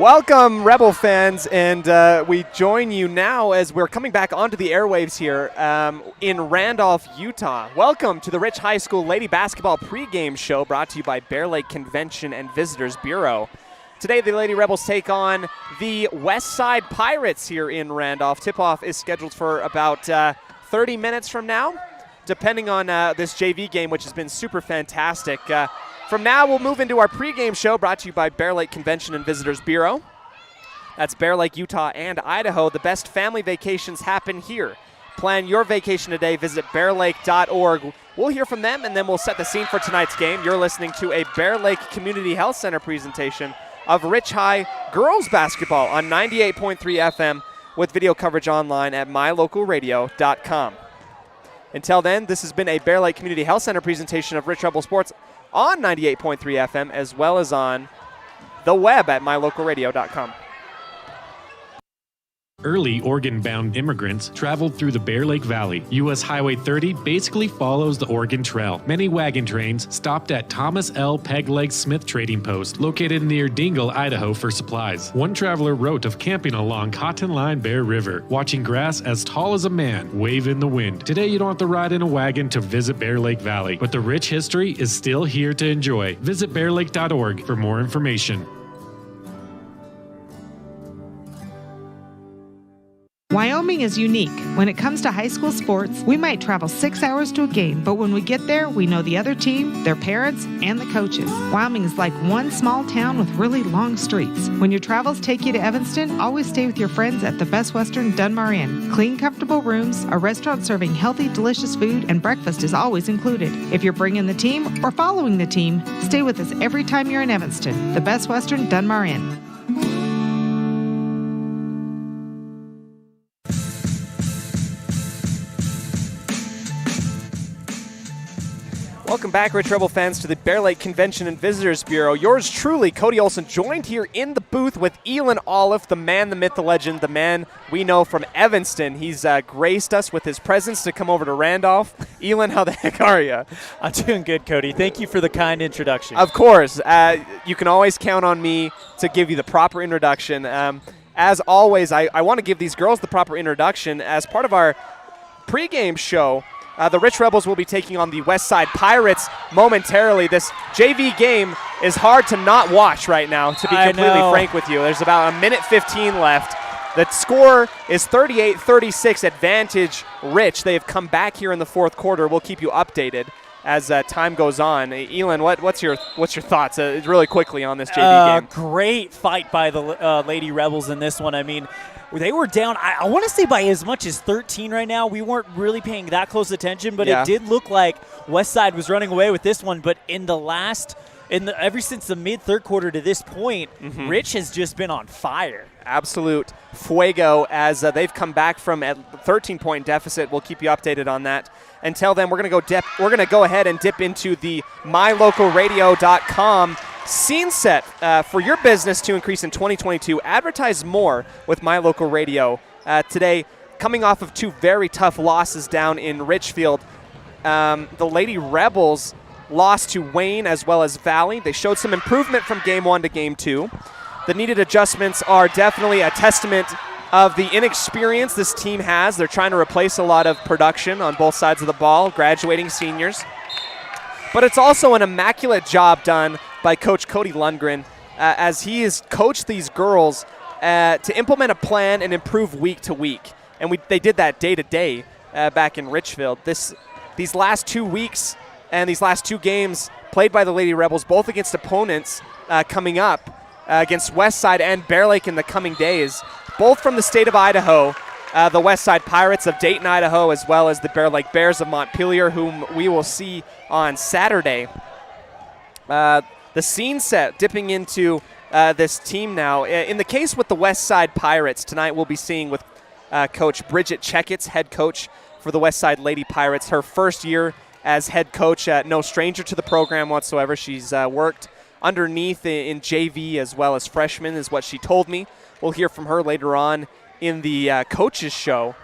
Welcome, Rebel fans, and we join you now as we're coming back onto the airwaves here in Randolph, Utah. Welcome to the Rich High School Lady Basketball pregame show brought to you by Bear Lake Convention and Visitors Bureau. Today, the Lady Rebels take on the Westside Pirates here in Randolph. Tip-off is scheduled for about 30 minutes from now, depending on this JV game, which has been super fantastic. From now, we'll move into our pregame show brought to you by Bear Lake Convention and Visitors Bureau. That's Bear Lake, Utah, and Idaho. The best family vacations happen here. Plan your vacation today. Visit bearlake.org. We'll hear from them, and then we'll set the scene for tonight's game. You're listening to a Bear Lake Community Health Center presentation of Rich High girls basketball on 98.3 FM with video coverage online at mylocalradio.com. Until then, this has been a Bear Lake Community Health Center presentation of Rich Rebels Sports on 98.3 FM, as well as on the web at mylocalradio.com. Early Oregon-bound immigrants traveled through the Bear Lake Valley. U.S. Highway 30 basically follows the Oregon Trail. Many wagon trains stopped at Thomas L. Pegleg Smith Trading Post, located near Dingle, Idaho, for supplies. One traveler wrote of camping along Cotton Line Bear River, watching grass as tall as a man wave in the wind. Today, you don't have to ride in a wagon to visit Bear Lake Valley, but the rich history is still here to enjoy. Visit bearlake.org for more information. Wyoming is unique. When it comes to high school sports, we might travel 6 hours to a game, but when we get there, we know the other team, their parents, and the coaches. Wyoming is like one small town with really long streets. When your travels take you to Evanston, always stay with your friends at the Best Western Dunmar Inn. Clean, comfortable rooms, a restaurant serving healthy, delicious food, and breakfast is always included. If you're bringing the team or following the team, stay with us every time you're in Evanston. The Best Western Dunmar Inn. Welcome back, Rich Rebel fans, to the Bear Lake Convention and Visitors Bureau. Yours truly, Cody Olsen, joined here in the booth with Elon Olive, the man, the myth, the legend, the man we know from Evanston. He's graced us with his presence to come over to Randolph. Elon, how the heck are you? I'm doing good, Cody. Thank you for the kind introduction. Of course. You can always count on me to give you the proper introduction. As always, I want to give these girls the proper introduction. As part of our pregame show, the Rich Rebels will be taking on the Westside Pirates momentarily. This JV game is hard to not watch right now, to be completely frank with you. There's about a minute 15 left. The score is 38-36 advantage Rich. They have come back here in the fourth quarter. We'll keep you updated as time goes on. Elon, what's your thoughts really quickly on this JV game? Great fight by the Lady Rebels in this one. I mean, they were down, I want to say by as much as 13 right now. We weren't really paying that close attention, but It did look like Westside was running away with this one. But ever since the mid-third quarter to this point, Rich has just been on fire. Absolute fuego as they've come back from a 13-point deficit. We'll keep you updated on that. Until then, we're going to go ahead and dip into the mylocalradio.com scene set for your business to increase in 2022. Advertise more with My Local Radio. Today, coming off of two very tough losses down in Richfield, the Lady Rebels lost to Wayne as well as Valley. They showed some improvement from game one to game two. The needed adjustments are definitely a testament of the inexperience this team has. They're trying to replace a lot of production on both sides of the ball, graduating seniors. But it's also an immaculate job done by Coach Cody Lundgren as he has coached these girls to implement a plan and improve week to week. And they did that day to day back in Richfield. These last 2 weeks and these last two games played by the Lady Rebels, both against opponents coming up against Westside and Bear Lake in the coming days, both from the state of Idaho, the Westside Pirates of Dayton, Idaho, as well as the Bear Lake Bears of Montpelier, whom we will see on Saturday. The scene set dipping into this team now. In the case with the Westside Pirates, tonight we'll be seeing with Coach Bridget Checketts, head coach for the Westside Lady Pirates. Her first year as head coach, no stranger to the program whatsoever. She's worked underneath in JV as well as freshman, is what she told me. We'll hear from her later on in the coaches show.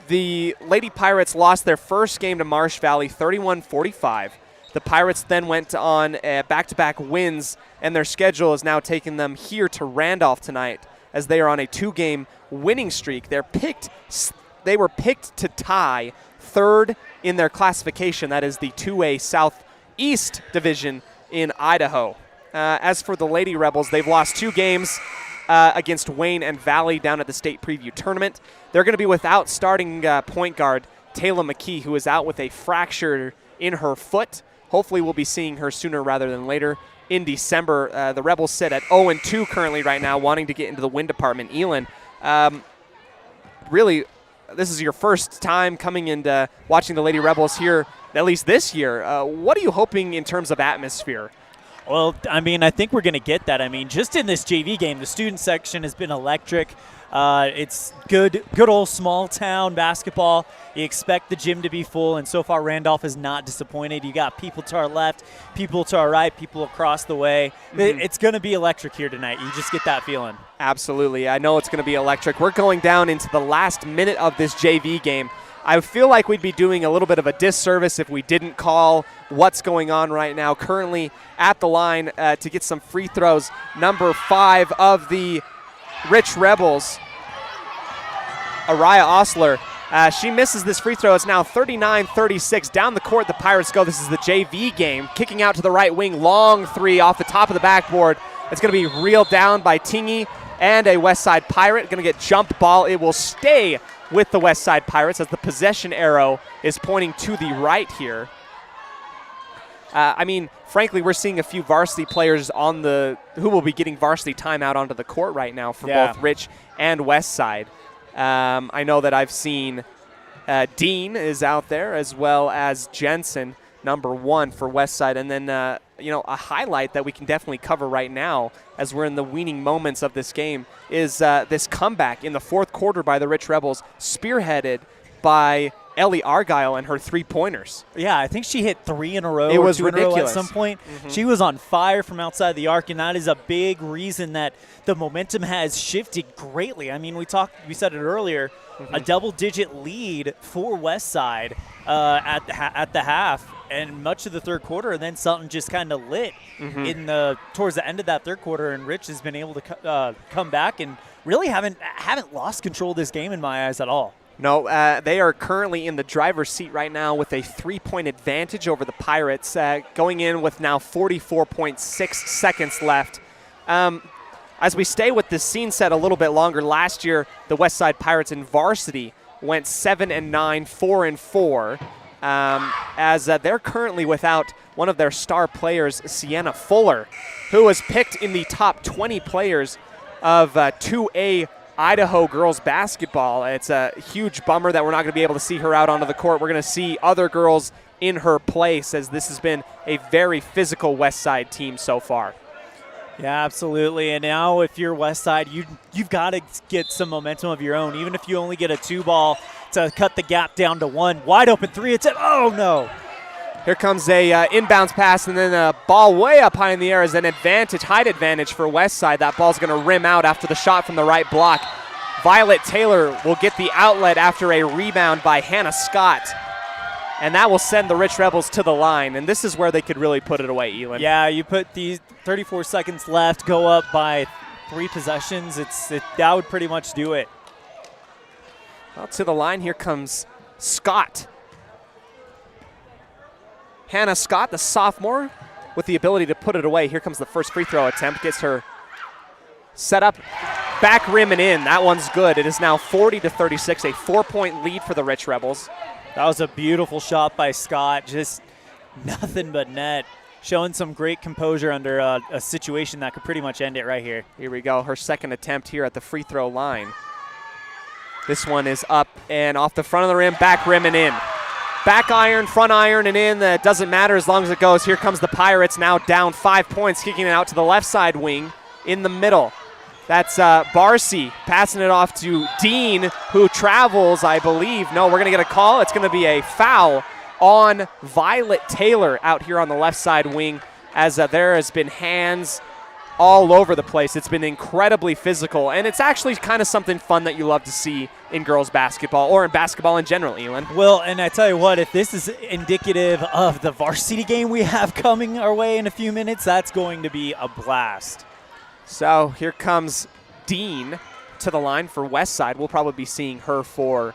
The Lady Pirates lost their first game to Marsh Valley 31-45. The Pirates then went on back-to-back wins, and their schedule is now taking them here to Randolph tonight as they are on a 2-game winning streak. They were picked to tie third in their classification. That is the 2A Southeast Division in Idaho. As for the Lady Rebels, they've lost 2 games against Wayne and Valley down at the state preview tournament. They're going to be without starting point guard Taylor McKee, who is out with a fracture in her foot. Hopefully we'll be seeing her sooner rather than later in December. The Rebels sit at 0-2 currently right now, wanting to get into the win department. Elin, really, this is your first time coming and watching the Lady Rebels here, at least this year. What are you hoping in terms of atmosphere? Well, I mean, I think we're going to get that. I mean, just in this JV game, the student section has been electric. It's good old small town basketball. You expect the gym to be full, and so far Randolph is not disappointed. You got people to our left, people to our right, people across the way. It's going to be electric here tonight. You just get that feeling. Absolutely. I know it's going to be electric. We're going down into the last minute of this JV game. I feel like we'd be doing a little bit of a disservice if we didn't call what's going on right now. Currently at the line to get some free throws, number 5 of the Rich Rebels, Araya Osler. She misses this free throw. It's now 39-36. Down the court, the Pirates go. This is the JV game. Kicking out to the right wing. Long 3 off the top of the backboard. It's going to be reeled down by Tingy and a Westside Pirate. Going to get jump ball. It will stay with the Westside Pirates as the possession arrow is pointing to the right here. I mean, frankly, we're seeing a few varsity players who will be getting varsity time out onto the court right now for both Rich and Westside. I know that I've seen Dean is out there, as well as Jensen, number 1 for Westside. And then, a highlight that we can definitely cover right now as we're in the weaning moments of this game is this comeback in the 4th quarter by the Rich Rebels, spearheaded by Ellie Argyle and her 3-pointers. Yeah, I think she hit 3 in a row. It was 2 ridiculous. In a row at some point. She was on fire from outside the arc, and that is a big reason that the momentum has shifted greatly. I mean, we said it earlier, a double-digit lead for Westside at the half and much of the 3rd quarter, and then something just kind of lit towards the end of that 3rd quarter, and Rich has been able to come back and really haven't lost control of this game in my eyes at all. No, they are currently in the driver's seat right now with a 3-point advantage over the Pirates, going in with now 44.6 seconds left. As we stay with this scene set a little bit longer, last year the Westside Pirates in varsity went 7-9, 4-4, as they're currently without one of their star players, Sienna Fuller, who was picked in the top 20 players of 2A Idaho girls basketball. It's a huge bummer that we're not going to be able to see her out onto the court. We're going to see other girls in her place, as this has been a very physical Westside team so far. Yeah, absolutely. And now if you're Westside, you've got to get some momentum of your own, even if you only get a 2-ball to cut the gap down to 1. Wide open 3 attempt. Oh, no. Here comes a inbounds pass, and then a ball way up high in the air is an height advantage for Westside. That ball's going to rim out after the shot from the right block. Violet Taylor will get the outlet after a rebound by Hannah Scott, and that will send the Rich Rebels to the line, and this is where they could really put it away, Elin. Yeah, you put these 34 seconds left, go up by 3 possessions. That would pretty much do it. Well, to the line here comes Scott. Hannah Scott, the sophomore, with the ability to put it away. Here comes the first free throw attempt. Gets her set up, back rim and in. That one's good. It is now 40-36, a 4-point lead for the Rich Rebels. That was a beautiful shot by Scott. Just nothing but net. Showing some great composure under a situation that could pretty much end it right here. Here we go. Her second attempt here at the free throw line. This one is up and off the front of the rim, back rim and in. Back iron, front iron, and in. That doesn't matter as long as it goes. Here comes the Pirates, now down 5 points, kicking it out to the left side wing in the middle. That's Barcy passing it off to Dean, who travels, I believe. No, we're going to get a call. It's going to be a foul on Violet Taylor out here on the left side wing, as there has been hands all over the place. It's been incredibly physical, and it's actually kind of something fun that you love to see in girls basketball or in basketball in general, Elon. Well, and I tell you what, if this is indicative of the varsity game we have coming our way in a few minutes, that's going to be a blast. So here comes Dean to the line for Westside. We'll probably be seeing her for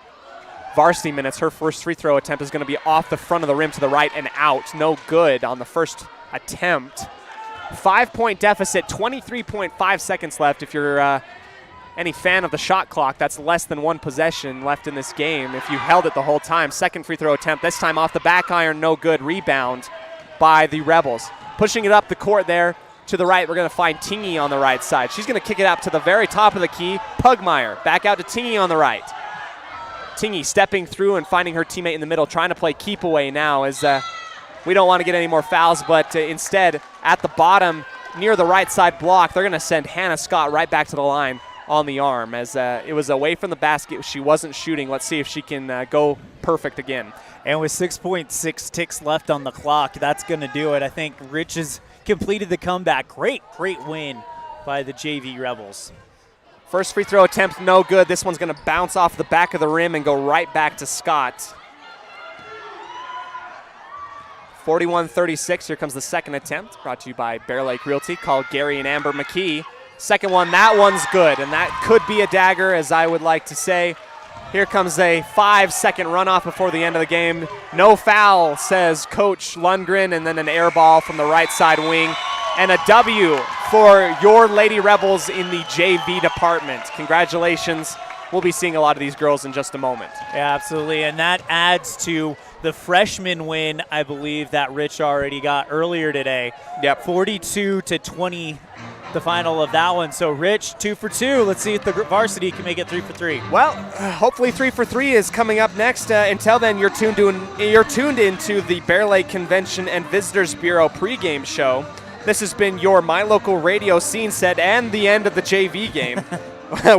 varsity minutes. Her first free throw attempt is going to be off the front of the rim to the right and out. No good on the first attempt. 5-point deficit, 23.5 seconds left. If you're any fan of the shot clock, that's less than one possession left in this game if you held it the whole time. Second free throw attempt, this time off the back iron, no good. Rebound by the Rebels. Pushing it up the court there to the right, we're going to find Tingy on the right side. She's going to kick it up to the very top of the key. Pugmire back out to Tingy on the right. Tingy stepping through and finding her teammate in the middle, trying to play keep away now as we don't want to get any more fouls, but instead at the bottom near the right side block, they're going to send Hannah Scott right back to the line on the arm as it was away from the basket. She wasn't shooting. Let's see if she can go perfect again. And with 6.6 ticks left on the clock, that's going to do it. I think Rich has completed the comeback. Great win by the JV Rebels. First free throw attempt, no good. This one's going to bounce off the back of the rim and go right back to Scott. 41-36, here comes the second attempt, brought to you by Bear Lake Realty, called Gary and Amber McKee. Second one, that one's good, and that could be a dagger, as I would like to say. Here comes a 5-second runoff before the end of the game. No foul, says Coach Lundgren, and then an air ball from the right side wing. And a W for your Lady Rebels in the JV department. Congratulations. We'll be seeing a lot of these girls in just a moment. Yeah, absolutely, and that adds to the freshman win, I believe, that Rich already got earlier today. Yep. 42-20, the final of that one. So, Rich, 2 for 2. Let's see if the varsity can make it 3 for 3. Well, hopefully 3 for 3 is coming up next. Until then, you're tuned into the Bear Lake Convention and Visitors Bureau pregame show. This has been your My Local Radio scene set and the end of the JV game.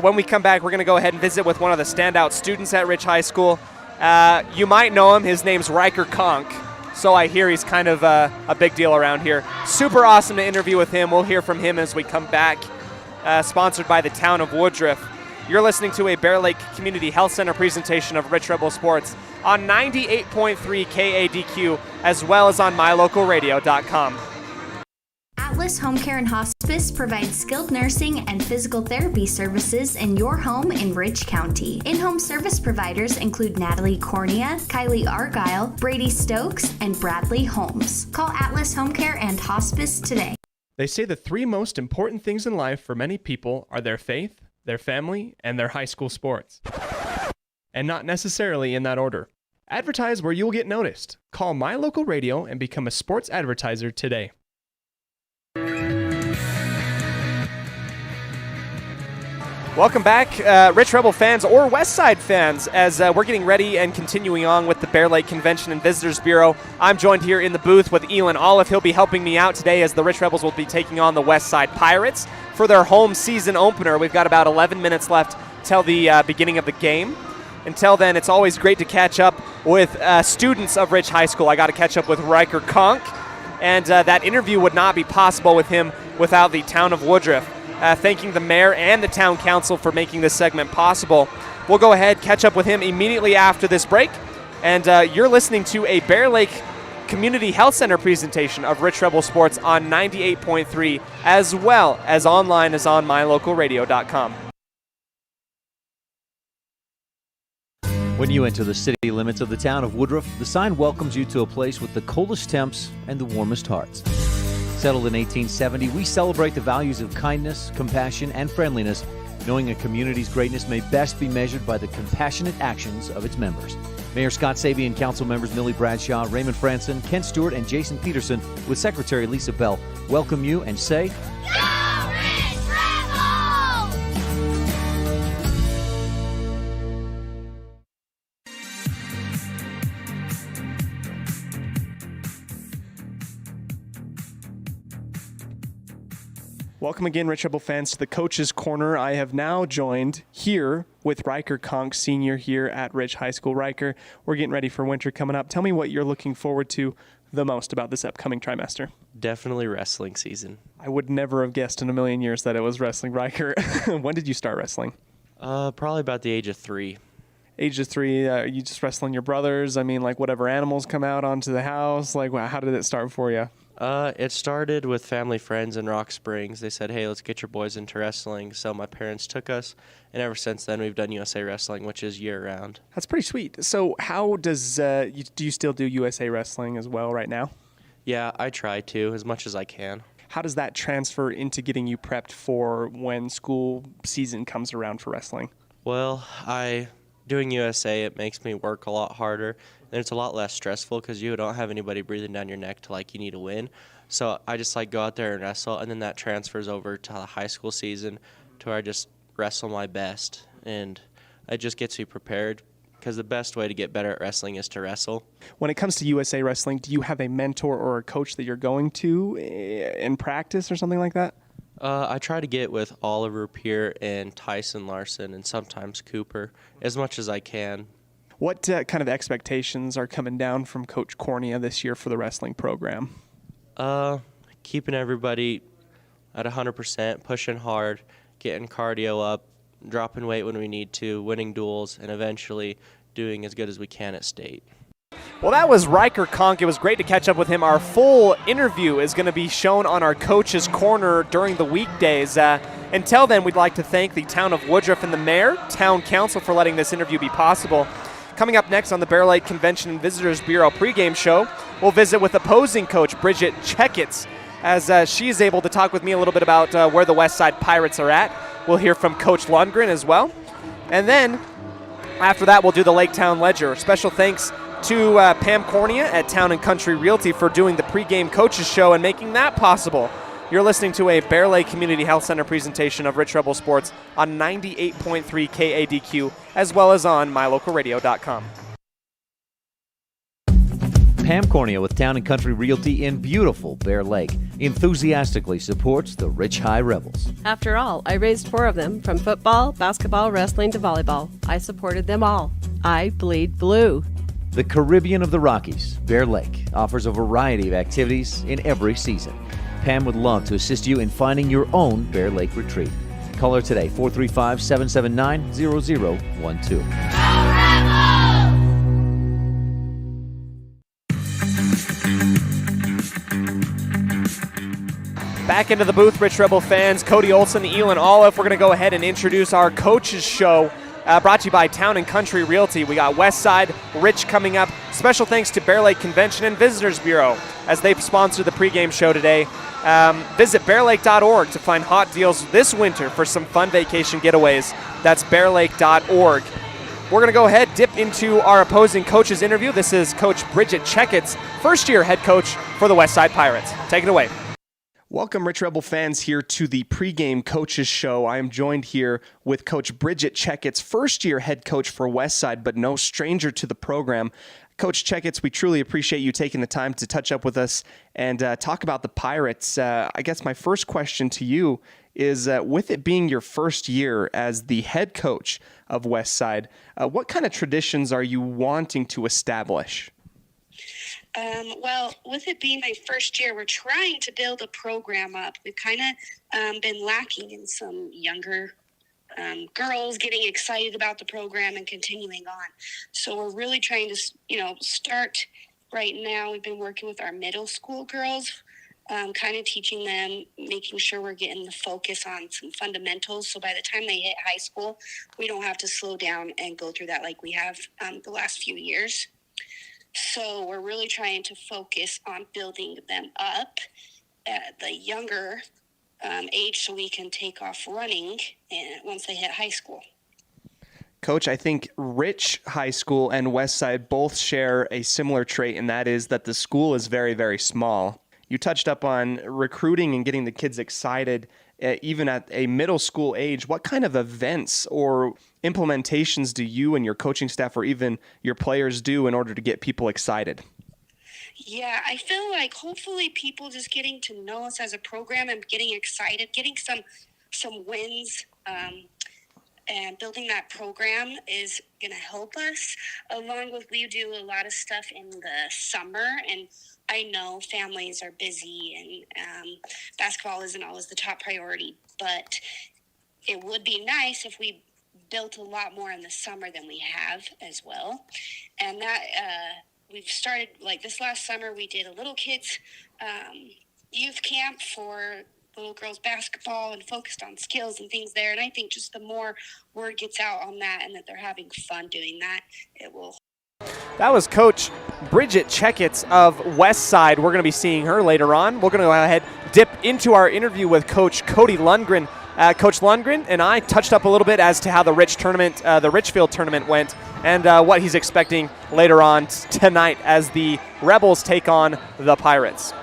When we come back, we're going to go ahead and visit with one of the standout students at Rich High School. You might know him. His name's Riker Konk. So I hear he's kind of a big deal around here. Super awesome to interview with him. We'll hear from him as we come back. Sponsored by the town of Woodruff. You're listening to a Bear Lake Community Health Center presentation of Rich Rebels Sports on 98.3 KADQ as well as on mylocalradio.com. Atlas Home Care and Hospice provides skilled nursing and physical therapy services in your home in Rich County. In-home service providers include Natalie Cornea, Kylie Argyle, Brady Stokes, and Bradley Holmes. Call Atlas Home Care and Hospice today. They say the 3 most important things in life for many people are their faith, their family, and their high school sports. And not necessarily in that order. Advertise where you'll get noticed. Call My Local Radio and become a sports advertiser today. Welcome back, Rich Rebel fans or Westside fans, as we're getting ready and continuing on with the Bear Lake Convention and Visitors Bureau. I'm joined here in the booth with Elon Olive. He'll be helping me out today as the Rich Rebels will be taking on the Westside Pirates for their home season opener. We've got about 11 minutes left till the beginning of the game. Until then, it's always great to catch up with students of Rich High School. I got to catch up with Riker Konk, and that interview would not be possible with him without the town of Woodruff. Thanking the mayor and the town council for making this segment possible. We'll go ahead, catch up with him immediately after this break. And you're listening to a Bear Lake Community Health Center presentation of Rich Rebel Sports on 98.3, as well as online as on mylocalradio.com. When you enter the city limits of the town of Woodruff, the sign welcomes you to a place with the coldest temps and the warmest hearts. Settled in 1870, we celebrate the values of kindness, compassion, and friendliness, knowing a community's greatness may best be measured by the compassionate actions of its members. Mayor Scott Sabian, council members Millie Bradshaw, Raymond Franson, Kent Stewart, and Jason Peterson, with Secretary Lisa Bell, welcome you and say, Go Rich Rebels! Welcome again, Rich Rebel fans, to the Coach's Corner. I have now joined here with Riker Konk, senior here at Rich High School. Riker, we're getting ready for winter coming up. Tell me what you're looking forward to the most about this upcoming trimester? Definitely wrestling season. I would never have guessed in a million years that it was wrestling, Riker. When did you start wrestling? Probably about the age of 3. Age of 3, you just wrestling your brothers? I mean, like whatever animals come out onto the house? Like, how did it start for you? It started with family friends in Rock Springs. They said, hey, let's get your boys into wrestling. So my parents took us, and ever since then we've done USA Wrestling, which is year-round. That's pretty sweet. So how does, do you still do USA Wrestling as well right now? Yeah, I try to, as much as I can. How does that transfer into getting you prepped for when school season comes around for wrestling? Well, doing USA, it makes me work a lot harder, and it's a lot less stressful because you don't have anybody breathing down your neck to like you need to win. So I just like go out there and wrestle, and then that transfers over to the high school season to where I just wrestle my best, and it just gets me prepared because the best way to get better at wrestling is to wrestle. When it comes to USA Wrestling, do you have a mentor or a coach that you're going to in practice or something like that? I try to get with Oliver Peer and Tyson Larson and sometimes Cooper as much as I can. What kind of expectations are coming down from Coach Cornea this year for the wrestling program? Keeping everybody at 100%, pushing hard, getting cardio up, dropping weight when we need to, winning duels, and eventually doing as good as we can at state. Well, that was Riker Conk. It was great to catch up with him. Our full interview is going to be shown on our Coach's Corner during the weekdays. Until then, we'd like to thank the town of Woodruff and the mayor, town council, for letting this interview be possible. Coming up next on the Bear Lake Convention and Visitors Bureau pregame show, we'll visit with opposing coach Bridget Checkitz as she is able to talk with me a little bit about where the Westside Pirates are at. We'll hear from Coach Lundgren as well. And then after that, we'll do the Lake Town Ledger. Special thanks to Pam Cornea at Town and Country Realty for doing the pregame coaches show and making that possible. You're listening to a Bear Lake Community Health Center presentation of Rich Rebel Sports on 98.3 KADQ, as well as on mylocalradio.com. Pam Cornea with Town and Country Realty in beautiful Bear Lake enthusiastically supports the Rich High Rebels. After all, I raised 4 of them, from football, basketball, wrestling to volleyball. I supported them all. I bleed blue. The Caribbean of the Rockies, Bear Lake, offers a variety of activities in every season. Pam would love to assist you in finding your own Bear Lake retreat. Call her today, 435-779-0012. Back into the booth, Rich Rebel fans, Cody Olsen, Elon Olive. We're going to go ahead and introduce our coaches show, brought to you by Town and Country Realty. We got Westside, Rich coming up. Special thanks to Bear Lake Convention and Visitors Bureau as they sponsor the pregame show today. Visit bearlake.org to find hot deals this winter for some fun vacation getaways. That's bearlake.org. We're going to go ahead, dip into our opposing coaches interview. This is Coach Bridget Checkitz, first-year head coach for the Westside Pirates. Take it away. Welcome, Rich Rebel fans, here to the pregame coaches show. I am joined here with Coach Bridget Checkitz, first-year head coach for Westside, but no stranger to the program. Coach Checkitz, we truly appreciate you taking the time to touch up with us and talk about the Pirates. I guess my first question to you is, with it being your first year as the head coach of Westside, what kind of traditions are you wanting to establish? Well, with it being my first year, we're trying to build a program up. We've kind of been lacking in some younger girls getting excited about the program and continuing on. So we're really trying to, start right now. We've been working with our middle school girls, kind of teaching them, making sure we're getting the focus on some fundamentals. So by the time they hit high school, we don't have to slow down and go through that like we have the last few years. So we're really trying to focus on building them up at the younger age so we can take off running once they hit high school. Coach, I think Rich High School and Westside both share a similar trait, and that is that the school is very, very small. You touched up on recruiting and getting the kids excited even at a middle school age. What kind of events or implementations do you and your coaching staff or even your players do in order to get people excited? Yeah, I feel like hopefully people just getting to know us as a program and getting excited, getting some wins, and building that program is going to help us, along with we do a lot of stuff in the summer, and I know families are busy and basketball isn't always the top priority, but it would be nice if we built a lot more in the summer than we have as well. And that we've started, like this last summer, we did a little kids youth camp for little girls basketball and focused on skills and things there. And I think just the more word gets out on that and that they're having fun doing that, it will. That was Coach Bridget Checketts of Westside. We're going to be seeing her later on. We're going to go ahead, dip into our interview with Coach Cody Lundgren. Coach Lundgren and I touched up a little bit as to how the Richfield tournament went and what he's expecting later on tonight as the Rebels take on the Pirates.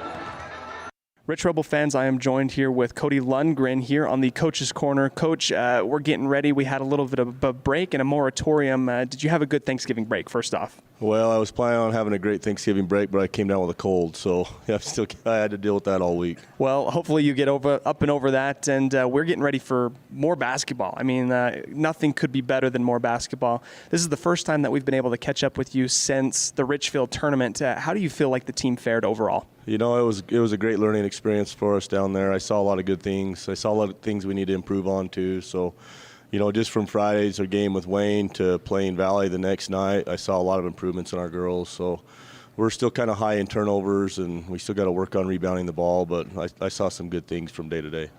Rich Rebel fans, I am joined here with Cody Lundgren here on the Coach's Corner. Coach, we're getting ready. We had a little bit of a break and a moratorium. Did you have a good Thanksgiving break, first off? Well, I was planning on having a great Thanksgiving break, but I came down with a cold, so I had to deal with that all week. Well, hopefully you get up and over that, and we're getting ready for more basketball. I mean, nothing could be better than more basketball. This is the first time that we've been able to catch up with you since the Richfield tournament. How do you feel like the team fared overall? You know, it was a great learning experience for us down there. I saw a lot of good things. I saw a lot of things we need to improve on too. So, you know, just from Friday's our game with Wayne to playing Valley the next night, I saw a lot of improvements in our girls. So we're still kind of high in turnovers, and we still got to work on rebounding the ball, but I saw some good things from day to day.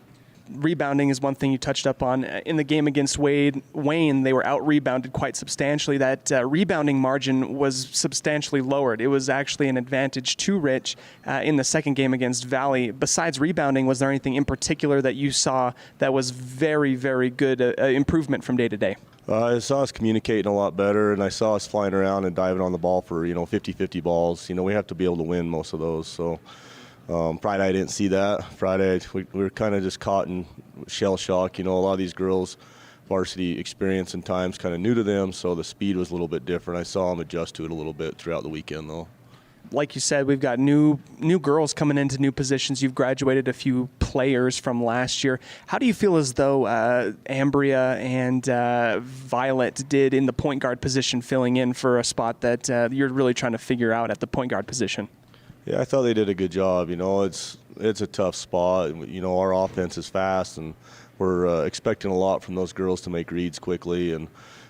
Rebounding is one thing you touched up on. In the game against Wayne, they were out-rebounded quite substantially. That rebounding margin was substantially lowered. It was actually an advantage to Rich in the second game against Valley. Besides rebounding, was there anything in particular that you saw that was very, very good improvement from day to day? I saw us communicating a lot better, and I saw us flying around and diving on the ball for, 50-50 balls. We have to be able to win most of those, so... Friday I didn't see that. Friday we were kind of just caught in shell shock. A lot of these girls, varsity experience and times kind of new to them, so the speed was a little bit different. I saw them adjust to it a little bit throughout the weekend, though. Like you said, we've got new girls coming into new positions. You've graduated a few players from last year. How do you feel as though Ambria and Violet did in the point guard position, filling in for a spot that you're really trying to figure out at the point guard position? Yeah, I thought they did a good job. It's a tough spot. Our offense is fast, and we're expecting a lot from those girls to make reads quickly. And,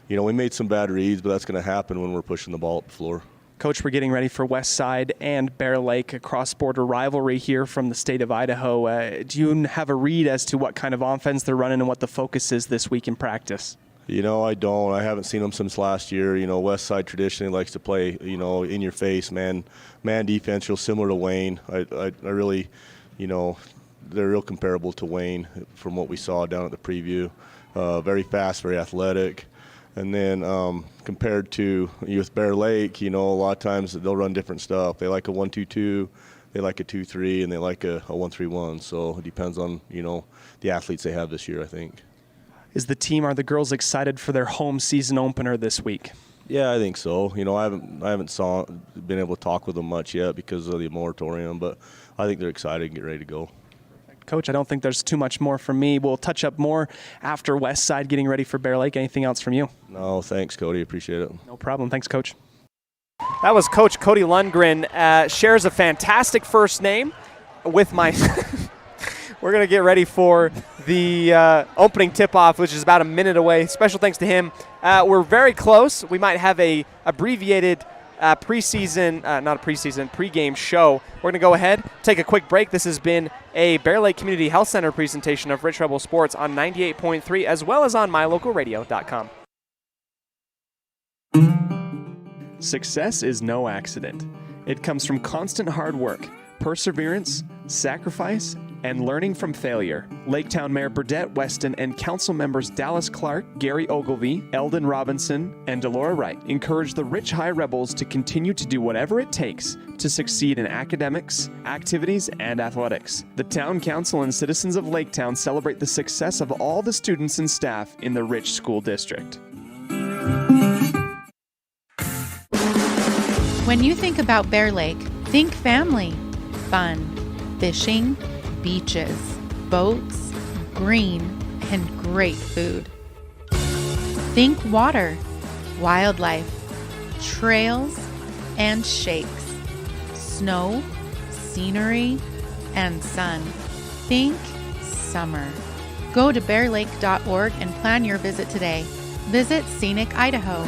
we made some bad reads, but that's going to happen when we're pushing the ball up the floor. Coach, we're getting ready for Westside and Bear Lake, a cross-border rivalry here from the state of Idaho. Do you have a read as to what kind of offense they're running and what the focus is this week in practice? I don't. I haven't seen them since last year. Westside traditionally likes to play, in your face, man defense, real similar to Wayne. I really, they're real comparable to Wayne from what we saw down at the preview. Very fast, very athletic. And then compared to with Bear Lake, a lot of times they'll run different stuff. They like a 1-2-2, they like a 2-3, and they like a 1-3-1. So it depends on, the athletes they have this year, I think. Are the girls excited for their home season opener this week? Yeah, I think so. I haven't been able to talk with them much yet because of the moratorium, but I think they're excited and get ready to go. Coach, I don't think there's too much more from me. We'll touch up more after Westside getting ready for Bear Lake. Anything else from you? No, thanks, Cody. Appreciate it. No problem. Thanks, Coach. That was Coach Cody Lundgren. Shares a fantastic first name with my... We're going to get ready for the opening tip-off, which is about a minute away. Special thanks to him. We're very close. We might have a abbreviated pregame show. We're going to go ahead, take a quick break. This has been a Bear Lake Community Health Center presentation of Rich Rebel Sports on 98.3 as well as on mylocalradio.com. Success is no accident. It comes from constant hard work, perseverance, sacrifice, and learning from failure. Laketown Mayor Burdette Weston and council members Dallas Clark, Gary Ogilvie, Eldon Robinson, and Delora Wright encourage the Rich High Rebels to continue to do whatever it takes to succeed in academics, activities, and athletics. The town council and citizens of Laketown celebrate the success of all the students and staff in the Rich School District. When you think about Bear Lake, think family, fun, fishing, beaches, boats, green, and great food. Think water, wildlife, trails, and shakes, snow, scenery, and sun. Think summer. Go to bearlake.org and plan your visit today. Visit Scenic Idaho.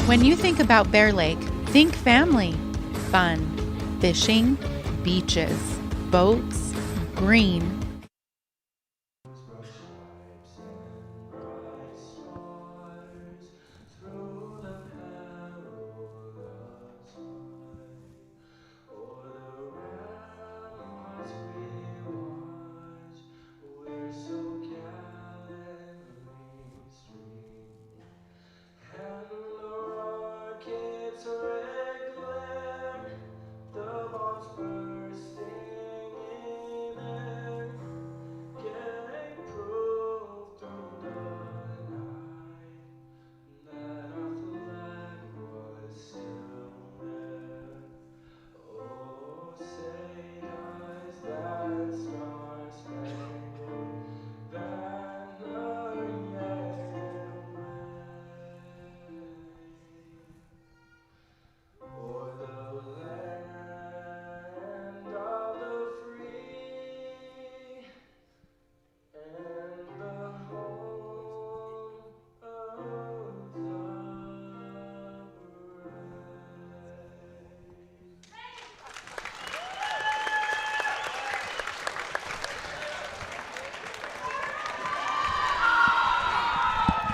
When you think about Bear Lake, think family, fun, fishing, beaches, boats, green.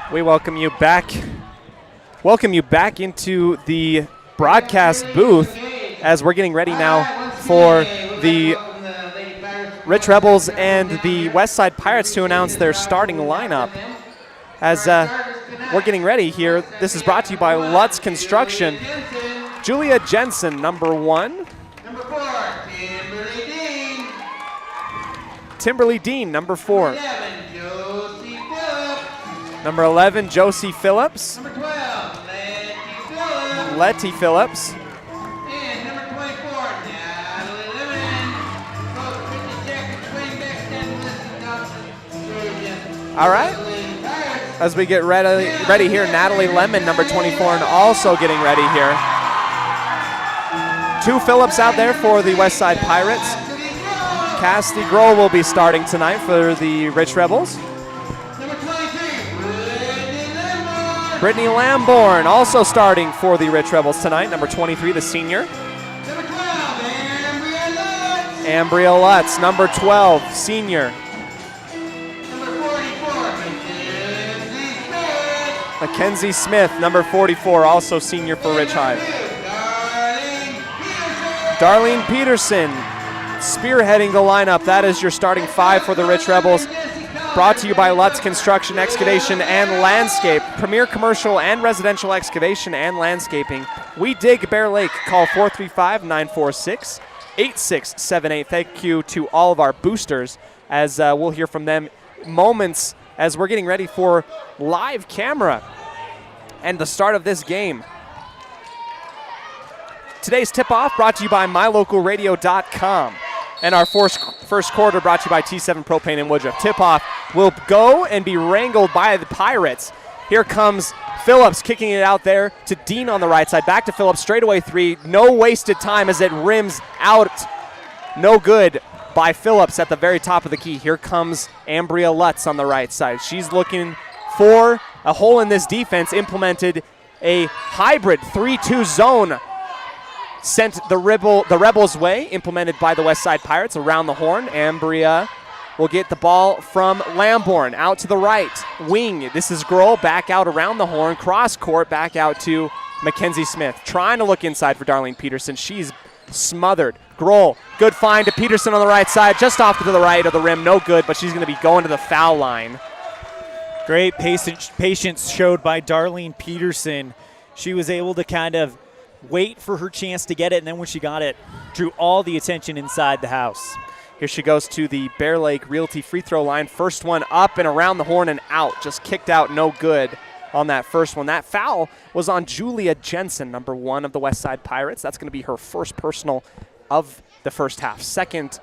We welcome you back into the broadcast booth as we're getting ready now for the Rich Rebels and the Westside Pirates to announce their starting lineup. As we're getting ready here, this is brought to you by Lutz Construction. Julia Jensen, number 1. Number 4, Timberly Dean, number 4. 11, Josie Phillips. Number 11, Josie Phillips. Number 12, Letty Letty Phillips. And number 24, Natalie Lemon. Both Christian Jackson, Wayne Beckton, Melissa Thompson. All right. As we get ready here, Natalie Lemon, number 24, and also getting ready here. 2 Phillips out there for the Westside Pirates. Cassidy Grohl will be starting tonight for the Rich Rebels. Brittany Lamborn also starting for the Rich Rebels tonight. Number 23, the senior. Ambria Lutz, number 12, senior. Mackenzie Smith, number 44, also senior for Rich Hive. Darlene Peterson spearheading the lineup. That is your starting 5 for the Rich Rebels. Brought to you by Lutz Construction, Excavation, and Landscape. Premier commercial and residential excavation and landscaping. We dig Bear Lake. Call 435-946-8678. Thank you to all of our boosters as we'll hear from them moments as we're getting ready for live camera and the start of this game. Today's tip-off brought to you by mylocalradio.com. And our first quarter brought to you by T7 Propane in Woodruff. Tip-off will go and be wrangled by the Pirates. Here comes Phillips kicking it out there to Dean on the right side. Back to Phillips, straightaway 3. No wasted time as it rims out. No good by Phillips at the very top of the key. Here comes Ambria Lutz on the right side. She's looking for a hole in this defense, implemented a hybrid 3-2 zone. Sent the Rebels' way, implemented by the Westside Pirates around the horn. Ambria will get the ball from Lamborn out to the right. Wing, this is Grohl, back out around the horn. Cross court, back out to Mackenzie Smith. Trying to look inside for Darlene Peterson. She's smothered. Grohl, good find to Peterson on the right side, just off to the right of the rim. No good, but she's going to be going to the foul line. Great patience showed by Darlene Peterson. She was able to kind of wait for her chance to get it, and then when she got it, drew all the attention inside the house. Here she goes to the Bear Lake Realty free throw line. First one up and around the horn and out. Just kicked out, no good on that first one. That foul was on Julia Jensen, number 1 of the Westside Pirates. That's going to be her first personal of the first half. Second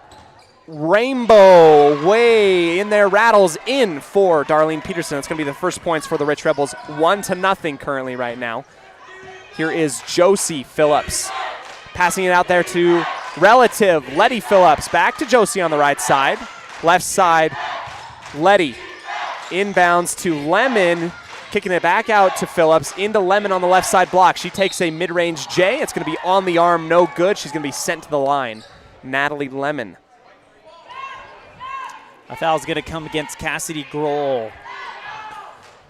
Rainbow way in there, rattles in for Darlene Peterson. It's going to be the first points for the Rich Rebels, 1-0 currently right now. Here is Josie Phillips passing it out there to relative Letty Phillips. Back to Josie on the right side. Left side, Letty. Inbounds to Lemon, kicking it back out to Phillips, into Lemon on the left side block. She takes a mid-range J. It's going to be on the arm, no good. She's going to be sent to the line. Natalie Lemon. A foul's going to come against Cassidy Grohl.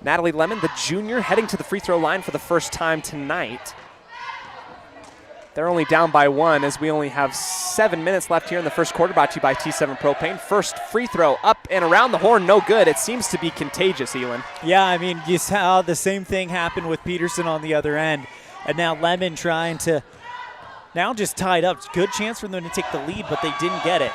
Natalie Lemon, the junior, heading to the free throw line for the first time tonight. They're only down by 1 as we only have 7 minutes left here in the first quarter, brought to you by T7 Propane. First free throw up and around the horn, no good. It seems to be contagious, Elin. Yeah, I mean, you saw the same thing happen with Peterson on the other end. And now Lemon trying to now just tied up. Good chance for them to take the lead, but they didn't get it.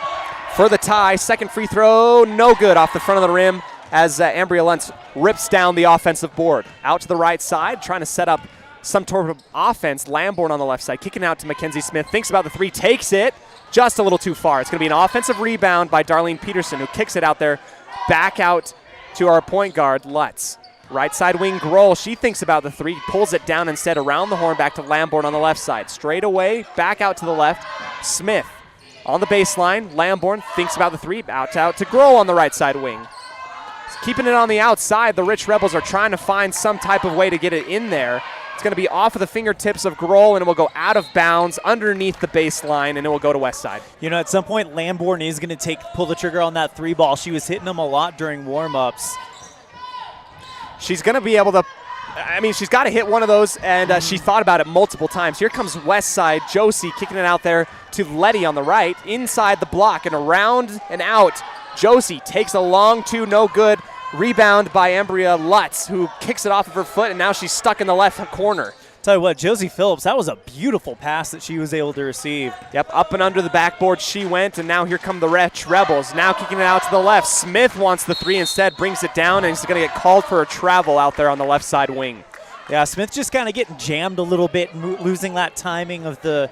For the tie, second free throw, no good off the front of the rim as Ambria Lentz rips down the offensive board. Out to the right side, trying to set up some sort of offense. Lamborn on the left side, kicking out to Mackenzie Smith. Thinks about the three, takes it just a little too far. It's going to be an offensive rebound by Darlene Peterson, who kicks it out there, back out to our point guard, Lutz. Right side wing, Grohl. She thinks about the three, pulls it down instead around the horn, back to Lamborn on the left side. Straight away, back out to the left. Smith on the baseline. Lamborn thinks about the three, out to Grohl on the right side wing. Keeping it on the outside, the Rich Rebels are trying to find some type of way to get it in there. It's going to be off of the fingertips of Grohl, and it will go out of bounds underneath the baseline, and it will go to Westside. You know, at some point, Lamborn is going to pull the trigger on that three ball. She was hitting them a lot during warm-ups. She's going to be able to, I mean, she's got to hit one of those, and she thought about it multiple times. Here comes Westside. Josie kicking it out there to Letty on the right, inside the block, and around and out. Josie takes a long two, no good. Rebound by Ambria Lutz, who kicks it off of her foot, and now she's stuck in the left corner. Tell you what, Josie Phillips, that was a beautiful pass that she was able to receive. Yep, up and under the backboard she went, and now here come the Rich Rebels. Now kicking it out to the left. Smith wants the three instead, brings it down, and he's going to get called for a travel out there on the left side wing. Yeah, Smith just kind of getting jammed a little bit, losing that timing of the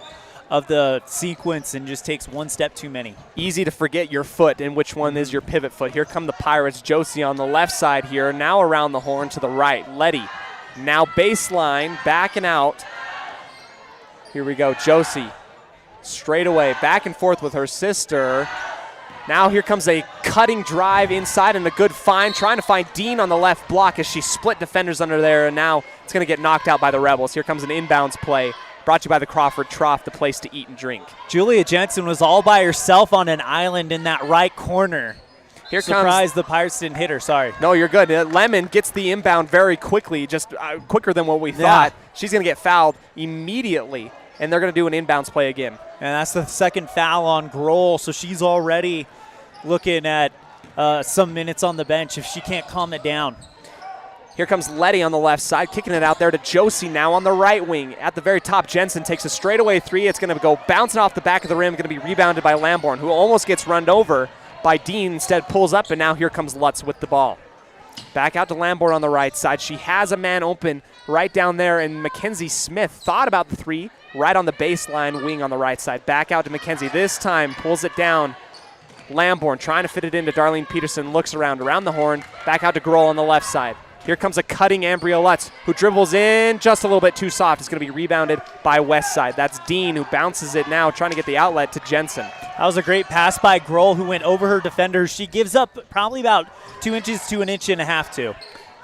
sequence, and just takes one step too many. Easy to forget your foot and which one is your pivot foot. Here come the Pirates. Josie on the left side here, now around the horn to the right. Letty now baseline, backing out. Here we go, Josie straight away, back and forth with her sister. Now here comes a cutting drive inside and a good find, trying to find Dean on the left block as she split defenders under there, and now it's going to get knocked out by the Rebels. Here comes an inbounds play. Brought to you by the Crawford Trough, the place to eat and drink. Julia Jensen was all by herself on an island in that right corner. Here Surprised the Pirates didn't hit her, sorry. No, you're good. Lemon gets the inbound very quickly, just quicker than what we thought. She's going to get fouled immediately, and they're going to do an inbounds play again. And that's the second foul on Grohl, so she's already looking at some minutes on the bench if she can't calm it down. Here comes Letty on the left side, kicking it out there to Josie now on the right wing. At the very top, Jensen takes a straightaway three. It's going to go bouncing off the back of the rim, going to be rebounded by Lamborn, who almost gets run over by Dean, instead pulls up, and now here comes Lutz with the ball. Back out to Lamborn on the right side. She has a man open right down there, and Mackenzie Smith thought about the three right on the baseline wing on the right side. Back out to Mackenzie. This time pulls it down. Lamborn trying to fit it into Darlene Peterson, looks around the horn, back out to Grohl on the left side. Here comes a cutting Ambria Lutz, who dribbles in just a little bit too soft. It's going to be rebounded by Westside. That's Dean, who bounces it now, trying to get the outlet to Jensen. That was a great pass by Grohl, who went over her defender. She gives up probably about 2 inches to an inch and a half to.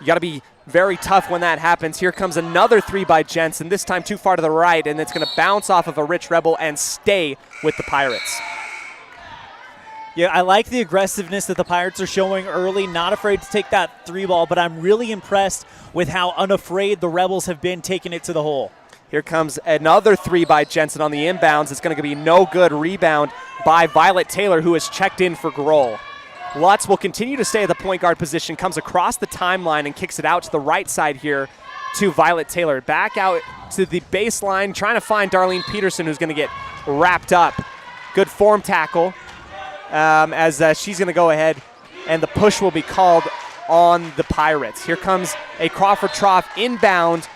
You got to be very tough when that happens. Here comes another three by Jensen, this time too far to the right, and it's going to bounce off of a Rich Rebel and stay with the Pirates. Yeah, I like the aggressiveness that the Pirates are showing early, not afraid to take that three ball, but I'm really impressed with how unafraid the Rebels have been taking it to the hole. Here comes another three by Jensen on the inbounds. It's going to be no good. Rebound by Violet Taylor, who has checked in for Grohl. Lutz will continue to stay at the point guard position, comes across the timeline and kicks it out to the right side here to Violet Taylor. Back out to the baseline, trying to find Darlene Peterson, who's going to get wrapped up. Good form tackle. As she's going to go ahead, and the push will be called on the Pirates. Here comes a Crawford Trough inbound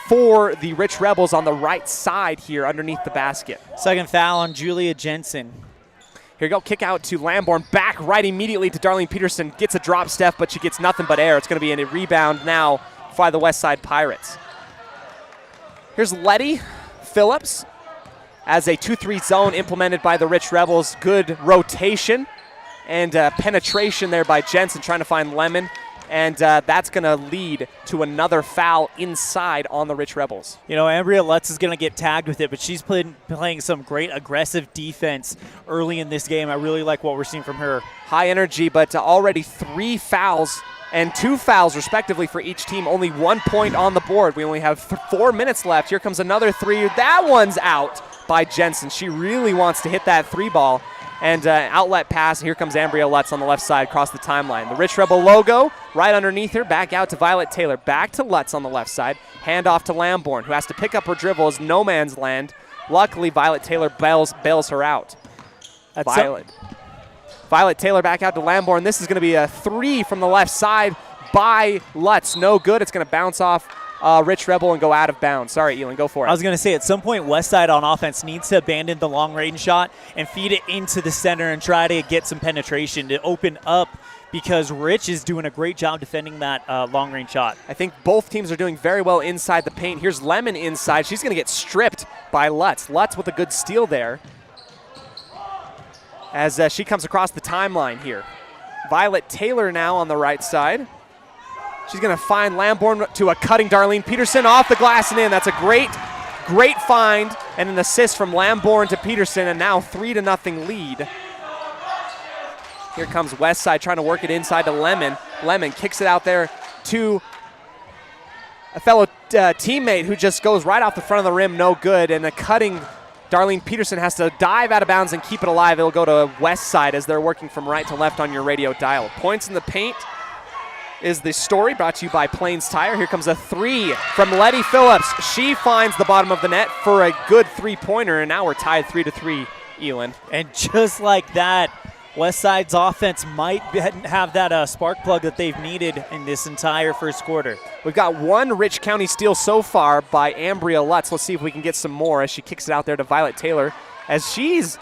for the Rich Rebels on the right side here underneath the basket. Second foul on Julia Jensen. Here you go, kick out to Lamborn, back right immediately to Darlene Peterson. Gets a drop step, but she gets nothing but air. It's going to be a rebound now by the Westside Pirates. Here's Letty Phillips as a 2-3 zone implemented by the Rich Rebels. Good rotation and penetration there by Jensen trying to find Lemon. And that's going to lead to another foul inside on the Rich Rebels. You know, Ambria Lutz is going to get tagged with it, but she's playing some great aggressive defense early in this game. I really like what we're seeing from her. High energy, but already 3 fouls and 2 fouls respectively for each team. Only 1 point on the board. We only have 4 minutes left. Here comes another 3. That one's out by Jensen. She really wants to hit that 3 ball. And outlet pass. Here comes Ambria Lutz on the left side across the timeline. The Rich Rebel logo right underneath her. Back out to Violet Taylor. Back to Lutz on the left side. Hand off to Lamborn, who has to pick up her dribble as no man's land. Luckily, Violet Taylor bails her out. Violet Taylor back out to Lamborn. This is going to be a 3 from the left side by Lutz. No good. It's going to bounce off Rich Rebel and go out of bounds. Sorry, Elin, go for it. I was going to say, at some point, Westside on offense needs to abandon the long-range shot and feed it into the center and try to get some penetration to open up, because Rich is doing a great job defending that long-range shot. I think both teams are doing very well inside the paint. Here's Lemon inside. She's going to get stripped by Lutz. Lutz with a good steal there as she comes across the timeline here. Violet Taylor now on the right side. She's going to find Lamborn to a cutting Darlene Peterson off the glass and in. That's a great find and an assist from Lamborn to Peterson, and now 3-0 lead. Here comes Westside trying to work it inside to Lemon. Lemon kicks it out there to a fellow teammate who just goes right off the front of the rim, no good, and a cutting Darlene Peterson has to dive out of bounds and keep it alive. It'll go to Westside as they're working from right to left on your radio dial. Points in the paint is the story, brought to you by Plains Tire. Here comes a 3 from Letty Phillips. She finds the bottom of the net for a good 3-pointer, and now we're tied 3-3, Elin. And just like that, Westside's offense might have that spark plug that they've needed in this entire first quarter. We've got 1 Rich County steal so far by Ambria Lutz. Let's see if we can get some more as she kicks it out there to Violet Taylor, as she's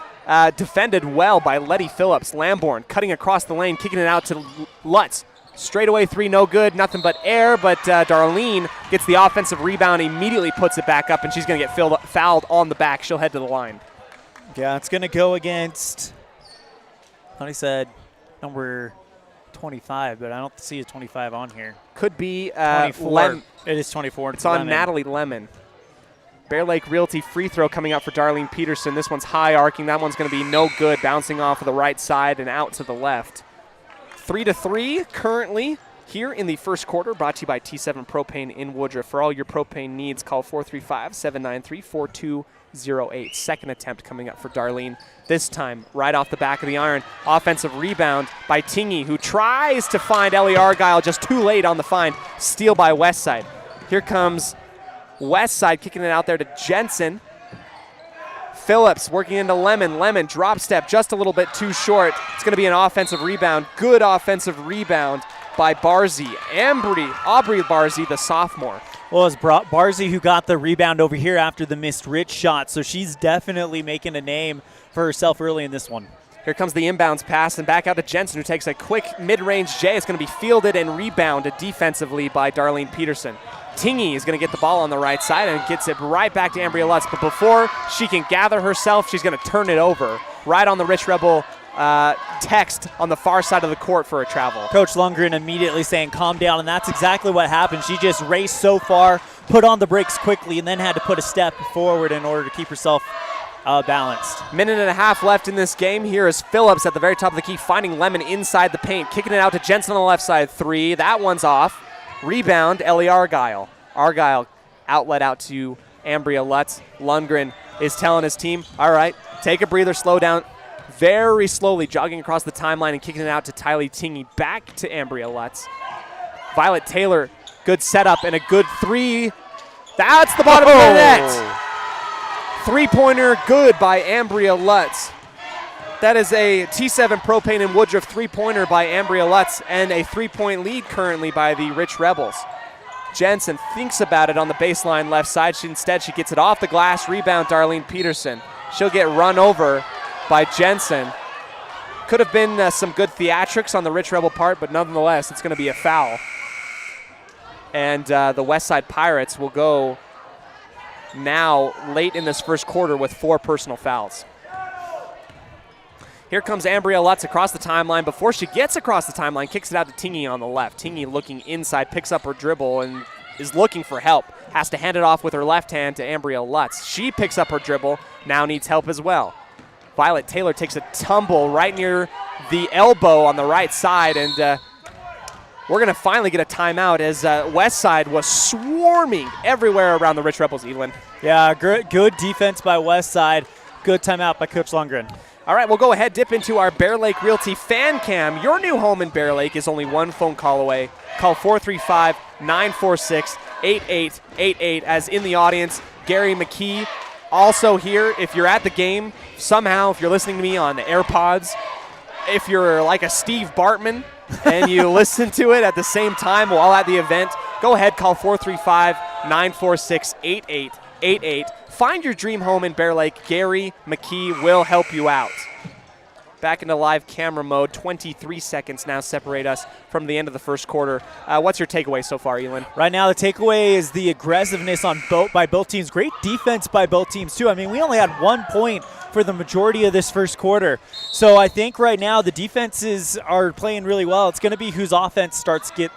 defended well by Letty Phillips. Lamborn cutting across the lane, kicking it out to Lutz. Straightaway 3, no good, nothing but air, but Darlene gets the offensive rebound, immediately puts it back up, and she's going to get fouled on the back. She'll head to the line. Yeah, it's going to go against, I thought he said number 25, but I don't see a 25 on here. Could be 24. It is 24. It's on Natalie Lemon. Bear Lake Realty free throw coming out for Darlene Peterson. This one's high arcing. That one's going to be no good, bouncing off of the right side and out to the left. 3-3 currently here in the first quarter, brought to you by T7 Propane in Woodruff. For all your propane needs, call 435-793-4208. Second attempt coming up for Darlene, this time right off the back of the iron. Offensive rebound by Tingy, who tries to find Ellie Argyle, just too late on the find. Steal by Westside. Here comes Westside kicking it out there to Jensen. Phillips working into Lemon. Lemon drop step just a little bit too short. It's going to be an offensive rebound. Good offensive rebound by Barzy. Aubrey Barzy, the sophomore. Well, it's Barzy who got the rebound over here after the missed Rich shot, so she's definitely making a name for herself early in this one. Here comes the inbounds pass, and back out to Jensen, who takes a quick mid-range J. It's going to be fielded and rebounded defensively by Darlene Peterson. Tingy is going to get the ball on the right side and gets it right back to Ambria Lutz. But before she can gather herself, she's going to turn it over right on the Rich Rebel text on the far side of the court for a travel. Coach Lundgren immediately saying, calm down, and that's exactly what happened. She just raced so far, put on the brakes quickly, and then had to put a step forward in order to keep herself balanced. Minute and a half left in this game. Here is Phillips at the very top of the key, finding Lemon inside the paint, kicking it out to Jensen on the left side. 3, that one's off. Rebound, Ellie Argyle. Argyle outlet out to Ambria Lutz. Lundgren is telling his team, all right, take a breather, slow down. Very slowly jogging across the timeline and kicking it out to Tylee Tingy. Back to Ambria Lutz. Violet Taylor, good setup and a good 3. That's the bottom of the net. 3-pointer good by Ambria Lutz. That is a T7 Propane in Woodruff 3-pointer by Ambria Lutz, and a 3-point lead currently by the Rich Rebels. Jensen thinks about it on the baseline left side. Instead, she gets it off the glass. Rebound, Darlene Peterson. She'll get run over by Jensen. Could have been some good theatrics on the Rich Rebel part, but nonetheless, it's going to be a foul. And the Westside Pirates will go now late in this first quarter with 4 personal fouls. Here comes Ambria Lutz across the timeline. Before she gets across the timeline, kicks it out to Tingy on the left. Tingy looking inside, picks up her dribble, and is looking for help. Has to hand it off with her left hand to Ambria Lutz. She picks up her dribble, now needs help as well. Violet Taylor takes a tumble right near the elbow on the right side, and we're going to finally get a timeout as Westside was swarming everywhere around the Rich Rebels, Elin. Yeah, good defense by Westside. Good timeout by Coach Lundgren. All right, we'll go ahead, dip into our Bear Lake Realty fan cam. Your new home in Bear Lake is only one phone call away. Call 435-946-8888. As in the audience, Gary McKee. Also here, if you're at the game, somehow, if you're listening to me on AirPods, if you're like a Steve Bartman and you listen to it at the same time while at the event, go ahead, call 435-946-8888. Find your dream home in Bear Lake. Gary McKee will help you out. Back into live camera mode. 23 seconds now separate us from the end of the first quarter. What's your takeaway so far, Elin? Right now, the takeaway is the aggressiveness by both teams. Great defense by both teams, too. I mean, we only had 1 point for the majority of this first quarter. So I think right now the defenses are playing really well. It's going to be whose offense starts going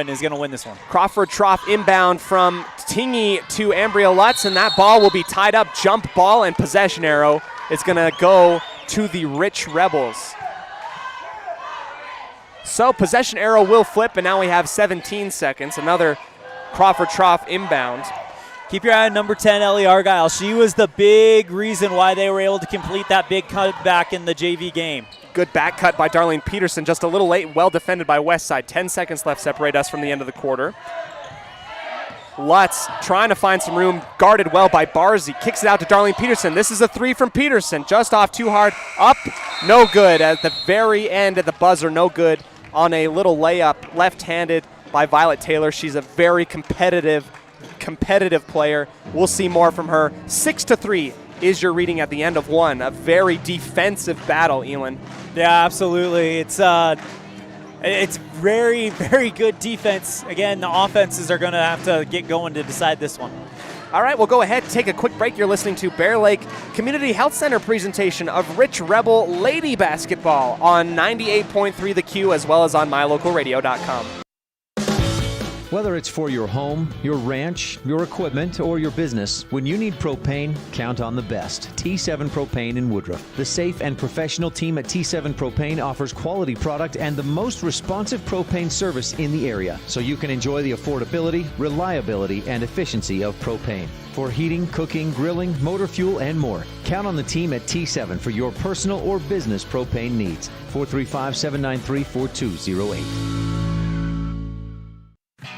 is going to win this one. Crawford Trough inbound from Tingy to Ambria Lutz, and that ball will be tied up. Jump ball and possession arrow is going to go to the Rich Rebels. So possession arrow will flip, and now we have 17 seconds. Another Crawford Trough inbound. Keep your eye on number 10, Ellie Argyle. She was the big reason why they were able to complete that big cutback in the JV game. Good back cut by Darlene Peterson, just a little late, well defended by Westside. 10 seconds left separate us from the end of the quarter. Lutz trying to find some room, guarded well by Barzy. Kicks it out to Darlene Peterson. This is a 3 from Peterson, just off too hard. Up, no good. At the very end at the buzzer, no good on a little layup, left-handed by Violet Taylor. She's a very competitive player. We'll see more from her. 6-3 is your reading at the end of one. A very defensive battle, Elin. Yeah, absolutely. It's very, very good defense. Again, the offenses are going to have to get going to decide this one. All right, we'll go ahead and take a quick break. You're listening to Bear Lake Community Health Center presentation of Rich Rebel Lady Basketball on 98.3 The Q as well as on mylocalradio.com. Whether it's for your home, your ranch, your equipment, or your business, when you need propane, count on the best. T7 Propane in Woodruff. The safe and professional team at T7 Propane offers quality product and the most responsive propane service in the area, so you can enjoy the affordability, reliability, and efficiency of propane. For heating, cooking, grilling, motor fuel, and more, count on the team at T7 for your personal or business propane needs. 435-793-4208.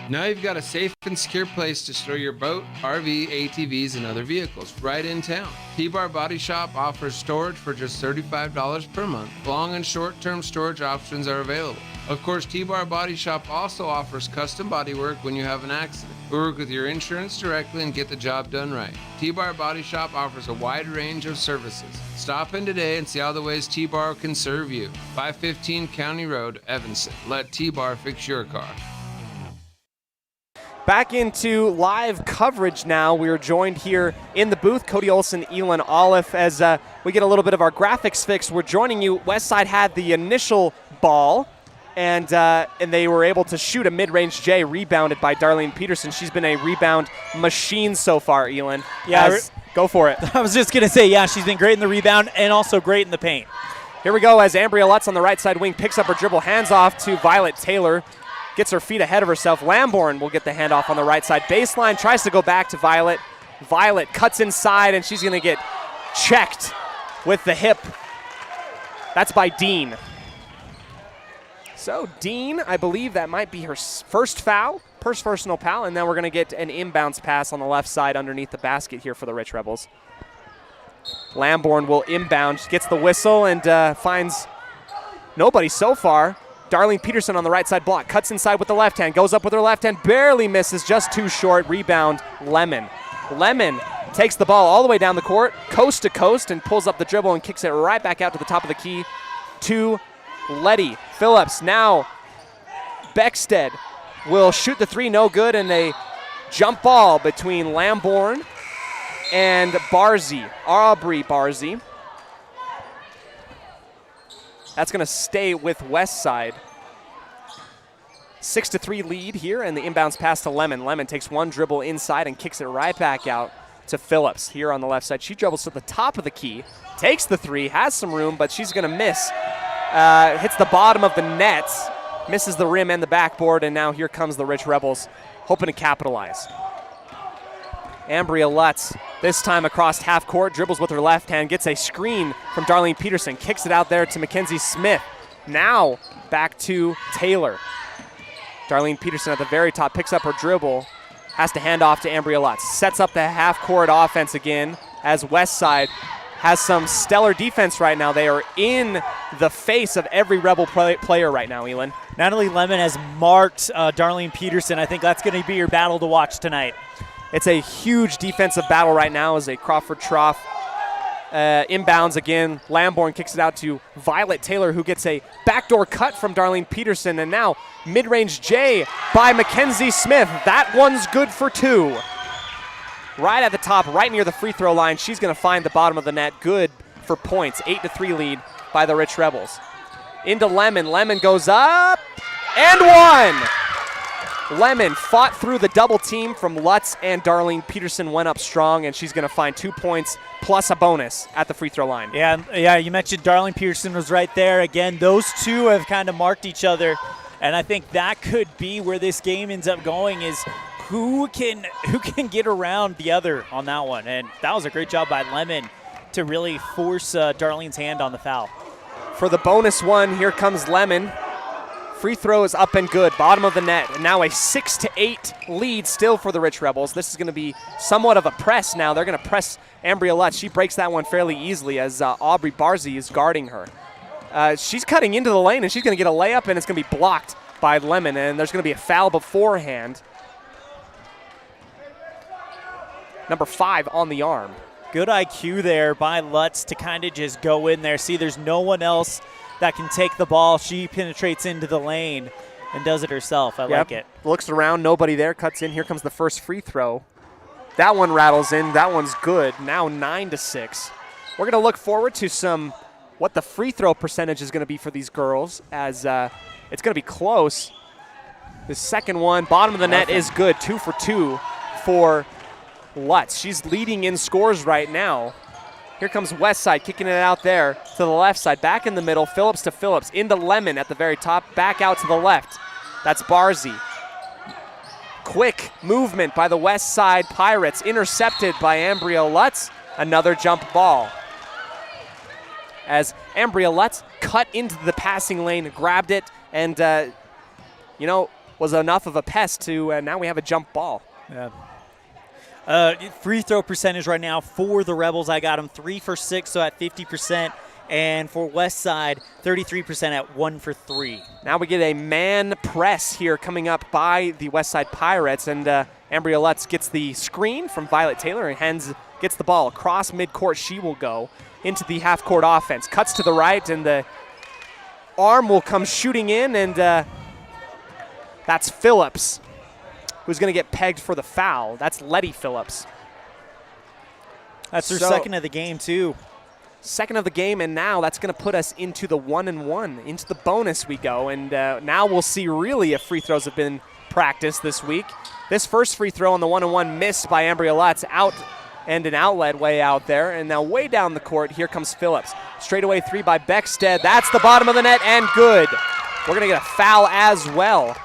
Now you've got a safe and secure place to store your boat, RV, ATVs, and other vehicles right in town. T-Bar Body Shop offers storage for just $35 per month. Long and short-term storage options are available. Of course, T-Bar Body Shop also offers custom body work when you have an accident. We work with your insurance directly and get the job done right. T-Bar Body Shop offers a wide range of services. Stop in today and see all the ways T-Bar can serve you. 515 County Road, Evanston. Let T-Bar fix your car. Back into live coverage now. We are joined here in the booth, Cody Olsen, Elin Olive, as we get a little bit of our graphics fixed. We're joining you. Westside had the initial ball, and they were able to shoot a mid-range J, rebounded by Darlene Peterson. She's been a rebound machine so far, Elin. Yeah, go for it. I was just going to say, yeah, she's been great in the rebound and also great in the paint. Here we go as Ambria Lutz on the right side wing picks up her dribble, hands off to Violet Taylor. Gets her feet ahead of herself. Lamborn will get the handoff on the right side. Baseline, tries to go back to Violet. Violet cuts inside, and she's going to get checked with the hip. That's by Dean. So Dean, I believe that might be her first personal foul, and then we're going to get an inbounds pass on the left side underneath the basket here for the Rich Rebels. Lamborn will inbound, gets the whistle, and finds nobody so far. Darlene Peterson on the right side block, cuts inside with the left hand, goes up with her left hand, barely misses, just too short. Rebound, Lemon. Lemon takes the ball all the way down the court, coast to coast, and pulls up the dribble and kicks it right back out to the top of the key. to Letty. Phillips now. Beckstead will shoot the three, no good, and a jump ball between Lamborn and Barzy, Aubrey Barzy. That's going to stay with Westside. 6-3 lead here, and the inbounds pass to Lemon. Lemon takes one dribble inside and kicks it right back out to Phillips here on the left side. She dribbles to the top of the key, takes the three, has some room, but she's going to miss. Hits the bottom of the net, misses the rim and the backboard, and now here comes the Rich Rebels, hoping to capitalize. Ambria Lutz, this time across half court, dribbles with her left hand, gets a screen from Darlene Peterson, kicks it out there to Mackenzie Smith. Now back to Taylor. Darlene Peterson at the very top picks up her dribble, has to hand off to Ambria Lutz. Sets up the half-court offense again as Westside has some stellar defense right now. They are in the face of every Rebel player right now, Elin. Natalie Lemon has marked Darlene Peterson. I think that's going to be your battle to watch tonight. It's a huge defensive battle right now as a Crawford Trough inbounds again. Lamborn kicks it out to Violet Taylor, who gets a backdoor cut from Darlene Peterson, and now mid-range J by Mackenzie Smith. That one's good for two. Right at the top, right near the free throw line. She's going to find the bottom of the net. Good for points. 8-3 lead by the Rich Rebels. Into Lemon. Lemon goes up and one. Lemon fought through the double team from Lutz, and Darlene Peterson went up strong, and she's going to find 2 points plus a bonus at the free throw line. Yeah, you mentioned Darlene Peterson was right there. Again, those two have kind of marked each other, and I think that could be where this game ends up going, is who can get around the other on that one. And that was a great job by Lemon to really force Darlene's hand on the foul. For the bonus one, here comes Lemon. Free throw is up and good, bottom of the net, and now a 6-8 lead still for the Rich Rebels. This is going to be somewhat of a press now. They're going to press Ambria Lutz. She breaks that one fairly easily as Aubrey Barzy is guarding her. She's cutting into the lane, and she's going to get a layup, and it's going to be blocked by Lemon, and there's going to be a foul beforehand. Number 5 on the arm. Good IQ there by Lutz to kind of just go in there. See, there's no one else that can take the ball. She penetrates into the lane and does it herself. I like it. Looks around, nobody there, cuts in. Here comes the first free throw. That one rattles in. That one's good. Now 9-6. We're going to look forward to what the free throw percentage is going to be for these girls, as it's going to be close. The second one, bottom of the net, is good. 2 for 2 for Lutz. She's leading in scores right now. Here comes Westside, kicking it out there to the left side. Back in the middle, Phillips to Phillips. Into Lemon at the very top, back out to the left. That's Barzy. Quick movement by the Westside Pirates, intercepted by Ambria Lutz. Another jump ball. As Ambria Lutz cut into the passing lane, grabbed it, and, was enough of a pest to now we have a jump ball. Yeah. Free throw percentage right now for the Rebels, I got them 3 for 6, so at 50%. And for Westside, 33% at 1 for 3. Now we get a man press here coming up by the Westside Pirates, and Ambria Lutz gets the screen from Violet Taylor and gets the ball across midcourt. She will go into the half-court offense. Cuts to the right, and the arm will come shooting in, and that's Phillips, who's going to get pegged for the foul. That's Letty Phillips. That's her second of the game, too. Second of the game, and now that's going to put us into the 1-1. Into the bonus we go, and now we'll see really if free throws have been practiced this week. This first free throw on the 1-1 missed by Ambria Lutz, out and an outlet way out there, and now way down the court, here comes Phillips. Straightaway 3 by Beckstead. That's the bottom of the net, and good. We're going to get a foul as well.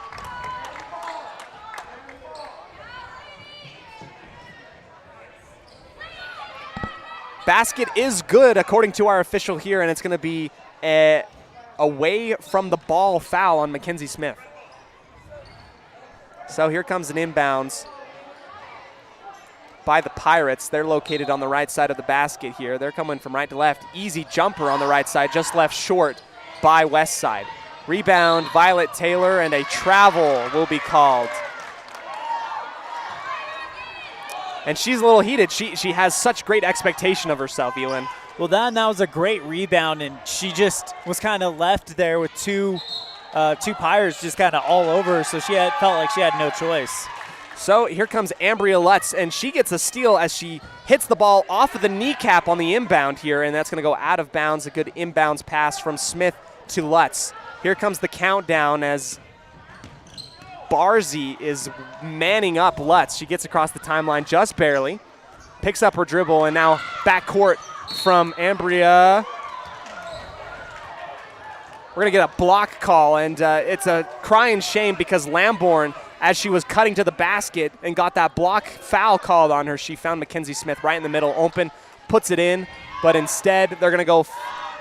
Basket is good, according to our official here, and it's going to be away from the ball foul on Mackenzie Smith. So here comes an inbounds by the Pirates. They're located on the right side of the basket here. They're coming from right to left. Easy jumper on the right side, just left short by Westside. Rebound, Violet Taylor, and a travel will be called. And she's a little heated. She has such great expectation of herself, Elin. Well, that was a great rebound, and she just was kind of left there with two Pirates just kind of all over her, so felt like she had no choice. So here comes Ambria Lutz, and she gets a steal as she hits the ball off of the kneecap on the inbound here, and that's going to go out of bounds. A good inbounds pass from Smith to Lutz. Here comes the countdown as Barzy is manning up Lutz. She gets across the timeline just barely, picks up her dribble, and now backcourt from Ambria. We're going to get a block call, and it's a crying shame because Lamborn, as she was cutting to the basket and got that block foul called on her, she found Mackenzie Smith right in the middle, open, puts it in, but instead they're going to go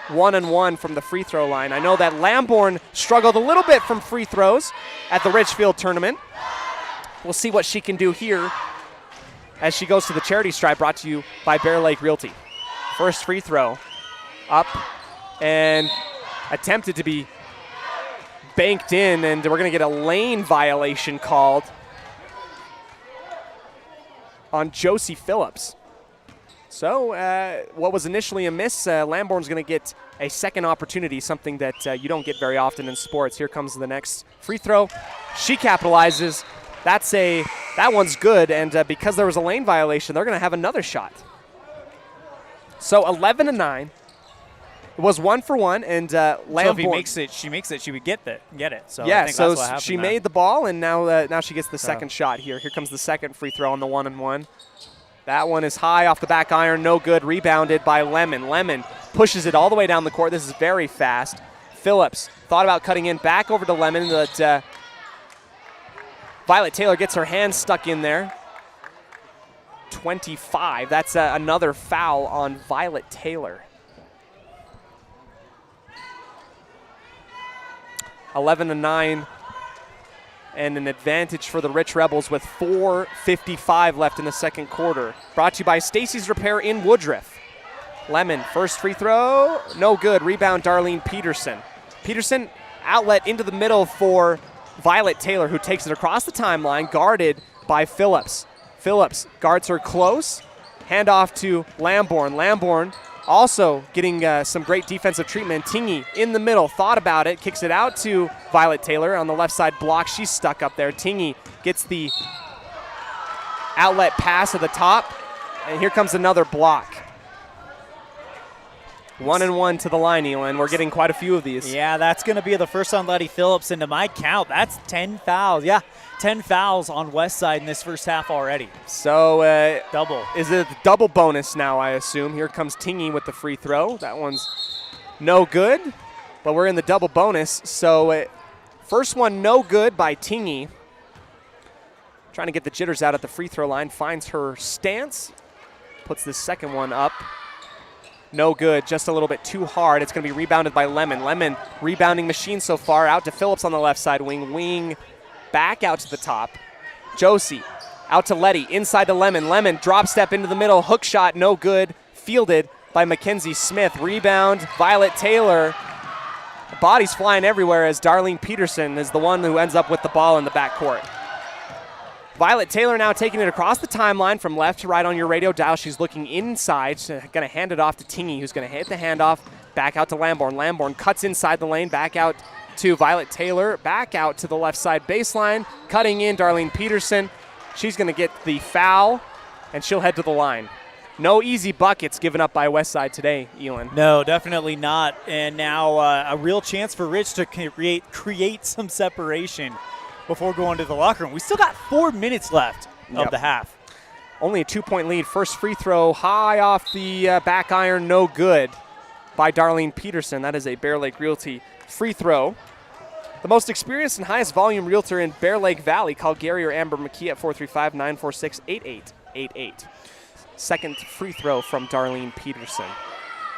1-and-1 from the free throw line. I know that Lamborn struggled a little bit from free throws at the Richfield tournament. We'll see what she can do here as she goes to the charity stripe, brought to you by Bear Lake Realty. First free throw up and attempted to be banked in, and we're going to get a lane violation called on Josie Phillips. So what was initially a miss, Lamborn's going to get a second opportunity, something that you don't get very often in sports. Here comes the next free throw. She capitalizes. That one's good, and because there was a lane violation, they're going to have another shot. So 11-9. It was 1-for-1, and Lamborn. So if she makes it, she would get it. So yeah, I think that's what so happened she there. made the ball, and now she gets the second shot here. Here comes the second free throw on the 1-and-1. That one is high off the back iron, no good. Rebounded by Lemon. Lemon pushes it all the way down the court. This is very fast. Phillips thought about cutting in back over to Lemon, but Violet Taylor gets her hand stuck in there. 25. That's another foul on Violet Taylor. 11-9, and an advantage for the Rich Rebels with 4:55 left in the second quarter. Brought to you by Stacy's Repair in Woodruff. Lemon, first free throw, no good. Rebound, Darlene Peterson. Peterson, outlet into the middle for Violet Taylor, who takes it across the timeline, guarded by Phillips. Phillips guards her close. Handoff to Lamborn. Lamborn also getting some great defensive treatment. Tingy in the middle, thought about it, kicks it out to Violet Taylor on the left side block. She's stuck up there. Tingy gets the outlet pass at the top, and here comes another block. 1-and-1 to the line, Elin. We're getting quite a few of these. Yeah, that's going to be the first on Letty Phillips, and to my count, that's 10 fouls. Yeah, 10 fouls on Westside in this first half already. So double. Is it a double bonus now, I assume? Here comes Tingy with the free throw. That one's no good, but we're in the double bonus. So first one no good by Tingy. Trying to get the jitters out at the free throw line. Finds her stance. Puts this second one up. No good, just a little bit too hard. It's going to be rebounded by Lemon. Lemon, rebounding machine so far. Out to Phillips on the left side wing. Wing back out to the top. Josie out to Letty, inside to Lemon. Lemon drop step into the middle. Hook shot, no good. Fielded by Mackenzie Smith. Rebound, Violet Taylor. The body's flying everywhere as Darlene Peterson is the one who ends up with the ball in the backcourt. Violet Taylor now taking it across the timeline from left to right on your radio dial. She's looking inside. She's going to hand it off to Tingy, who's going to hit the handoff. Back out to Lamborn. Lamborn cuts inside the lane. Back out to Violet Taylor. Back out to the left side baseline. Cutting in Darlene Peterson. She's going to get the foul, and she'll head to the line. No easy buckets given up by Westside today, Elin. No, definitely not. And now a real chance for Rich to create some separation before going to the locker room. We still got 4 minutes left of the half. Only a 2-point lead. First free throw high off the back iron, no good by Darlene Peterson. That is a Bear Lake Realty free throw. The most experienced and highest volume realtor in Bear Lake Valley. Call Gary or Amber McKee at 435-946-8888. Second free throw from Darlene Peterson.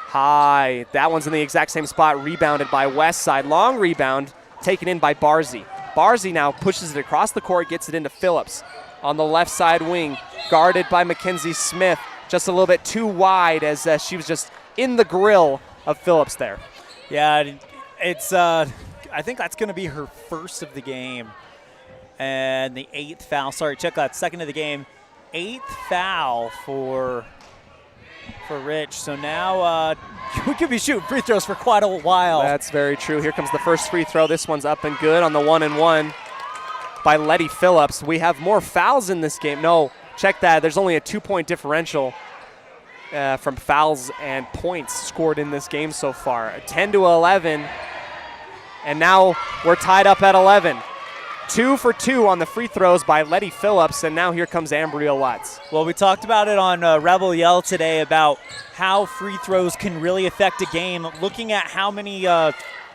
High. That one's in the exact same spot. Rebounded by Westside. Long rebound taken in by Barzy. Barzy now pushes it across the court, gets it into Phillips on the left side wing, guarded by Mackenzie Smith. Just a little bit too wide as she was just in the grill of Phillips there. Yeah, it's. I think that's going to be her first of the game, and the 8th foul. Sorry, check that. Second of the game, 8th foul for for Rich. So now we could be shooting free throws for quite a while. That's very true. Here comes the first free throw. This one's up and good on the 1-and-1 by Letty Phillips. We have more fouls in this game. No, check that. There's only a 2-point differential from fouls and points scored in this game so far. 10-11, and now we're tied up at 11. 2 for 2 on the free throws by Letty Phillips, and now here comes Ambria Lutz. Well, we talked about it on Rebel Yell today about how free throws can really affect a game. Looking at how many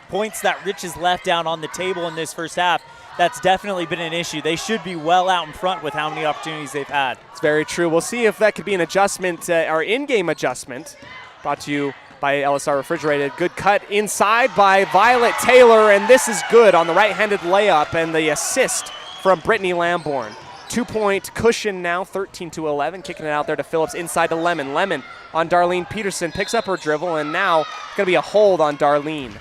points that Rich has left down on the table in this first half, that's definitely been an issue. They should be well out in front with how many opportunities they've had. It's very true. We'll see if that could be an adjustment or in-game adjustment. Brought to you by LSR Refrigerated. Good cut inside by Violet Taylor, and this is good on the right-handed layup and the assist from Brittany Lamborn. 2-point cushion now, 13-11, kicking it out there to Phillips inside to Lemon. Lemon on Darlene Peterson, picks up her dribble, and now it's going to be a hold on Darlene.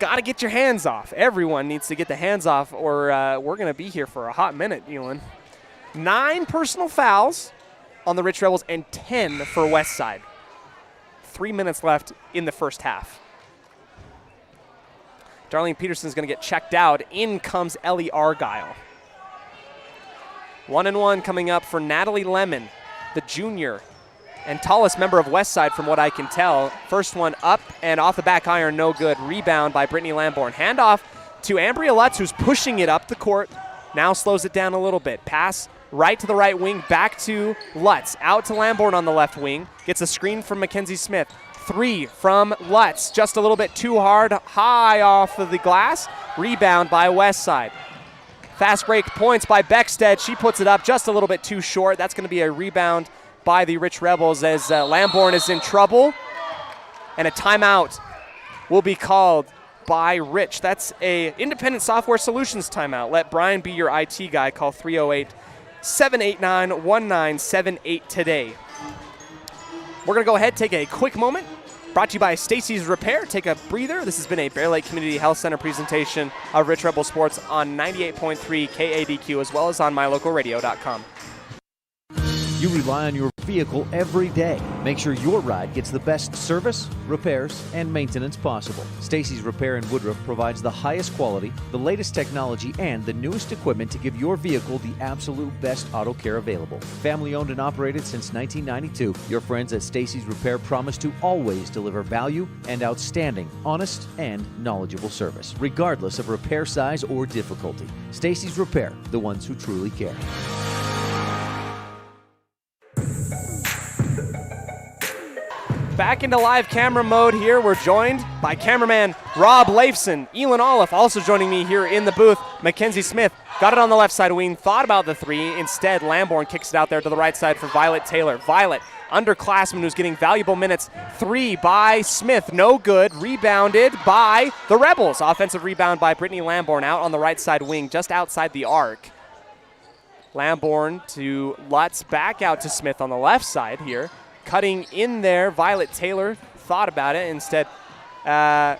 Got to get your hands off. Everyone needs to get the hands off, or we're going to be here for a hot minute, Elin. 9 personal fouls on the Rich Rebels and 10 for Westside. 3 minutes left in the first half. Darlene Peterson's going to get checked out. In comes Ellie Argyle. 1-and-1 coming up for Natalie Lemon, the junior and tallest member of Westside from what I can tell. First one up and off the back iron, no good. Rebound by Brittany Lamborn. Handoff to Ambria Lutz, who's pushing it up the court. Now slows it down a little bit. Pass right to the right wing, back to Lutz. Out to Lamborn on the left wing. Gets a screen from Mackenzie Smith. 3 from Lutz, just a little bit too hard, high off of the glass. Rebound by Westside. Fast break points by Beckstead. She puts it up just a little bit too short. That's going to be a rebound by the Rich Rebels as Lamborn is in trouble. And a timeout will be called by Rich. That's a Independent Software Solutions timeout. Let Brian be your IT guy. Call 308-789-1978 today. We're going to go ahead, take a quick moment. Brought to you by Stacy's Repair. Take a breather. This has been a Bear Lake Community Health Center presentation of Rich Rebel Sports on 98.3 KADQ as well as on mylocalradio.com. You rely on your vehicle every day. Make sure your ride gets the best service, repairs, and maintenance possible. Stacy's Repair in Woodruff provides the highest quality, the latest technology, and the newest equipment to give your vehicle the absolute best auto care available. Family owned and operated since 1992, your friends at Stacy's Repair promise to always deliver value and outstanding, honest, and knowledgeable service, regardless of repair size or difficulty. Stacy's Repair, the ones who truly care. Back into live camera mode here. We're joined by cameraman Rob Leifson. Elin Olive also joining me here in the booth. Mackenzie Smith got it on the left side wing, thought about the 3. Instead, Lamborn kicks it out there to the right side for Violet Taylor. Violet, underclassman who's getting valuable minutes. 3 by Smith, no good. Rebounded by the Rebels. Offensive rebound by Brittany Lamborn out on the right side wing, just outside the arc. Lamborn to Lutz, back out to Smith on the left side here. Cutting in there, Violet Taylor thought about it. Instead, get a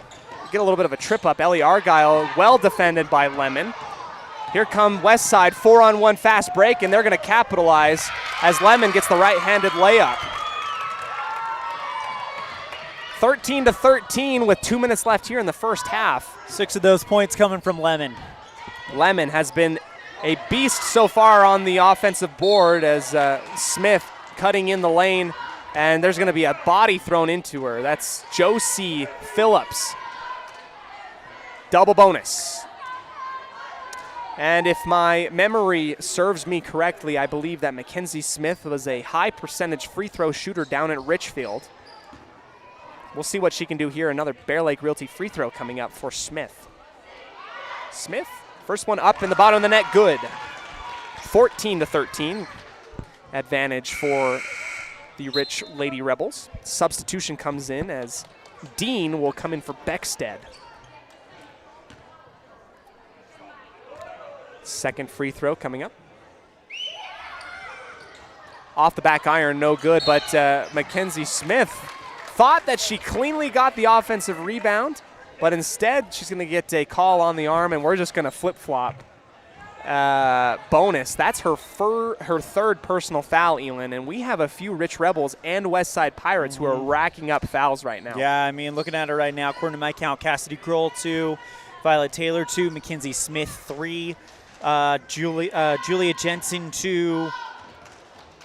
little bit of a trip up. Ellie Argyle, well defended by Lemon. Here come Westside, 4-on-1 fast break, and they're going to capitalize as Lemon gets the right-handed layup. 13-13 with 2 minutes left here in the first half. 6 of those points coming from Lemon. Lemon has been a beast so far on the offensive board as Smith cutting in the lane. And there's going to be a body thrown into her. That's Josie Phillips. Double bonus. And if my memory serves me correctly, I believe that Mackenzie Smith was a high percentage free throw shooter down at Richfield. We'll see what she can do here. Another Bear Lake Realty free throw coming up for Smith. Smith, first one up in the bottom of the net, good. 14-13. Advantage for the Rich Lady Rebels. Substitution comes in as Dean will come in for Beckstead. Second free throw coming up. Off the back iron, no good, but Mackenzie Smith thought that she cleanly got the offensive rebound, but instead she's going to get a call on the arm, and we're just going to flip-flop bonus. That's her third personal foul, Elin, and we have a few Rich Rebels and Westside Pirates who are racking up fouls right now. Yeah, I mean, looking at it right now, according to my count, Cassidy Kroll 2, Violet Taylor 2, Mackenzie Smith 3, Julia Jensen 2,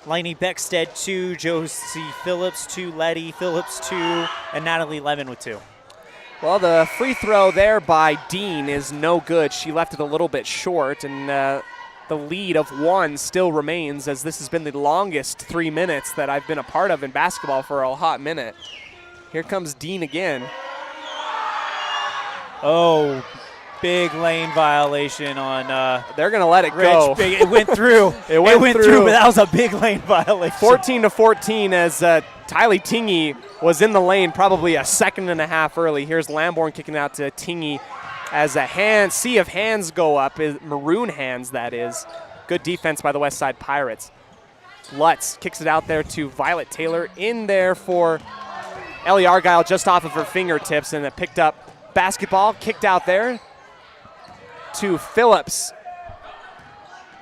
Lainey Beckstead 2, Josie Phillips 2, Letty Phillips 2, and Natalie Lemon with 2. Well, the free throw there by Dean is no good. She left it a little bit short, and the lead of 1 still remains, as this has been the longest 3 minutes that I've been a part of in basketball for a hot minute. Here comes Dean again. Oh, big lane violation on they're going to let it Rich. go. It went through. it went through, but that was a big lane violation. 14-14 as Tylee Tingy was in the lane probably a second and a half early. Here's Lamborn kicking out to Tingy as a sea of hands go up, maroon hands that is. Good defense by the Westside Pirates. Lutz kicks it out there to Violet Taylor. In there for Ellie Argyle just off of her fingertips, and a picked up basketball kicked out there to Phillips.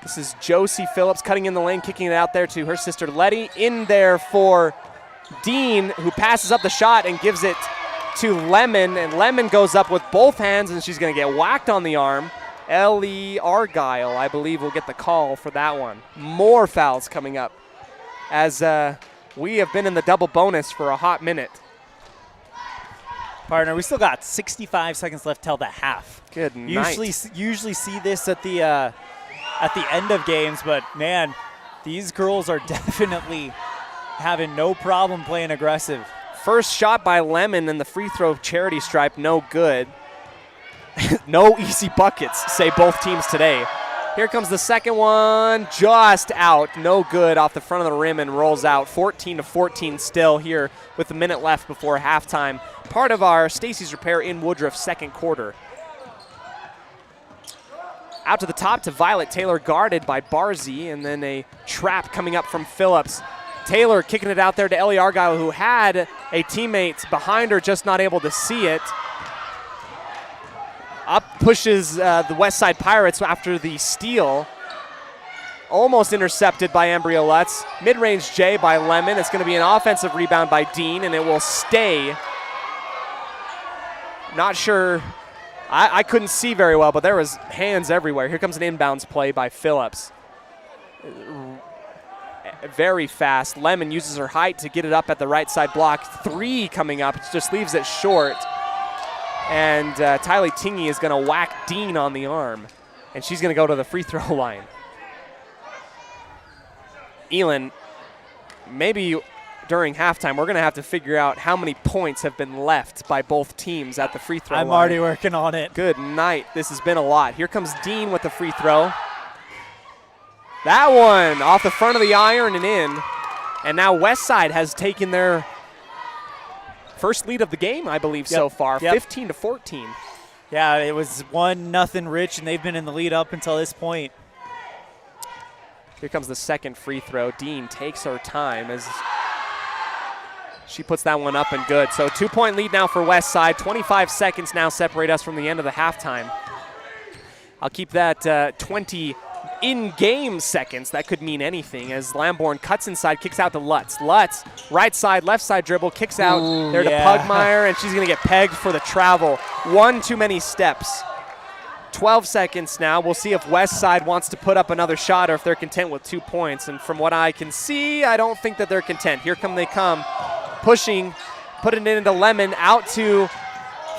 This is Josie Phillips cutting in the lane, kicking it out there to her sister Letty. In there for Dean, who passes up the shot and gives it to Lemon, and Lemon goes up with both hands, and she's going to get whacked on the arm. Ellie Argyle, I believe, will get the call for that one. More fouls coming up as we have been in the double bonus for a hot minute. Partner, we still got 65 seconds left till the half. Good night. Usually see this at the end of games, but man, these girls are definitely having no problem playing aggressive. First shot by Lemon and the free throw charity stripe, no good. No easy buckets, say both teams today. Here comes the second one, just out, no good off the front of the rim and rolls out. 14-14 still here with a minute left before halftime. Part of our Stacy's Repair in Woodruff second quarter. Out to the top to Violet Taylor, guarded by Barzy, and then a trap coming up from Phillips. Taylor kicking it out there to Ellie Argyle, who had a teammate behind her, just not able to see it. Up pushes the Westside Pirates after the steal. Almost intercepted by Embrio Lutz. Mid-range J by Lemon. It's going to be an offensive rebound by Dean, and it will stay. Not sure. I couldn't see very well, but there was hands everywhere. Here comes an inbounds play by Phillips. Very fast. Lemon uses her height to get it up at the right side block. 3 coming up, just leaves it short. And Tylee Tingy is going to whack Dean on the arm, and she's going to go to the free throw line. Elin, maybe during halftime we're going to have to figure out how many points have been left by both teams at the free throw line. I'm already working on it. Good night. This has been a lot. Here comes Dean with the free throw. That one off the front of the iron and in. And now Westside has taken their first lead of the game, I believe, so far, 15-14. Yeah, it was 1-0 Rich, and they've been in the lead up until this point. Here comes the second free throw. Dean takes her time as she puts that one up and good. So 2-point lead now for Westside. 25 seconds now separate us from the end of the halftime. I'll keep that 20 in-game seconds. That could mean anything as Lamborn cuts inside, kicks out to Lutz. Lutz, right side, left side dribble, kicks out there to Pugmire, and she's going to get pegged for the travel. One too many steps. 12 seconds now. We'll see if Westside wants to put up another shot or if they're content with 2 points. And from what I can see, I don't think that they're content. Here they come, pushing, putting it into Lemon, out to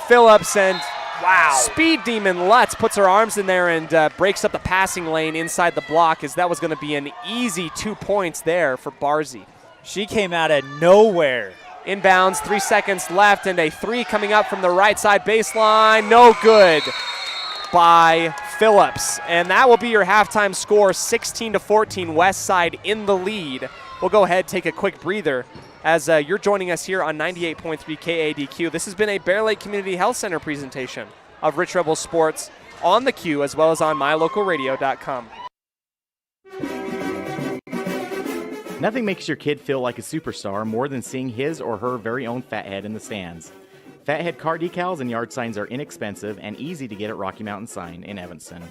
Phillips, and wow. Speed Demon Lutz puts her arms in there and breaks up the passing lane inside the block, as that was going to be an easy 2 points there for Barzy. She came out of nowhere. Inbounds, 3 seconds left, and a 3 coming up from the right side baseline. No good by Phillips. And that will be your halftime score, 16-14, Westside in the lead. We'll go ahead, take a quick breather as you're joining us here on 98.3 KADQ. This has been a Bear Lake Community Health Center presentation of Rich Rebels Sports on the Q as well as on mylocalradio.com. Nothing makes your kid feel like a superstar more than seeing his or her very own Fathead in the stands. Fathead car decals and yard signs are inexpensive and easy to get at Rocky Mountain Sign in Evanston.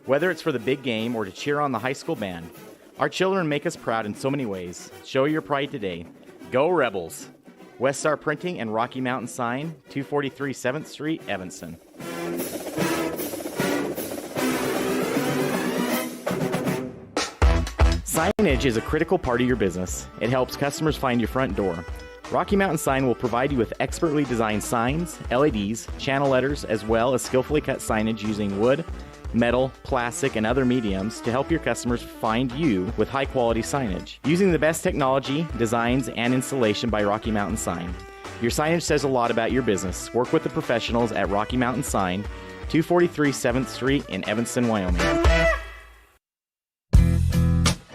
Whether it's for the big game or to cheer on the high school band, our children make us proud in so many ways. Show your pride today. Go Rebels! Westside Printing and Rocky Mountain Sign, 243 7th Street, Evanston. Signage is a critical part of your business. It helps customers find your front door. Rocky Mountain Sign will provide you with expertly designed signs, LEDs, channel letters, as well as skillfully cut signage using wood, metal, plastic, and other mediums to help your customers find you with high-quality signage. Using the best technology, designs, and installation by Rocky Mountain Sign. Your signage says a lot about your business. Work with the professionals at Rocky Mountain Sign, 243 7th Street in Evanston, Wyoming.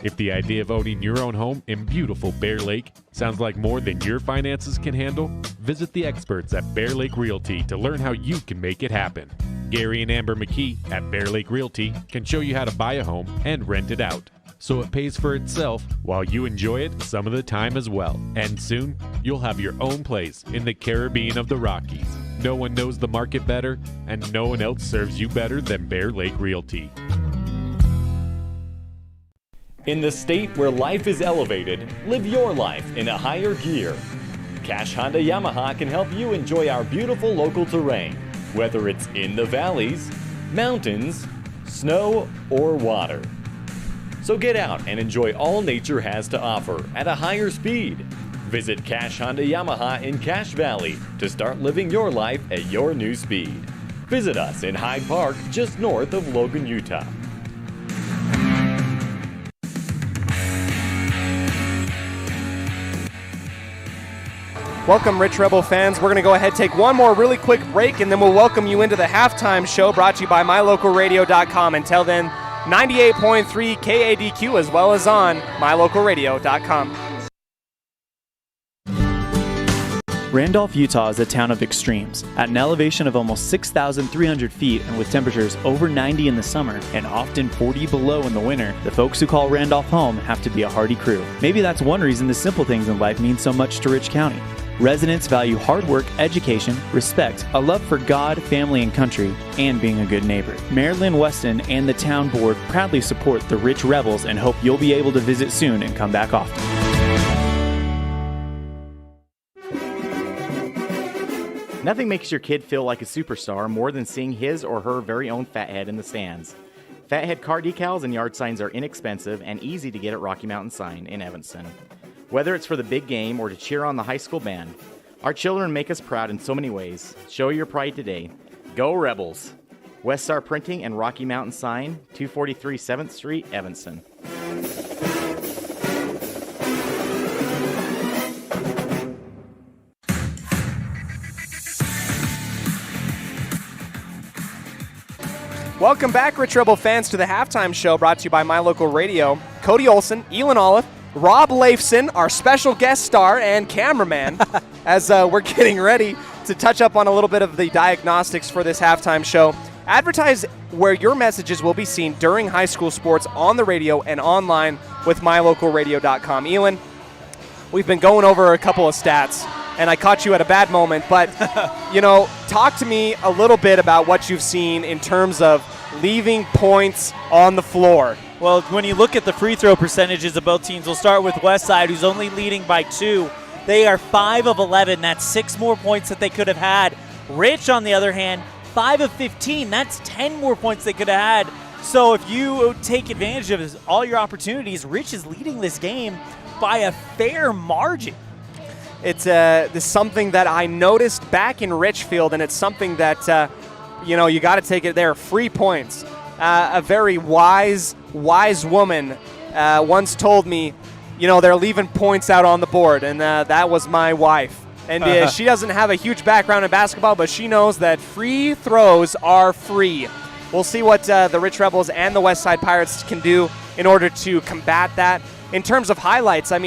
If the idea of owning your own home in beautiful Bear Lake sounds like more than your finances can handle, visit the experts at Bear Lake Realty to learn how you can make it happen. Gary and Amber McKee at Bear Lake Realty can show you how to buy a home and rent it out, so it pays for itself while you enjoy it some of the time as well. And soon, you'll have your own place in the Caribbean of the Rockies. No one knows the market better, and no one else serves you better than Bear Lake Realty. In the state where life is elevated, live your life in a higher gear. Cash Honda Yamaha can help you enjoy our beautiful local terrain, whether it's in the valleys, mountains, snow, or water. So get out and enjoy all nature has to offer at a higher speed. Visit Cash Honda Yamaha in Cache Valley to start living your life at your new speed. Visit us in Hyde Park, just north of Logan, Utah. Welcome, Rich Rebel fans. We're going to go ahead and take one more really quick break, and then we'll welcome you into the halftime show brought to you by MyLocalRadio.com. Until then, 98.3 KADQ as well as on MyLocalRadio.com. Randolph, Utah is a town of extremes. At an elevation of almost 6,300 feet and with temperatures over 90 in the summer and often 40 below in the winter, the folks who call Randolph home have to be a hardy crew. Maybe that's one reason the simple things in life mean so much to Rich County. Residents value hard work, education, respect, a love for God, family, and country, and being a good neighbor. Marilyn Weston and the town board proudly support the Rich Rebels and hope you'll be able to visit soon and come back often. Nothing makes your kid feel like a superstar more than seeing his or her very own Fathead in the stands. Fathead car decals and yard signs are inexpensive and easy to get at Rocky Mountain Sign in Evanston. Whether it's for the big game or to cheer on the high school band, our children make us proud in so many ways. Show your pride today. Go Rebels! Westside Printing and Rocky Mountain Sign, 243 7th Street, Evanston. Welcome back, Rich Rebel fans, to the halftime show brought to you by My Local Radio. Cody Olsen, Elin Olive, Rob Leifson, our special guest star and cameraman, as we're getting ready to touch up on a little bit of the diagnostics for this halftime show. Advertise where your messages will be seen during high school sports on the radio and online with MyLocalRadio.com. Elin, we've been going over a couple of stats, and I caught you at a bad moment, but, talk to me a little bit about what you've seen in terms of leaving points on the floor. Well, when you look at the free throw percentages of both teams, we'll start with Westside, who's only leading by 2. They are 5 of 11. That's 6 more points that they could have had. Rich, on the other hand, 5 of 15. That's 10 more points they could have had. So if you take advantage of all your opportunities, Rich is leading this game by a fair margin. It's something that I noticed back in Richfield, and it's something that, you got to take it there. Free points. A very wise woman once told me, they're leaving points out on the board, and that was my wife. And she doesn't have a huge background in basketball, but she knows that free throws are free. We'll see what the Rich Rebels and the Westside Pirates can do in order to combat that. In terms of highlights, 1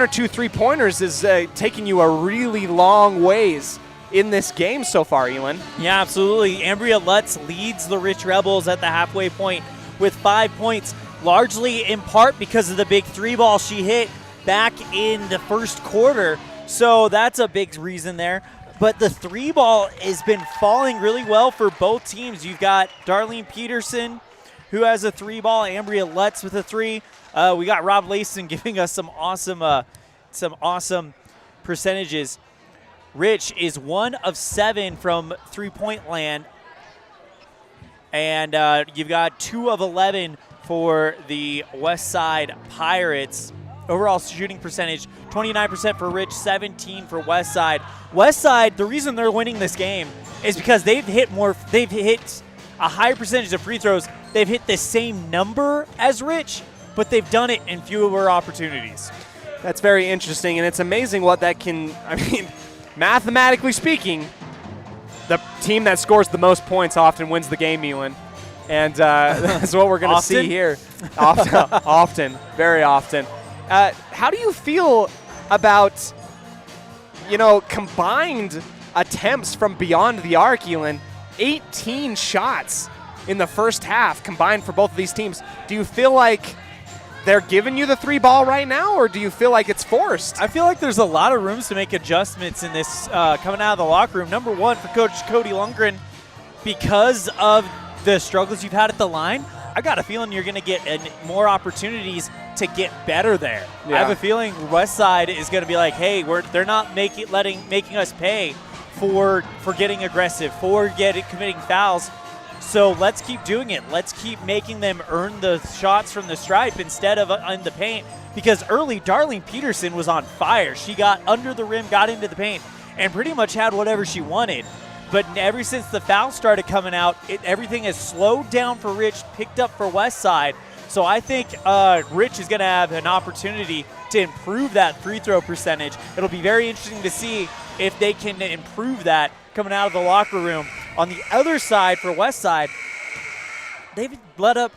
or 2 3-pointers is taking you a really long ways in this game so far, Elin. Yeah, absolutely. Ambria Lutz leads the Rich Rebels at the halfway point with 5 points, largely in part because of the big 3-ball she hit back in the first quarter. So that's a big reason there. But the 3-ball has been falling really well for both teams. You've got Darlene Peterson, who has a 3 ball. Ambria Lutz with a 3. We got Rob Layson giving us some awesome percentages. Rich is 1 of 7 from three-point land. And you've got 2 of 11 for the Westside Pirates. Overall shooting percentage, 29% for Rich, 17 for Westside. Westside, the reason they're winning this game is because they've hit a higher percentage of free throws. They've hit the same number as Rich, but they've done it in fewer opportunities. That's very interesting, and it's amazing what that can, mathematically speaking, the team that scores the most points often wins the game, Elin. And that's what we're going to see here. Often, very often. How do you feel about, combined attempts from beyond the arc, Elin? 18 shots in the first half combined for both of these teams. Do you feel like they're giving you the 3 ball right now, or do you feel like it's forced? I feel like there's a lot of rooms to make adjustments in this coming out of the locker room. Number one, for Coach Cody Lundgren, because of the struggles you've had at the line, I got a feeling you're going to get more opportunities to get better there. Yeah. I have a feeling Westside is going to be like, hey, they're not making us pay for getting aggressive, for committing fouls. So let's keep doing it. Let's keep making them earn the shots from the stripe instead of in the paint. Because early, Darlene Peterson was on fire. She got under the rim, got into the paint, and pretty much had whatever she wanted. But ever since the fouls started coming out, everything has slowed down for Rich, picked up for Westside. So I think Rich is going to have an opportunity to improve that free throw percentage. It'll be very interesting to see if they can improve that coming out of the locker room. On the other side for Westside, they've let up,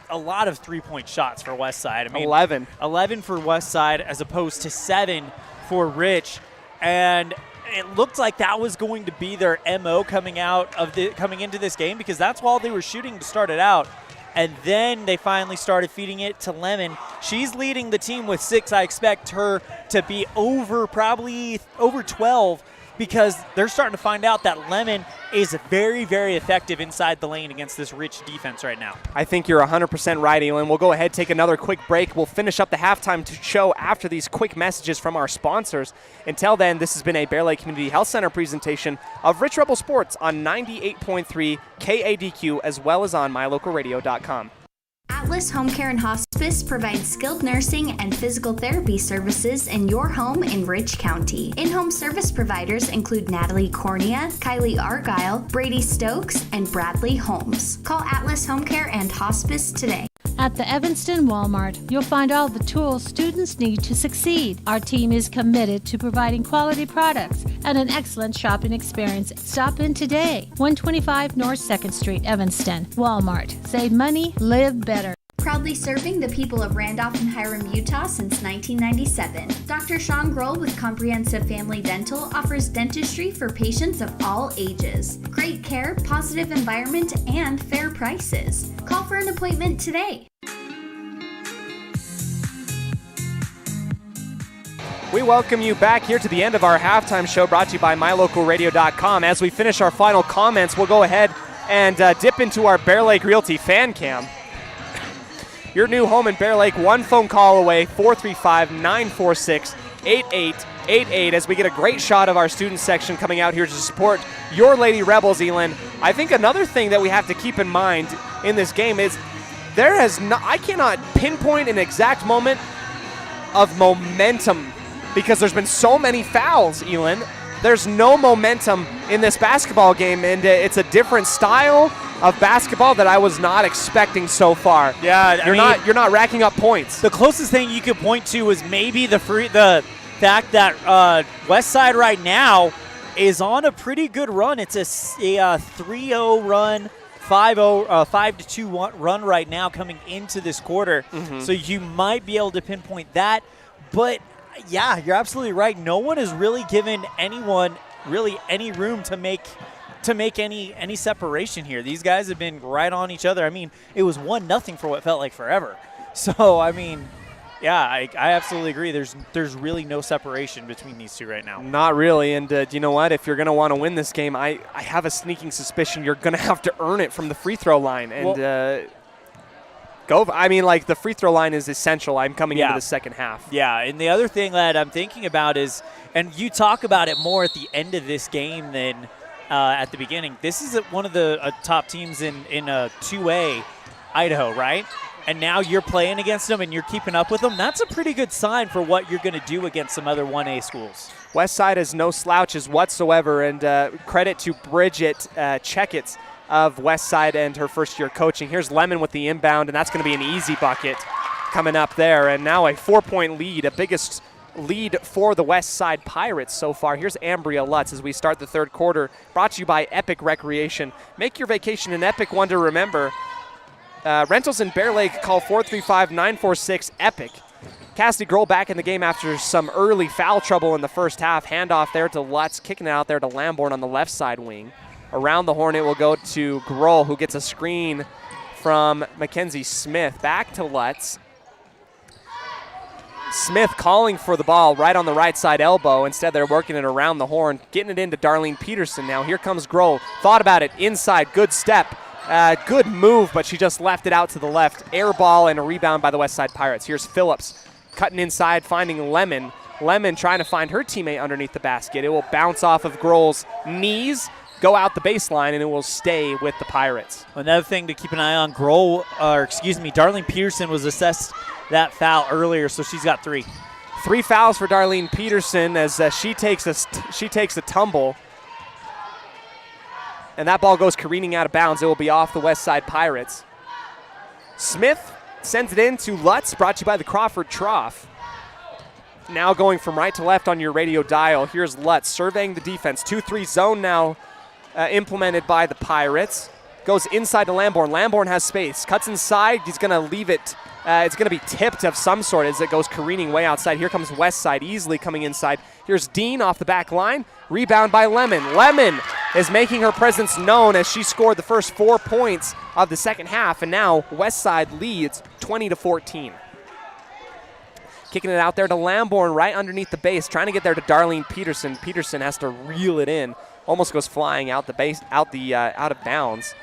a lot of three-point shots for Westside. 11. 11 for Westside as opposed to 7 for Rich. And it looked like that was going to be their MO coming into this game, because that's all they were shooting to start it out. And then they finally started feeding it to Lemon. She's leading the team with 6. I expect her to be probably over 12, because they're starting to find out that Lemon is very, very effective inside the lane against this Rich defense right now. I think you're 100% right, Elin. We'll go ahead, take another quick break. We'll finish up the halftime show after these quick messages from our sponsors. Until then, this has been a Bear Lake Community Health Center presentation of Rich Rebel Sports on 98.3 KADQ, as well as on mylocalradio.com. Atlas Home Care and Hospice provides skilled nursing and physical therapy services in your home in Rich County. In-home service providers include Natalie Cornea, Kylie Argyle, Brady Stokes, and Bradley Holmes. Call Atlas Home Care and Hospice today. At the Evanston Walmart, you'll find all the tools students need to succeed. Our team is committed to providing quality products and an excellent shopping experience. Stop in today. 125 North 2nd Street, Evanston. Walmart. Save money, live better. Proudly serving the people of Randolph and Hiram, Utah since 1997. Dr. Sean Grohl with Comprehensive Family Dental offers dentistry for patients of all ages. Great care, positive environment, and fair prices. Call for an appointment today. We welcome you back here to the end of our halftime show, brought to you by mylocalradio.com. As we finish our final comments, we'll go ahead and dip into our Bear Lake Realty fan cam. Your new home in Bear Lake, one phone call away, 435-946-8888, as we get a great shot of our student section coming out here to support your Lady Rebels, Elin. I think another thing that we have to keep in mind in this game is I cannot pinpoint an exact moment of momentum, because there's been so many fouls, Elin. There's no momentum in this basketball game, and it's a different style of basketball that I was not expecting so far. Yeah, you're not racking up points. The closest thing you could point to is maybe the fact that Westside right now is on a pretty good run. It's a 3-0 run, 5-2 run right now coming into this quarter. Mm-hmm. So you might be able to pinpoint that, but yeah, you're absolutely right. No one has really given anyone really any room to make any separation here. These guys have been right on each other. It was 1-0 for what felt like forever. So, yeah, I absolutely agree. There's really no separation between these two right now. Not really, and you know what? If you're going to want to win this game, I have a sneaking suspicion you're going to have to earn it from the free throw line. And I mean, like, the free throw line is essential. I'm coming into the second half. Yeah, and the other thing that I'm thinking about is, and you talk about it more at the end of this game than at the beginning. This is one of the top teams in 2A, Idaho, right? And now you're playing against them and you're keeping up with them. That's a pretty good sign for what you're going to do against some other 1A schools. Westside has no slouches whatsoever, and credit to Bridget Checkett of Westside and her first year coaching. Here's Lemon with the inbound, and that's going to be an easy bucket coming up there. And now a 4-point lead, a biggest lead for the Westside Pirates so far. Here's Ambria Lutz as we start the third quarter, brought to you by Epic Recreation. Make your vacation an epic one to remember. Rentals in Bear Lake, call 435-946-EPIC. Cassidy Grohl back in the game after some early foul trouble in the first half. Handoff there to Lutz, kicking it out there to Lamborn on the left side wing. Around the horn, it will go to Grohl, who gets a screen from Mackenzie Smith. Back to Lutz. Smith calling for the ball right on the right side elbow. Instead, they're working it around the horn, getting it into Darlene Peterson now. Here comes Grohl. Thought about it, inside, good step. Good move, but she just left it out to the left. Air ball and a rebound by the Westside Pirates. Here's Phillips cutting inside, finding Lemon. Lemon trying to find her teammate underneath the basket. It will bounce off of Grohl's knees, go out the baseline, and it will stay with the Pirates. Another thing to keep an eye on, Darlene Peterson was assessed that foul earlier, so she's got 3. 3 fouls for Darlene Peterson as she takes a tumble. And that ball goes careening out of bounds. It will be off the Westside Pirates. Smith sends it in to Lutz, brought to you by the Crawford Trough. Now going from right to left on your radio dial. Here's Lutz surveying the defense. 2-3 zone now implemented by the Pirates. Goes inside to Lamborn. Lamborn has space. Cuts inside. He's going to leave it. It's going to be tipped of some sort as it goes careening way outside. Here comes Westside easily coming inside. Here's Dean off the back line. Rebound by Lemon. Lemon is making her presence known as she scored the first 4 points of the second half, and now Westside leads 20-14. Kicking it out there to Lamborn right underneath the base, trying to get there to Darlene Peterson. Peterson has to reel it in. Almost goes flying out the base, out of bounds.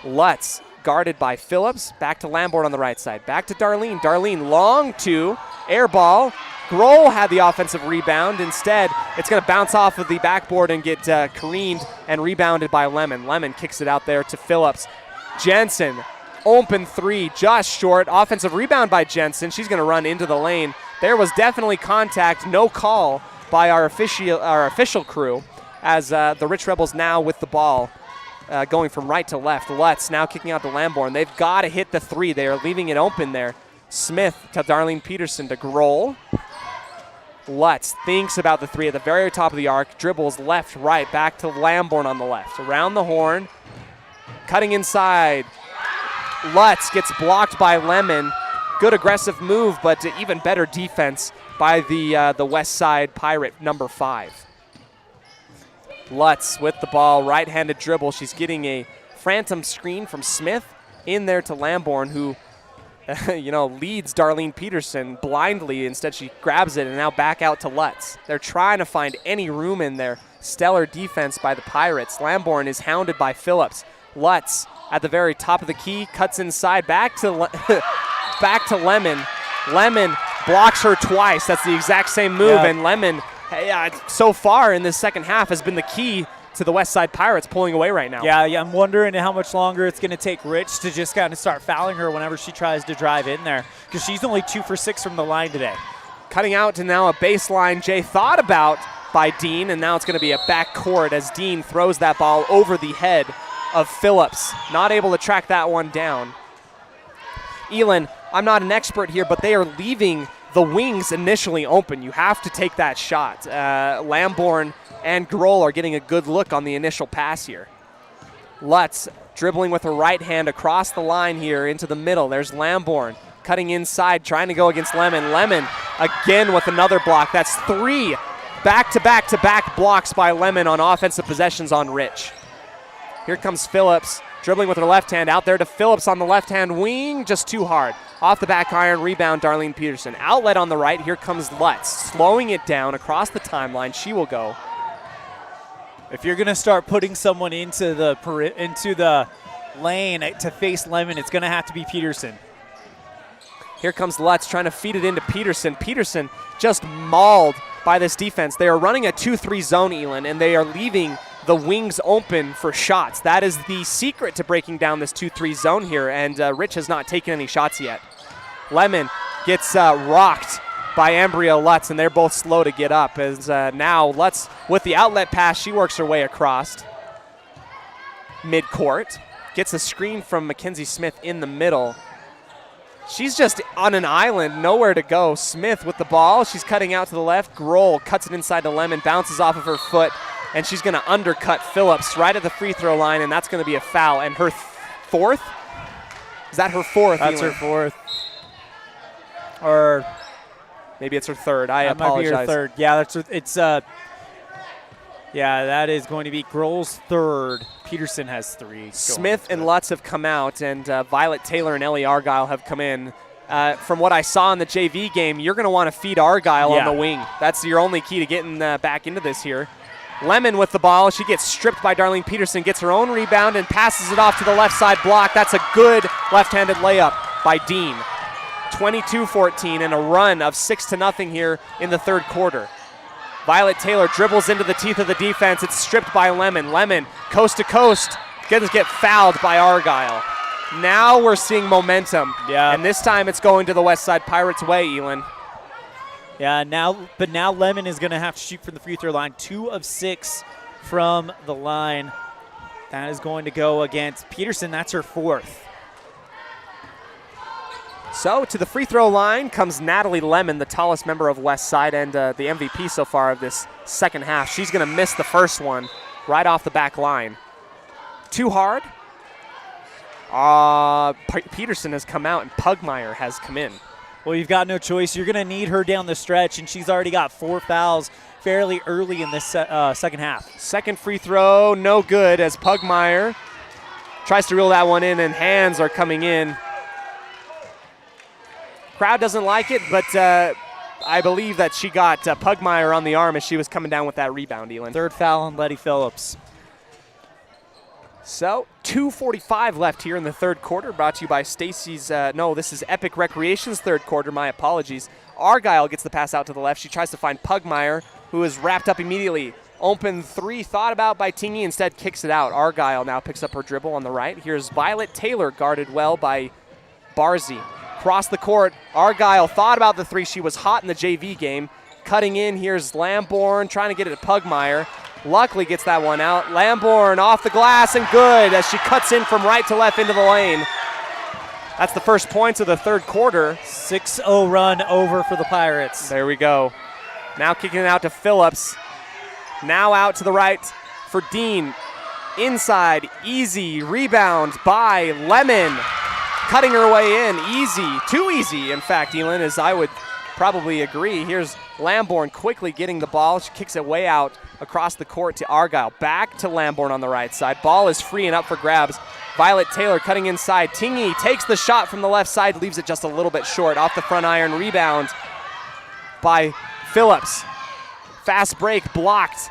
Lutz guarded by Phillips. Back to Lamborn on the right side. Back to Darlene. Darlene long two. Air ball. Grohl had the offensive rebound. Instead, it's going to bounce off of the backboard and get careened and rebounded by Lemon. Lemon kicks it out there to Phillips. Jensen, open 3, just short. Offensive rebound by Jensen. She's going to run into the lane. There was definitely contact. No call by our official crew as the Rich Rebels now with the ball. Going from right to left. Lutz now kicking out to Lamborn. They've got to hit the 3. They are leaving it open there. Smith to Darlene Peterson to Grohl. Lutz thinks about the 3 at the very top of the arc. Dribbles left, right, back to Lamborn on the left. Around the horn. Cutting inside. Lutz gets blocked by Lemon. Good aggressive move, but even better defense by the Westside Pirate, number 5. Lutz with the ball, right-handed dribble. She's getting a phantom screen from Smith in there to Lamborn, who leads Darlene Peterson blindly. Instead, she grabs it and now back out to Lutz. They're trying to find any room in there. Stellar defense by the Pirates. Lamborn is hounded by Phillips. Lutz at the very top of the key, cuts inside, back to Lemon. Lemon blocks her twice. That's the exact same move, and Lemon, so far in this second half, has been the key to the Westside Pirates pulling away right now. Yeah, I'm wondering how much longer it's going to take Rich to just kind of start fouling her whenever she tries to drive in there, because she's only 2 for 6 from the line today. Cutting out to now a baseline Jay thought about by Dean, and now it's going to be a backcourt as Dean throws that ball over the head of Phillips. Not able to track that one down. Elin, I'm not an expert here, but they are leaving the wings initially open. You have to take that shot. Lamborn and Grohl are getting a good look on the initial pass here. Lutz dribbling with her right hand across the line here into the middle. There's Lamborn cutting inside, trying to go against Lemon. Lemon again with another block. That's 3 back-to-back-to-back blocks by Lemon on offensive possessions on Rich. Here comes Phillips, dribbling with her left hand, out there to Phillips on the left-hand wing, just too hard. Off the back iron, rebound Darlene Peterson. Outlet on the right, here comes Lutz, slowing it down across the timeline. She will go. If you're going to start putting someone into the lane to face Lemon, it's going to have to be Peterson. Here comes Lutz trying to feed it into Peterson. Peterson just mauled by this defense. They are running a 2-3 zone, Elin, and they are leaving the wings open for shots. That is the secret to breaking down this 2-3 zone here, and Rich has not taken any shots yet. Lemon gets rocked by Ambria Lutz, and they're both slow to get up. As now Lutz with the outlet pass, she works her way across midcourt, gets a screen from Mackenzie Smith in the middle. She's just on an island, nowhere to go. Smith with the ball. She's cutting out to the left. Grohl cuts it inside to Lemon, bounces off of her foot, and she's going to undercut Phillips right at the free throw line, and that's going to be a foul. And her fourth? Is that her fourth? That's Elin? her fourth. Or maybe it's her third. I that apologize. Might be her third. Yeah, that is going to be Grohl's third. Peterson has 3. Smith and Lutz have come out, and Violet Taylor and Ellie Argyle have come in. From what I saw in the JV game, you're going to want to feed Argyle on the wing. That's your only key to getting back into this here. Lemon with the ball. She gets stripped by Darlene Peterson, gets her own rebound, and passes it off to the left side block. That's a good left-handed layup by Dean. 22-14 and a run of 6-0 here in the third quarter. Violet Taylor dribbles into the teeth of the defense. It's stripped by Lemon. Lemon, coast to coast, gets get fouled by Argyle. Now we're seeing momentum. Yeah. And this time it's going to the Westside Pirates' way, Elin. Yeah, now Lemon is going to have to shoot from the free throw line. 2 of 6 from the line. That is going to go against Peterson. That's her fourth. So to the free throw line comes Natalie Lemon, the tallest member of Westside and the MVP so far of this second half. She's going to miss the first one right off the back line. Too hard. Peterson has come out and Pugmire has come in. Well, you've got no choice. You're going to need her down the stretch, and she's already got 4 fouls fairly early in this second half. Second free throw, no good as Pugmire tries to reel that one in, and hands are coming in. Crowd doesn't like it, but I believe that she got Pugmire on the arm as she was coming down with that rebound, Elin. Third foul on Letty Phillips. So 2:45 left here in the third quarter, brought to you by Stacy's. This is Epic Recreation's third quarter. My apologies. Argyle gets the pass out to the left. She tries to find Pugmire, who is wrapped up immediately. Open 3 thought about by Tingy, instead kicks it out. Argyle now picks up her dribble on the right. Here's Violet Taylor, guarded well by Barzy. Across the court, Argyle thought about the 3. She was hot in the JV game. Cutting in, here's Lamborn trying to get it to Pugmire. Luckily gets that one out. Lamborn off the glass and good as she cuts in from right to left into the lane. That's the first points of the third quarter. 6-0 run over for the Pirates. There we go. Now kicking it out to Phillips. Now out to the right for Dean. Inside, easy rebound by Lemon. Cutting her way in, easy, too easy, in fact, Elin, as I would probably agree. Here's Lamborn quickly getting the ball. She kicks it way out across the court to Argyle. Back to Lamborn on the right side. Ball is free and up for grabs. Violet Taylor cutting inside. Tingy takes the shot from the left side, leaves it just a little bit short. Off the front iron, rebound by Phillips. Fast break, blocked.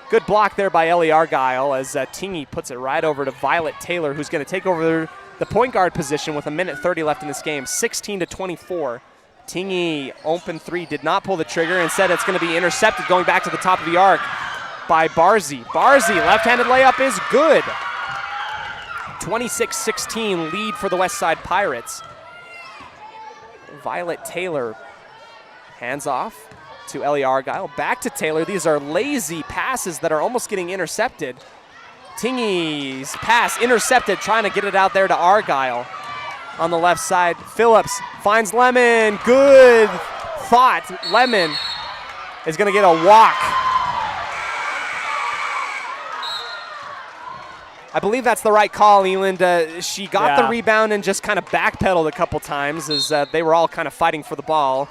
Good block there by Ellie Argyle as Tingy puts it right over to Violet Taylor, who's going to take over the point guard position with 1:30 left in this game. 16-24. Tingy, open 3, did not pull the trigger. Instead, it's going to be intercepted going back to the top of the arc by Barzy. Barzy, left-handed layup is good. 26-16 lead for the Westside Pirates. Violet Taylor hands off to Ellie Argyle. Back to Taylor. These are lazy passes that are almost getting intercepted. Tingy's pass intercepted, trying to get it out there to Argyle on the left side. Phillips finds Lemon. Good thought. Lemon is going to get a walk. I believe that's the right call, Elin. She got the rebound and just kind of backpedaled a couple times as they were all kind of fighting for the ball.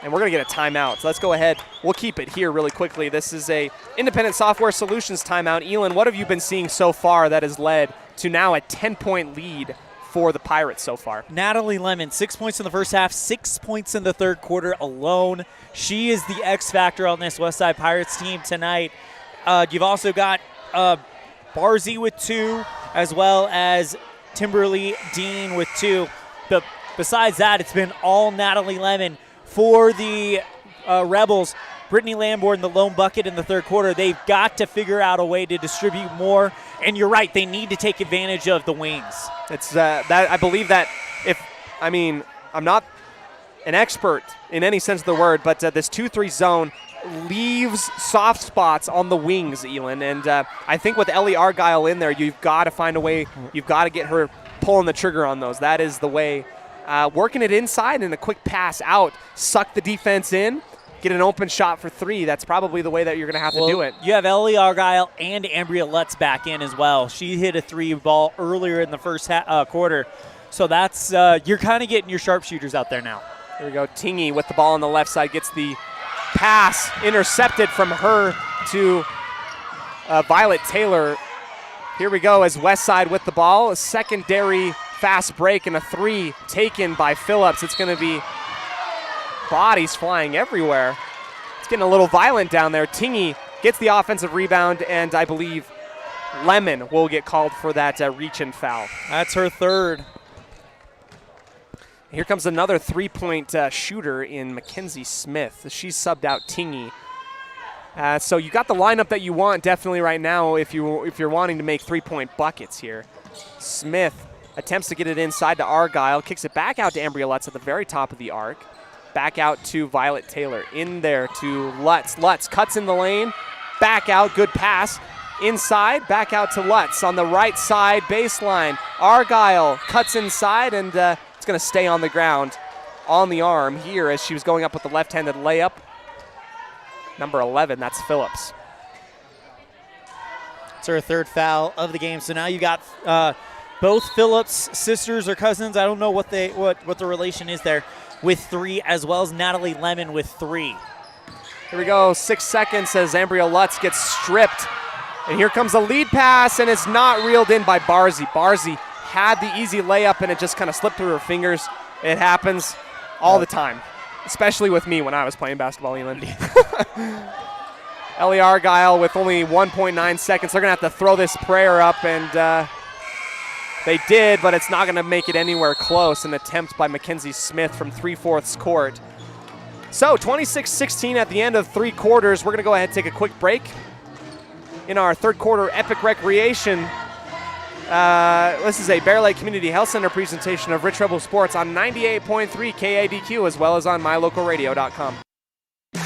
And we're going to get a timeout. So let's go ahead. We'll keep it here really quickly. This is a Independent Software Solutions timeout. Elin, what have you been seeing so far that has led to now a 10-point lead for the Pirates so far? Natalie Lemon, 6 points in the first half, 6 points in the third quarter alone. She is the X factor on this Westside Pirates team tonight. You've also got Barzy with 2, as well as Timberly Dean with 2. The besides that, it's been all Natalie Lemon. For the Rebels, Brittany Lamborn, the lone bucket in the third quarter. They've got to figure out a way to distribute more. And you're right, they need to take advantage of the wings. It's that I believe that I'm not an expert in any sense of the word, but this 2-3 zone leaves soft spots on the wings, Elin. And I think with Ellie Argyle in there, you've got to find a way. You've got to get her pulling the trigger on those. That is the way. Working it inside and a quick pass out, suck the defense in, get an open shot for three. That's probably the way that you're going to have to do it. You have Ellie Argyle and Ambria Lutz back in as well. She hit a 3 ball earlier in the first quarter. So that's you're kind of getting your sharpshooters out there now. Here we go. Tingy with the ball on the left side gets the pass intercepted from her to Violet Taylor. Here we go as Westside with the ball. A secondary fast break and a 3 taken by Phillips. It's going to be bodies flying everywhere. It's getting a little violent down there. Tingy gets the offensive rebound, and I believe Lemon will get called for that reach-in foul. That's her third. Here comes another three-point shooter in Mackenzie Smith. She's subbed out Tingy. So you got the lineup that you want definitely right now if you're wanting to make three-point buckets here. Smith attempts to get it inside to Argyle, kicks it back out to Ambria Lutz at the very top of the arc. Back out to Violet Taylor. In there to Lutz. Lutz cuts in the lane. Back out, good pass. Inside, back out to Lutz on the right side baseline. Argyle cuts inside, and it's going to stay on the ground on the arm here as she was going up with the left-handed layup. Number 11, that's Phillips. It's her third foul of the game. So now you got both Phillips sisters or cousins. I don't know what the relation is there with 3, as well as Natalie Lemon with 3. Here we go, 6 seconds as Ambria Lutz gets stripped. And here comes a lead pass, and it's not reeled in by Barzy. Barzy had the easy layup, and it just kind of slipped through her fingers. It happens all the time, especially with me when I was playing basketball, Elin. Ellie Argyle with only 1.9 seconds. They're going to have to throw this prayer up, and they did, but it's not going to make it anywhere close. An attempt by Mackenzie Smith from 3/4 court. So 26-16 at the end of 3 quarters. We're going to go ahead and take a quick break. In our third quarter Epic Recreation, this is a Bear Lake Community Health Center presentation of Rich Rebels Sports on 98.3 KADQ, as well as on mylocalradio.com.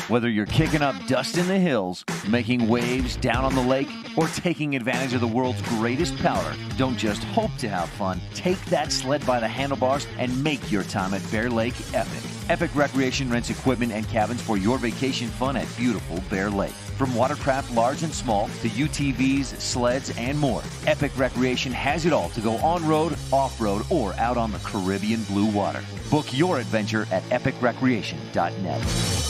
Whether you're kicking up dust in the hills, making waves down on the lake, or taking advantage of the world's greatest powder, don't just hope to have fun. Take that sled by the handlebars and make your time at Bear Lake epic. Epic Recreation rents equipment and cabins for your vacation fun at beautiful Bear Lake. From watercraft large and small to UTVs, sleds, and more, Epic Recreation has it all to go on-road, off-road, or out on the Caribbean blue water. Book your adventure at epicrecreation.net.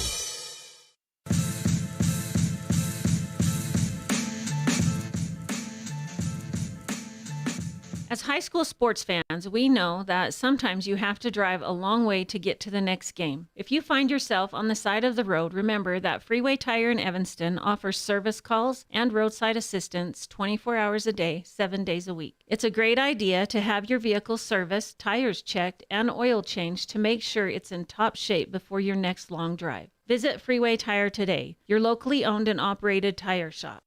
As high school sports fans, we know that sometimes you have to drive a long way to get to the next game. If you find yourself on the side of the road, remember that Freeway Tire in Evanston offers service calls and roadside assistance 24 hours a day, 7 days a week. It's a great idea to have your vehicle serviced, tires checked, and oil changed to make sure it's in top shape before your next long drive. Visit Freeway Tire today, your locally owned and operated tire shop.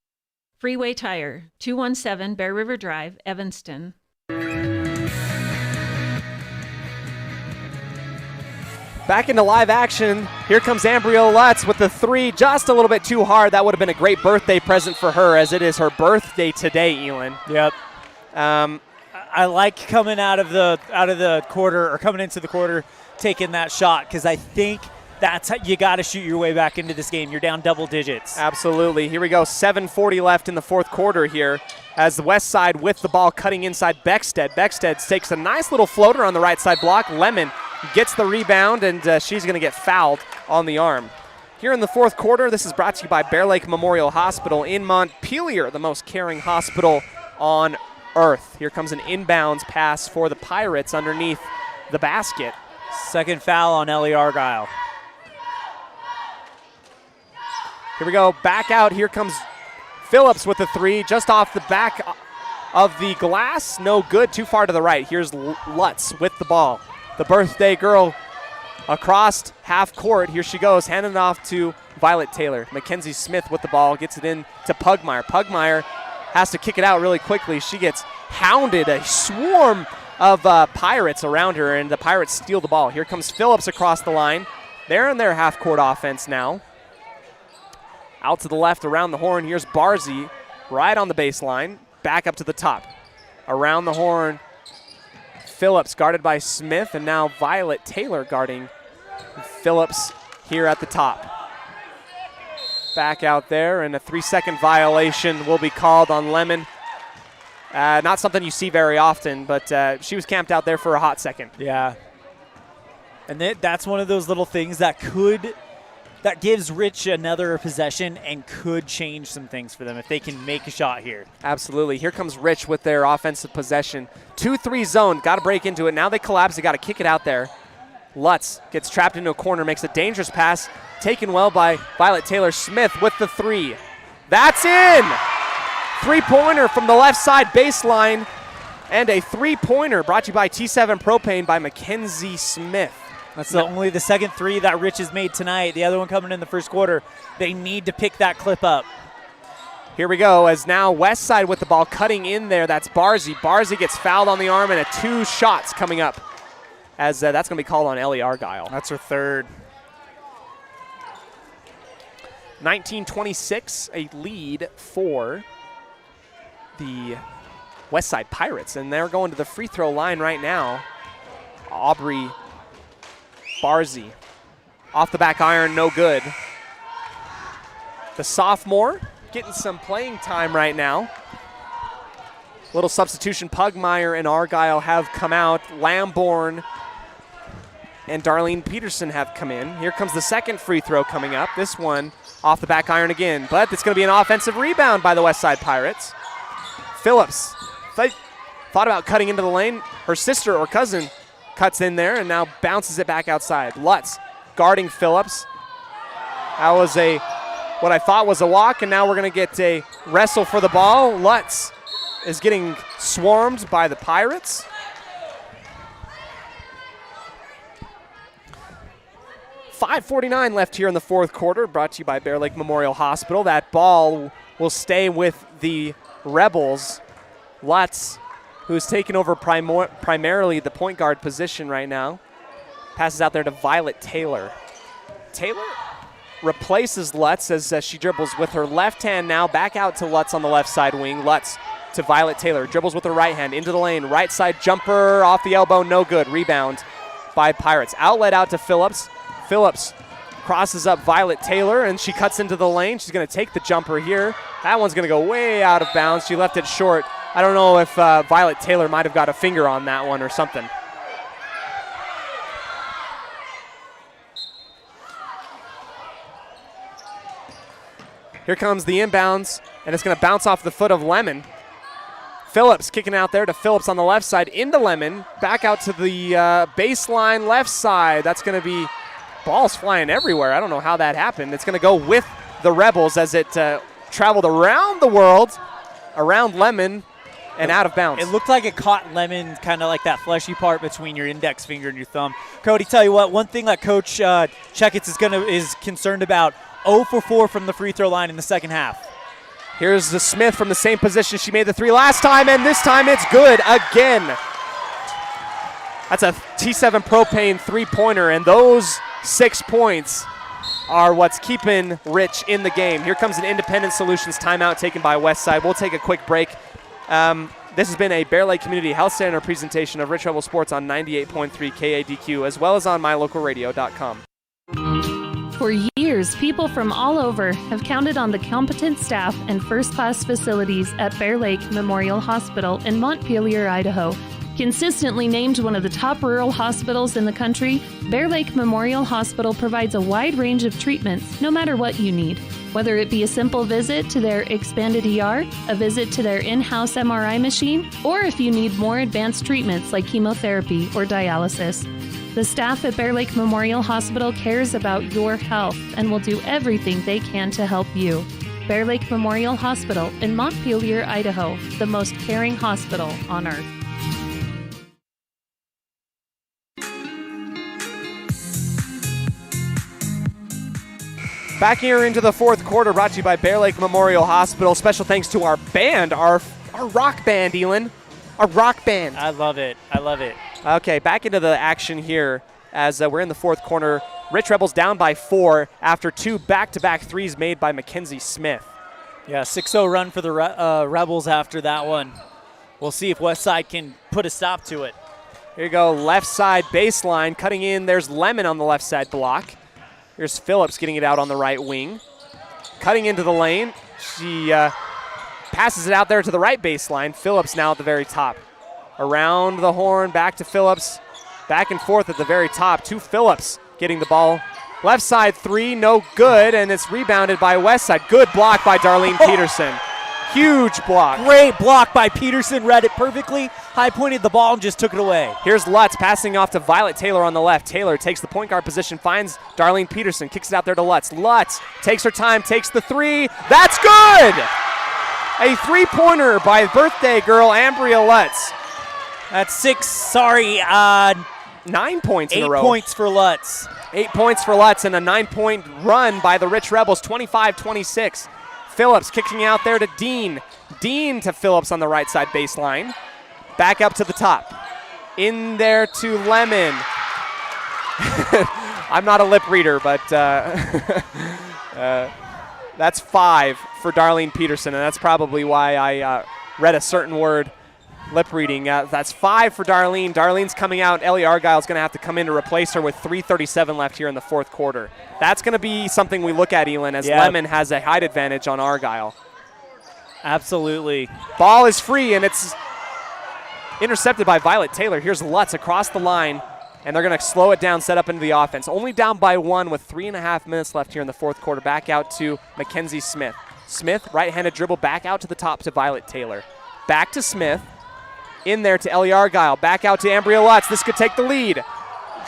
Freeway Tire, 217 Bear River Drive, Evanston. Back into live action. Here comes Ambria Lutz with the 3, just a little bit too hard. That would have been a great birthday present for her, as it is her birthday today, Elin. Yep. I like coming out of the quarter, or coming into the quarter, taking that shot, because I think that's how you got to shoot your way back into this game. You're down double digits. Absolutely. Here we go. 7:40 left in the fourth quarter here, as the Westside with the ball cutting inside Beckstead. Beckstead takes a nice little floater on the right side block. Lemon gets the rebound, and she's going to get fouled on the arm. Here in the fourth quarter, this is brought to you by Bear Lake Memorial Hospital in Montpelier, the most caring hospital on earth. Here comes an inbounds pass for the Pirates underneath the basket. Second foul on Ellie Argyle. Here we go, back out. Here comes Phillips with the 3, just off the back of the glass. No good, too far to the right. Here's Lutz with the ball. the birthday girl across half court. Here she goes, handing it off to Violet Taylor. Mackenzie Smith with the ball, gets it in to Pugmire. Pugmire has to kick it out really quickly. She gets hounded, a swarm of Pirates around her, and the Pirates steal the ball. Here comes Phillips across the line. They're in their half-court offense now. Out to the left, around the horn. Here's Barzy right on the baseline. Back up to the top. Around the horn, Phillips guarded by Smith, and now Violet Taylor guarding Phillips here at the top. Back out there, and a 3-second violation will be called on Lemon. Not something you see very often, but she was camped out there for a hot second. Yeah. And that's one of those little things that gives Rich another possession and could change some things for them if they can make a shot here. Absolutely. Here comes Rich with their offensive possession. 2-3 zone. Got to break into it. Now they collapse. They got to kick it out there. Lutz gets trapped into a corner, makes a dangerous pass. Taken well by Violet Taylor. Smith with the three. That's in! Three-pointer from the left side baseline. And a three-pointer brought to you by T7 Propane by Mackenzie Smith. That's only the second three that Rich has made tonight. The other one coming in the first quarter. They need to pick that clip up. Here we go, as now Westside with the ball cutting in there. That's Barzy. Barzy gets fouled on the arm, and 2 shots coming up, as that's going to be called on Ellie Argyle. That's her third. 19-26, a lead for the Westside Pirates, and they're going to the free throw line right now. Aubrey Barzy off the back iron, no good. The sophomore getting some playing time right now. Little substitution. Pugmire and Argyle have come out. Lamborn and Darlene Peterson have come in. Here comes the second free throw coming up. This one off the back iron again, but it's going to be an offensive rebound by the Westside Pirates. Phillips thought about cutting into the lane. Her sister or cousin cuts in there and now bounces it back outside. Lutz guarding Phillips. That was what I thought was a walk, and now we're going to get a wrestle for the ball. Lutz is getting swarmed by the Pirates. .5:49 left here in the fourth quarter, brought to you by Bear Lake Memorial Hospital. That ball will stay with the Rebels. Lutz, who's taken over primarily the point guard position right now, passes out there to Violet Taylor. Taylor replaces Lutz as she dribbles with her left hand now, back out to Lutz on the left side wing. Lutz to Violet Taylor, dribbles with her right hand into the lane, right side jumper off the elbow, no good. Rebound by Pirates. Outlet out to Phillips. Phillips crosses up Violet Taylor, and she cuts into the lane. She's going to take the jumper here. That one's going to go way out of bounds. She left it short. I don't know if Violet Taylor might have got a finger on that one or something. Here comes the inbounds, and it's going to bounce off the foot of Lemon. Phillips kicking out there to Phillips on the left side, into Lemon, back out to the baseline left side. That's going to be balls flying everywhere. I don't know how that happened. It's going to go with the Rebels as it traveled around the world, around Lemon, and out of bounds. It looked like it caught Lemon, kind of like that fleshy part between your index finger and your thumb. Cody, tell you what, one thing that Coach Checkitts is concerned about, 0 for 4 from the free throw line in the second half. Here's the Smith from the same position. She made the three last time, and this time it's good again. That's a T7 Propane three-pointer, and those 6 points are what's keeping Rich in the game. Here comes an Independent Solutions timeout taken by Westside. We'll take a quick break. This has been a Bear Lake Community Health Center presentation of Rich Rebels Sports on 98.3 KADQ, as well as on mylocalradio.com. For years, people from all over have counted on the competent staff and first-class facilities at Bear Lake Memorial Hospital in Montpelier, Idaho. Consistently named one of the top rural hospitals in the country, Bear Lake Memorial Hospital provides a wide range of treatments, no matter what you need. Whether it be a simple visit to their expanded ER, a visit to their in-house MRI machine, or if you need more advanced treatments like chemotherapy or dialysis. The staff at Bear Lake Memorial Hospital cares about your health and will do everything they can to help you. Bear Lake Memorial Hospital in Montpelier, Idaho, the most caring hospital on earth. Back here into the fourth quarter, brought to you by Bear Lake Memorial Hospital. Special thanks to our band, our rock band, Elin. Our rock band. I love it. I love it. Okay, back into the action here as we're in the fourth quarter. Rich Rebels down by 4 after 2 back-to-back threes made by Mackenzie Smith. Yeah, 6-0 run for the Rebels after that one. We'll see if Westside can put a stop to it. Here you go, left side baseline, cutting in. There's Lemon on the left side block. Here's Phillips getting it out on the right wing. Cutting into the lane. She passes it out there to the right baseline. Phillips now at the very top. Around the horn, back to Phillips. Back and forth at the very top to Phillips getting the ball. Left side 3, no good, and it's rebounded by Westside. Good block by Darlene Peterson. Huge block. Great block by Peterson. Read it perfectly. High-pointed the ball and just took it away. Here's Lutz passing off to Violet Taylor on the left. Taylor takes the point guard position, finds Darlene Peterson, kicks it out there to Lutz. Lutz takes her time, takes the 3. That's good! A 3-pointer by birthday girl Ambria Lutz. That's 9 points in a row. 8 points for Lutz. 8 points for Lutz and a 9-point run by the Rich Rebels, 25-26. Phillips kicking out there to Dean. Dean to Phillips on the right side baseline. Back up to the top. In there to Lemon. I'm not a lip reader, but that's 5 for Darlene Peterson, and that's probably why I read a certain word lip reading. That's 5 for Darlene. Darlene's coming out. Ellie Argyle's going to have to come in to replace her with 3:37 left here in the fourth quarter. That's going to be something we look at, Elin, as Lemon has a height advantage on Argyle. Absolutely. Ball is free, and it's intercepted by Violet Taylor. Here's Lutz across the line, and they're going to slow it down, set up into the offense. Only down by 1 with 3.5 minutes left here in the fourth quarter. Back out to Mackenzie Smith. Smith, right-handed dribble, back out to the top to Violet Taylor. Back to Smith. In there to Ellie Argyle. Back out to Ambria Lutz. This could take the lead.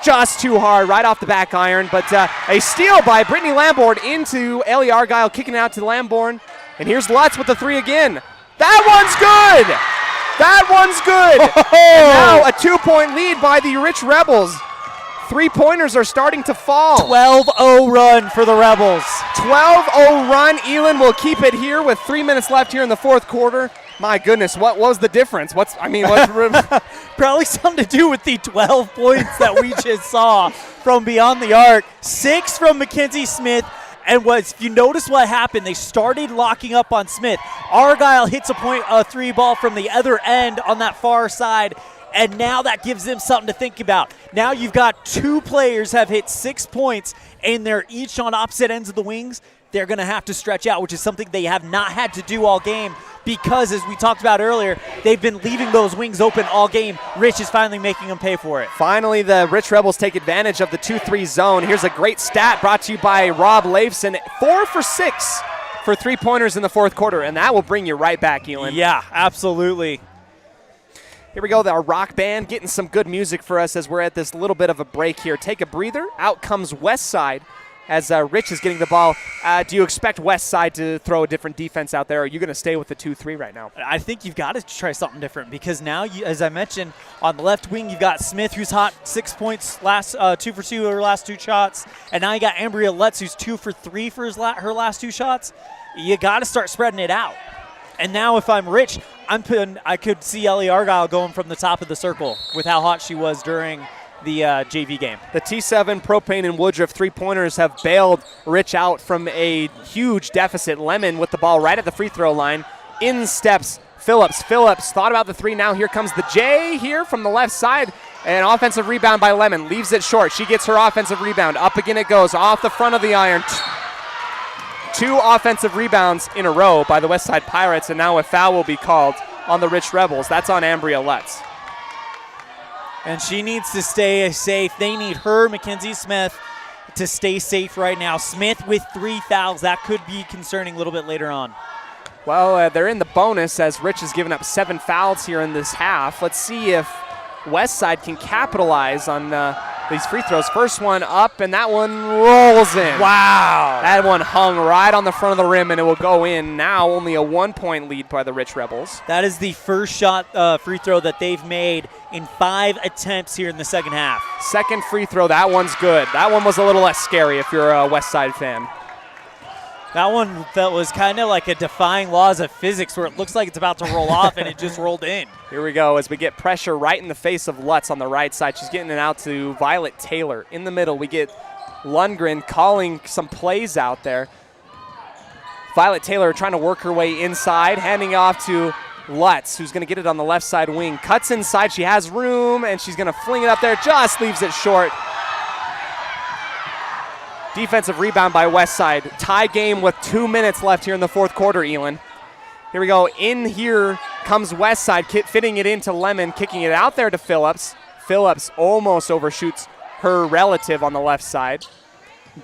Just too hard, right off the back iron. But a steal by Brittany Lamborn into Ellie Argyle, kicking out to Lamborn. And here's Lutz with the 3 again. That one's good! That one's good! And now a 2-point lead by the Rich Rebels. 3-pointers are starting to fall. 12-0 run for the Rebels. 12-0 run. Elin will keep it here with 3 minutes left here in the fourth quarter. My goodness, what was the difference? What's probably something to do with the 12 points that we just saw from beyond the arc. 6 from Mackenzie Smith. And if you notice what happened, they started locking up on Smith. Argyle hits a 3 ball from the other end on that far side. And now that gives them something to think about. Now you've got 2 players have hit 6 points, and they're each on opposite ends of the wings. They're going to have to stretch out, which is something they have not had to do all game because, as we talked about earlier, they've been leaving those wings open all game. Rich is finally making them pay for it. Finally, the Rich Rebels take advantage of the 2-3 zone. Here's a great stat brought to you by Rob Leifson. 4 for 6 for 3-pointers in the fourth quarter, and that will bring you right back, Elin. Yeah, absolutely. Here we go, our rock band getting some good music for us as we're at this little bit of a break here. Take a breather. Out comes Westside as Rich is getting the ball. Do you expect Westside to throw a different defense out there, or are you going to stay with the 2-3 right now? I think you've got to try something different because now, as I mentioned, on the left wing, you've got Smith, who's hot, 6 points, 2 for 2 her last 2 shots. And now you got Ambria Lutz, who's 2 for 3 for her last 2 shots. You got to start spreading it out. And now if I'm Rich, I could see Ellie Argyle going from the top of the circle with how hot she was during the JV game. The T7, Propane, and Woodruff 3-pointers have bailed Rich out from a huge deficit. Lemon with the ball right at the free throw line. In steps Phillips. Phillips thought about the 3. Now here comes the J here from the left side. An offensive rebound by Lemon. Leaves it short. She gets her offensive rebound. Up again it goes. Off the front of the iron. 2 offensive rebounds in a row by the Westside Pirates, and now a foul will be called on the Rich Rebels. That's on Ambria Lutz. And she needs to stay safe. They need her, Mackenzie Smith, to stay safe right now. Smith with 3 fouls. That could be concerning a little bit later on. Well, they're in the bonus as Rich has given up 7 fouls here in this half. Let's see if Westside can capitalize on these free throws. First one up, and that one rolls in. Wow. That one hung right on the front of the rim, and it will go in. Now only a 1-point lead by the Rich Rebels. That is the first shot free throw that they've made in 5 attempts here in the second half. Second free throw, that one's good. That one was a little less scary if you're a Westside fan. That one that was kind of like a defying laws of physics where it looks like it's about to roll off and it just rolled in. Here we go as we get pressure right in the face of Lutz on the right side. She's getting it out to Violet Taylor. In the middle, we get Lundgren calling some plays out there. Violet Taylor trying to work her way inside, handing off to Lutz, who's going to get it on the left side wing. Cuts inside, she has room, and she's going to fling it up there, just leaves it short. Defensive rebound by Westside. Tie game with 2 minutes left here in the fourth quarter, Elin. Here we go. In here comes Westside, fitting it into Lemon, kicking it out there to Phillips. Phillips almost overshoots her relative on the left side.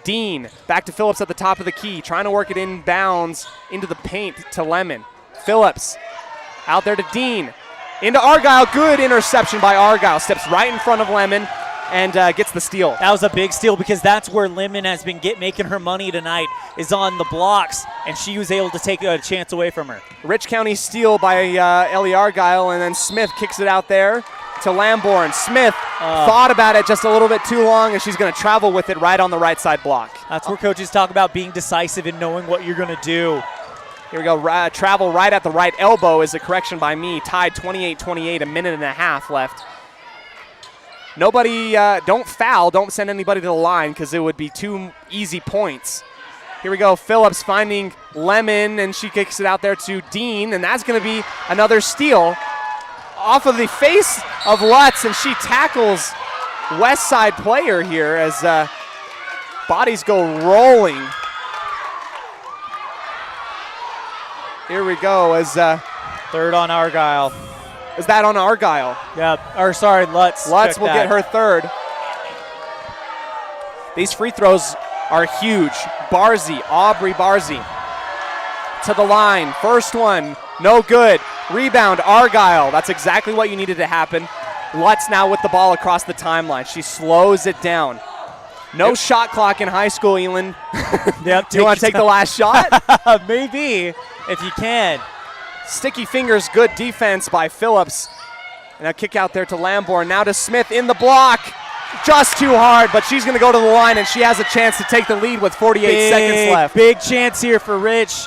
Dean back to Phillips at the top of the key, trying to work it inbounds into the paint to Lemon. Phillips out there to Dean. Into Argyle. Good interception by Argyle. Steps right in front of Lemon and gets the steal. That was a big steal because that's where Lemon has been making her money tonight, is on the blocks, and she was able to take a chance away from her. Rich County steal by Ellie Argyle, and then Smith kicks it out there to Lamborn. Smith thought about it just a little bit too long, and she's going to travel with it right on the right side block. That's where coaches talk about being decisive and knowing what you're going to do. Here we go. Travel right at the right elbow is a correction by me. Tied 28-28, a minute and a half left. Nobody, don't foul. Don't send anybody to the line because it would be 2 easy points. Here we go. Phillips finding Lemon, and she kicks it out there to Dean, and that's going to be another steal off of the face of Lutz, and she tackles Westside player here as bodies go rolling. Here we go as third on Argyle. Is that on Argyle? Yeah, or sorry, Lutz. Lutz will get her third. These free throws are huge. Aubrey Barzy to the line. First one, no good. Rebound, Argyle. That's exactly what you needed to happen. Lutz now with the ball across the timeline. She slows it down. No shot clock in high school, Elin. Yep. Do you want to take the last shot? Maybe, if you can. Sticky fingers, good defense by Phillips. And a kick out there to Lamborn. Now to Smith in the block. Just too hard, but she's going to go to the line, and she has a chance to take the lead with 48 seconds left. Big chance here for Rich.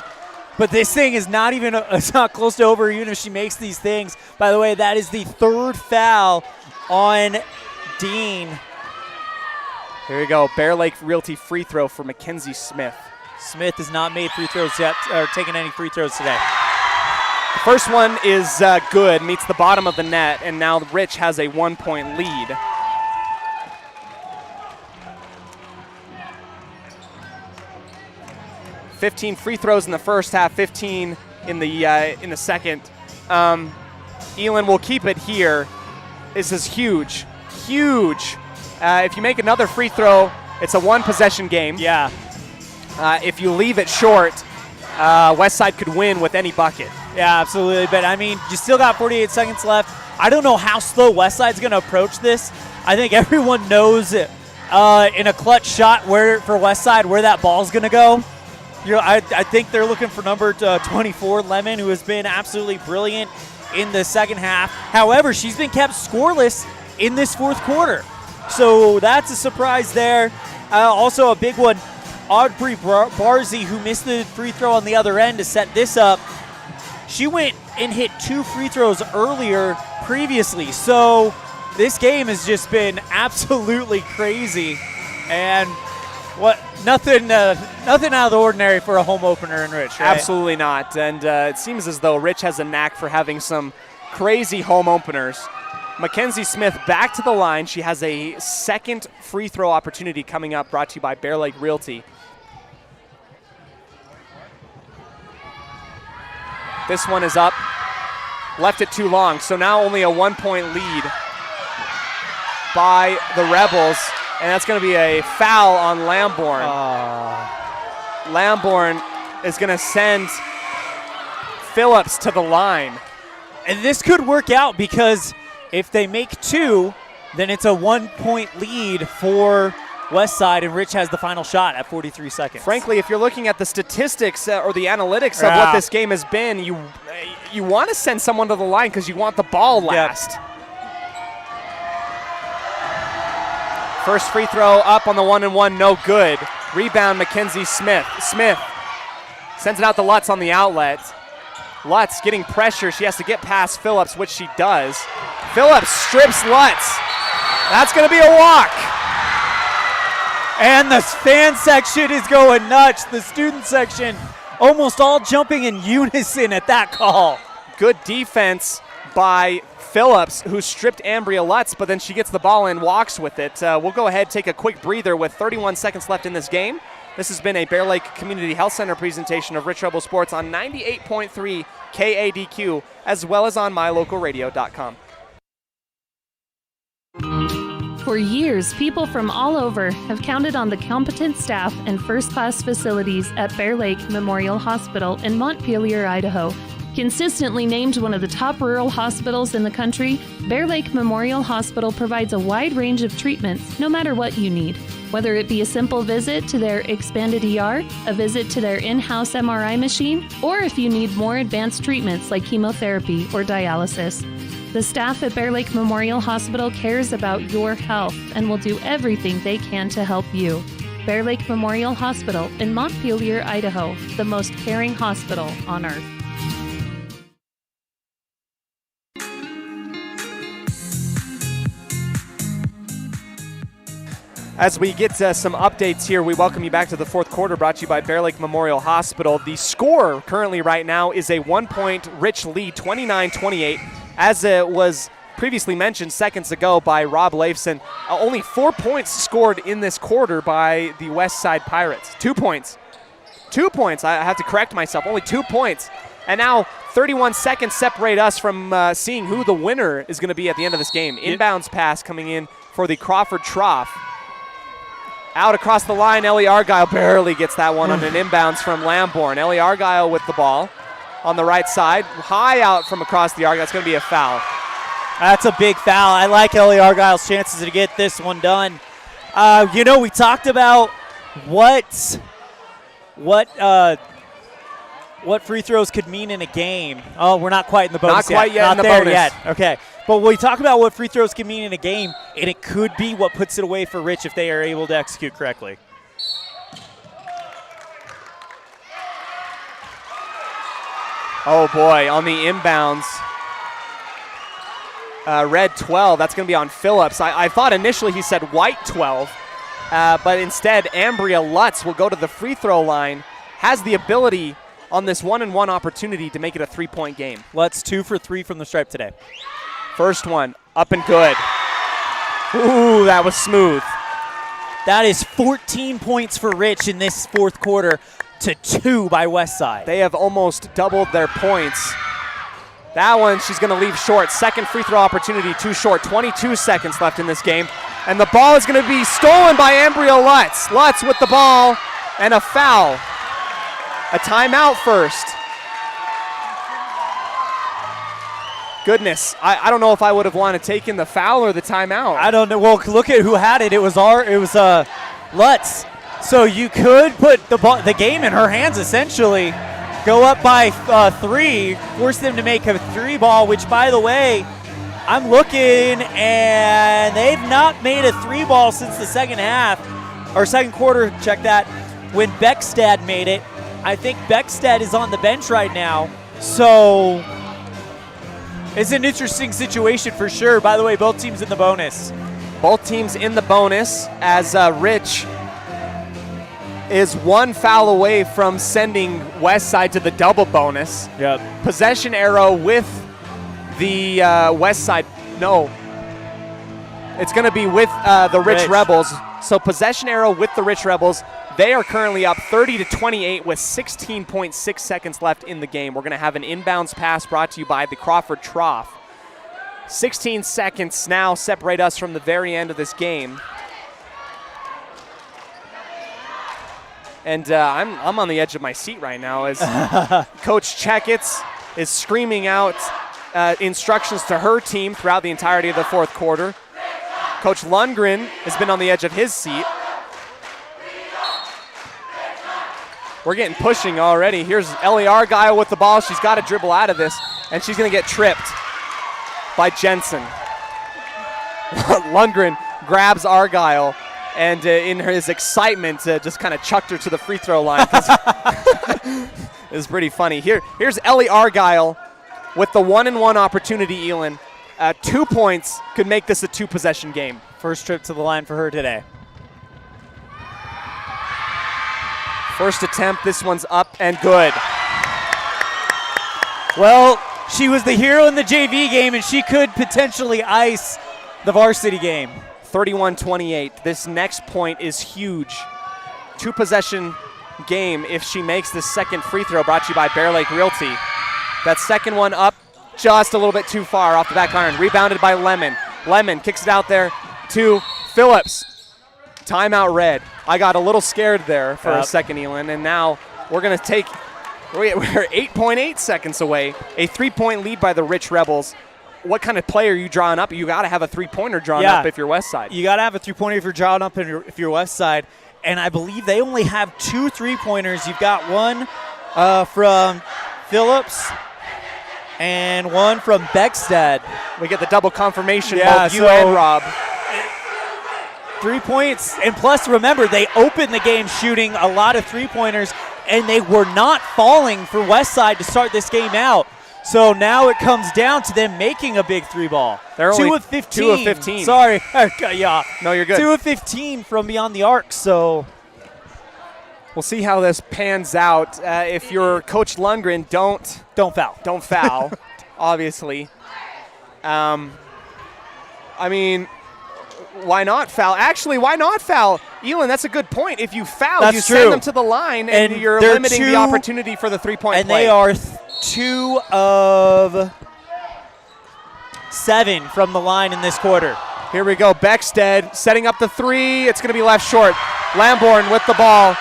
But this thing is not even, it's not close to over even if she makes these things. By the way, that is the third foul on Dean. Here we go. Bear Lake Realty free throw for Mackenzie Smith. Smith has not made free throws yet, or taken any free throws today. The first one is good, meets the bottom of the net, and now Rich has a 1-point lead. $15 free throws in the first half, 15 in the second. Elin will keep it here. This is huge, huge. If you make another free throw, it's a one-possession game. Yeah. If you leave it short, Westside could win with any bucket. Yeah, absolutely. But, I mean, you still got 48 seconds left. I don't know how slow Westside's going to approach this. I think everyone knows in a clutch shot for Westside where that ball's going to go. I think they're looking for number 24, Lemon, who has been absolutely brilliant in the second half. However, she's been kept scoreless in this fourth quarter. So that's a surprise there. Also a big one, Aubrey Barzy, who missed the free throw on the other end to set this up. She went and hit 2 free throws earlier previously. So this game has just been absolutely crazy. And nothing out of the ordinary for a home opener in Rich, right? Absolutely not. And it seems as though Rich has a knack for having some crazy home openers. Mackenzie Smith back to the line. She has a second free throw opportunity coming up, brought to you by Bear Lake Realty. This one is up. Left it too long, so now only a 1-point lead by the Rebels, and that's going to be a foul on Lamborn. Lamborn is going to send Phillips to the line. And this could work out because if they make 2, then it's a 1-point lead for Westside, and Rich has the final shot at 43 seconds. Frankly, if you're looking at the statistics or the analytics of what this game has been, you want to send someone to the line because you want the ball last. Yep. First free throw up on the 1-and-1, no good. Rebound, Mackenzie Smith. Smith Sends it out to Lutz on the outlet. Lutz getting pressure. She has to get past Phillips, which she does. Phillips strips Lutz. That's going to be a walk. And the fan section is going nuts. The student section almost all jumping in unison at that call. Good defense by Phillips, who stripped Ambria Lutz, but then she gets the ball and walks with it. We'll go ahead, take a quick breather with 31 seconds left in this game. This has been a Bear Lake Community Health Center presentation of Rich Rebels Sports on 98.3 KADQ, as well as on mylocalradio.com. For years, people from all over have counted on the competent staff and first-class facilities at Bear Lake Memorial Hospital in Montpelier, Idaho. Consistently named one of the top rural hospitals in the country, Bear Lake Memorial Hospital provides a wide range of treatments no matter what you need. Whether it be a simple visit to their expanded ER, a visit to their in-house MRI machine, or if you need more advanced treatments like chemotherapy or dialysis. The staff at Bear Lake Memorial Hospital cares about your health and will do everything they can to help you. Bear Lake Memorial Hospital in Montpelier, Idaho, the most caring hospital on earth. As we get some updates here, we welcome you back to the fourth quarter, brought to you by Bear Lake Memorial Hospital. The score currently right now is a 1-point Rich lead, 29-28. As it was previously mentioned seconds ago by Rob Leifson, only 4 points scored in this quarter by the Westside Pirates. 2 points. 2 points. I have to correct myself. Only 2 points. And now 31 seconds separate us from seeing who the winner is going to be at the end of this game. Inbounds pass coming in for the Crawford Trough. Out across the line, Ellie Argyle barely gets that one on an inbounds from Lambourne. Ellie Argyle with the ball on the right side. High out from across the arc. That's going to be a foul. That's a big foul. I like Ellie Argyle's chances to get this one done. We talked about what free throws could mean in a game. Oh, we're not quite in the bonus yet. Not quite yet not in the there bonus. Yet. Okay. But we talk about what free throws can mean in a game, and it could be what puts it away for Rich if they are able to execute correctly. Oh, boy, on the inbounds. Red 12, that's going to be on Phillips. I thought initially he said white 12, but instead Ambria Lutz will go to the free throw line, has the ability on this 1-and-1 opportunity to make it a 3-point game. Lutz 2 for 3 from the stripe today. First one, up and good. Ooh, that was smooth. That is 14 points for Rich in this fourth quarter to 2 by Westside. They have almost doubled their points. That one she's going to leave short. Second free throw opportunity, too short. 22 seconds left in this game. And the ball is going to be stolen by Ambria Lutz. Lutz with the ball and a foul. A timeout first. Goodness, I don't know if I would have wanted to take in the foul or the timeout. I don't know. Well, look at who had it. It was Lutz. So you could put the game in her hands essentially. Go up by 3, force them to make a 3 ball. Which, by the way, I'm looking and they've not made a 3 ball since the second quarter. Check that. When Beckstad made it, I think Beckstad is on the bench right now. So it's an interesting situation for sure. By the way, both teams in the bonus. Both teams in the bonus as Rich is 1 foul away from sending Westside to the double bonus. Yep. Possession arrow with the Westside. No. It's going to be with the Rich Rebels. So possession arrow with the Rich Rebels. They are currently up 30-28 with 16.6 seconds left in the game. We're going to have an inbounds pass brought to you by the Crawford Trough. 16 seconds now separate us from the very end of this game. And I'm on the edge of my seat right now as Coach Checkitz is screaming out instructions to her team throughout the entirety of the fourth quarter. Coach Lundgren has been on the edge of his seat. We're getting pushing already. Here's Ellie Argyle with the ball. She's got to dribble out of this, and she's going to get tripped by Jensen. Lundgren grabs Argyle, and in his excitement, just kind of chucked her to the free throw line. is pretty funny. Here's Ellie Argyle with the 1-and-1 opportunity, Elin. 2 points could make this a 2-possession game. First trip to the line for her today. First attempt, this one's up and good. Well, she was the hero in the JV game, and she could potentially ice the varsity game. 31-28. This next point is huge. 2-possession game if she makes the second free throw, brought to you by Bear Lake Realty. That second one up just a little bit too far off the back iron. Rebounded by Lemon. Lemon kicks it out there to Phillips. Timeout red. I got a little scared there for a second, Elin, and now we're going to take, we're 8.8 seconds away. A 3-point lead by the Rich Rebels. What kind of play are you drawing up? You got to have a 3-pointer drawn up if you're Westside. You got to have a 3-pointer if you're drawing up if you're Westside. And I believe they only have 2 3-pointers. You've got one from Phillips and one from Beckstead. We get the double confirmation, both you and Rob. 3 points. And plus, remember, they opened the game shooting a lot of 3-pointers, and they were not falling for Westside to start this game out. So now it comes down to them making a big 3-ball. They're 2 only of 15. 2 of 15. Sorry. Yeah. No, you're good. 2 of 15 from beyond the arc. So we'll see how this pans out. If you're Coach Lundgren, don't foul. Don't foul, obviously. I mean, why not foul? Actually, why not foul? Elin, that's a good point. If you foul, you send them to the line, and you're limiting the opportunity for the 3-point and play. They are 2 of 7 from the line in this quarter. Here we go. Beckstead setting up the 3. It's going to be left short. Lamborn with the ball,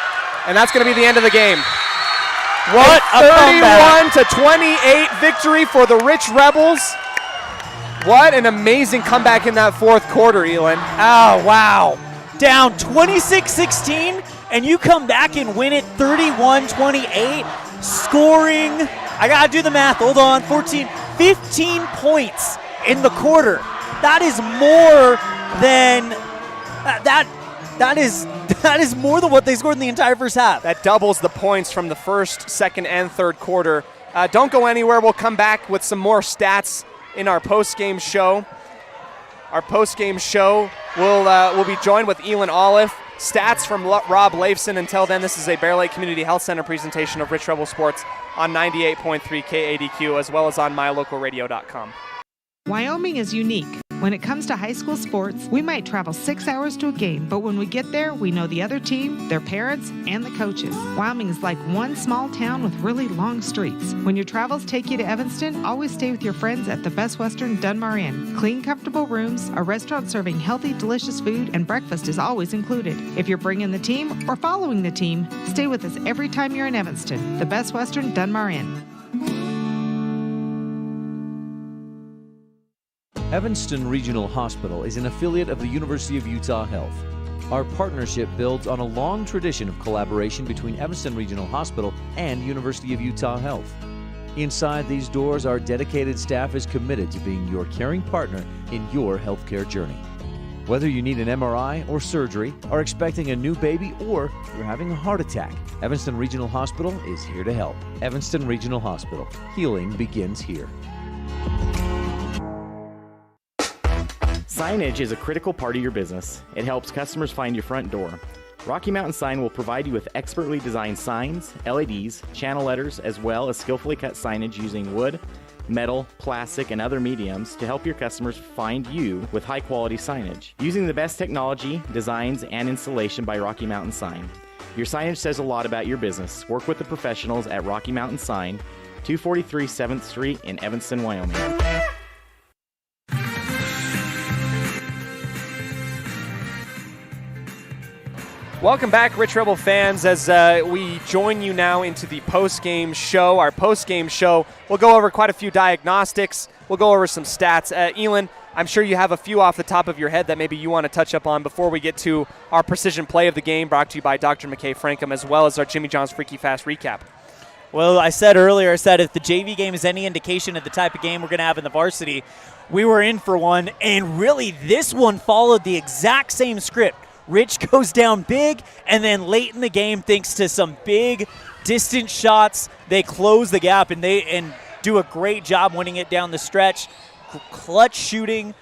and that's going to be the end of the game. What a 31-28 victory for the Rich Rebels. What an amazing comeback in that fourth quarter, Elin. Oh, wow. Down 26-16, and you come back and win it 31-28, scoring, I got to do the math, hold on, 15 points in the quarter. That is more than, that is more than what they scored in the entire first half. That doubles the points from the first, second, and third quarter. Don't go anywhere. We'll come back with some more stats in our post-game show. Our post-game show will be joined with Elin Olive. Stats from Rob Leifson. Until then, this is a Bear Lake Community Health Center presentation of Rich Rebel Sports on 98.3 KADQ as well as on mylocalradio.com. Wyoming is unique. When it comes to high school sports, we might travel 6 hours to a game, but when we get there, we know the other team, their parents, and the coaches. Wyoming is like one small town with really long streets. When your travels take you to Evanston, always stay with your friends at the Best Western Dunmar Inn. Clean, comfortable rooms, a restaurant serving healthy, delicious food, and breakfast is always included. If you're bringing the team or following the team, stay with us every time you're in Evanston. The Best Western Dunmar Inn. Evanston Regional Hospital is an affiliate of the University of Utah Health. Our partnership builds on a long tradition of collaboration between Evanston Regional Hospital and University of Utah Health. Inside these doors, our dedicated staff is committed to being your caring partner in your healthcare journey. Whether you need an MRI or surgery, are expecting a new baby, or you're having a heart attack, Evanston Regional Hospital is here to help. Evanston Regional Hospital. Healing begins here. Signage is a critical part of your business. It helps customers find your front door. Rocky Mountain Sign will provide you with expertly designed signs, LEDs, channel letters, as well as skillfully cut signage using wood, metal, plastic, and other mediums to help your customers find you with high-quality signage. Using the best technology, designs, and installation by Rocky Mountain Sign. Your signage says a lot about your business. Work with the professionals at Rocky Mountain Sign, 243 7th Street in Evanston, Wyoming. Welcome back, Rich Rebel fans, as we join you now into the post-game show. Our post-game show, we'll go over quite a few diagnostics. We'll go over some stats. Elin, I'm sure you have a few off the top of your head that maybe you want to touch up on before we get to our precision play of the game, brought to you by Dr. McKay Frankham, as well as our Jimmy John's Freaky Fast recap. Well, I said earlier, if the JV game is any indication of the type of game we're going to have in the varsity, we were in for one, and really this one followed the exact same script. Rich goes down big, and then late in the game, thanks to some big distance shots. They close the gap, and do a great job winning it down the stretch. Clutch shooting.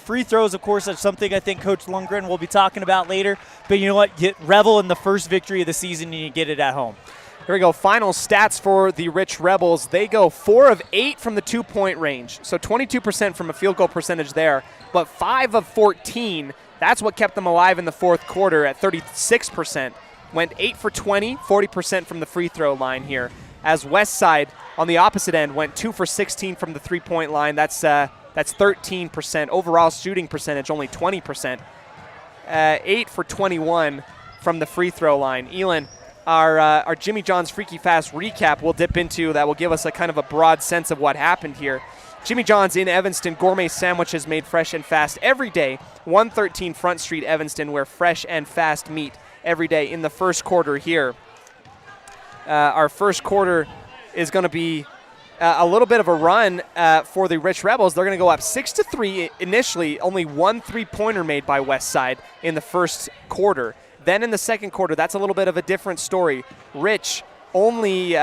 Free throws, of course, that's something I think Coach Lundgren will be talking about later. But you know what? Revel in the first victory of the season, and you get it at home. Here we go. Final stats for the Rich Rebels. They go 4 of 8 from the 2-point range. So 22% from a field goal percentage there. But 5 of 14, that's what kept them alive in the fourth quarter at 36%. Went 8 for 20, 40% from the free throw line here. As Westside, on the opposite end, went 2 for 16 from the 3-point line. That's 13%. Overall shooting percentage, only 20%. 8 for 21 from the free throw line. Elon, our Jimmy John's Freaky Fast recap we'll dip into that will give us a kind of a broad sense of what happened here. Jimmy John's in Evanston, gourmet sandwiches made fresh and fast every day. 113 Front Street, Evanston, where fresh and fast meet every day in the first quarter here. Our first quarter is going to be a little bit of a run for the Rich Rebels. They're going to go up 6-3 initially. Only 1 3-pointer made by Westside in the first quarter. Then in the second quarter, that's a little bit of a different story. Rich only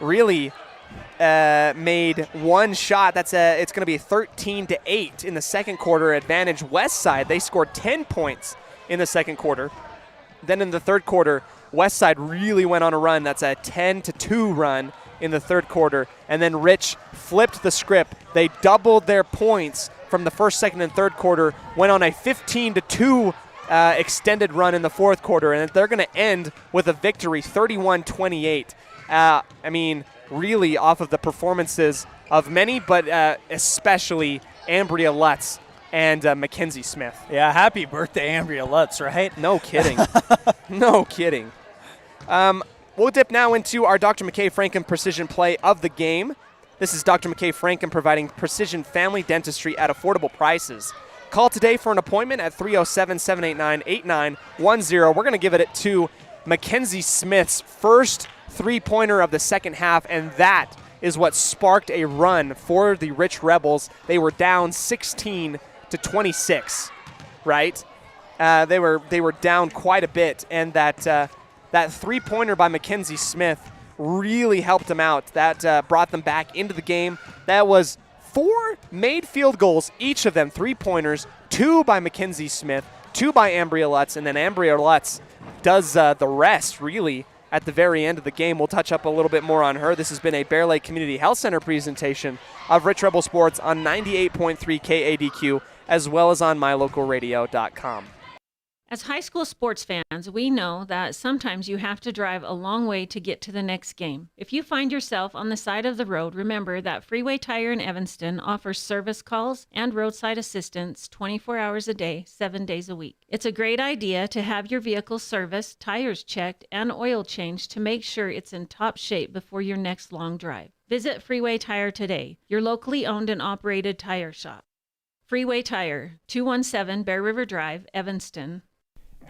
really made 1 shot. It's going to be 13-8 in the second quarter. Advantage Westside. They scored 10 points in the second quarter. Then in the third quarter, Westside really went on a run. That's a 10-2 run in the third quarter. And then Rich flipped the script. They doubled their points from the first, second, and third quarter, went on a 15-2 extended run in the fourth quarter, and they're going to end with a victory, 31-28. I mean, really off of the performances of many, but especially Ambria Lutz and Mackenzie Smith. Yeah, happy birthday, Ambria Lutz, right? No kidding. No kidding. We'll dip now into our Dr. McKay Franken Precision Play of the game. This is Dr. McKay Franken providing precision family dentistry at affordable prices. Call today for an appointment at 307-789-8910. We're going to give it to Mackenzie Smith's first 3-pointer of the second half, and that is what sparked a run for the Rich Rebels. They were down 16-26, right? They were down quite a bit, and that 3-pointer by Mackenzie Smith really helped them out. That brought them back into the game. That was 4 made field goals, each of them 3-pointers, 2 by Mackenzie Smith, 2 by Ambria Lutz, and then Ambria Lutz does the rest, really, at the very end of the game. We'll touch up a little bit more on her. This has been a Bear Lake Community Health Center presentation of Rich Rebel Sports on 98.3 KADQ, as well as on mylocalradio.com. As high school sports fans, we know that sometimes you have to drive a long way to get to the next game. If you find yourself on the side of the road, remember that Freeway Tire in Evanston offers service calls and roadside assistance 24 hours a day, 7 days a week. It's a great idea to have your vehicle serviced, tires checked, and oil changed to make sure it's in top shape before your next long drive. Visit Freeway Tire today, your locally owned and operated tire shop. Freeway Tire, 217 Bear River Drive, Evanston.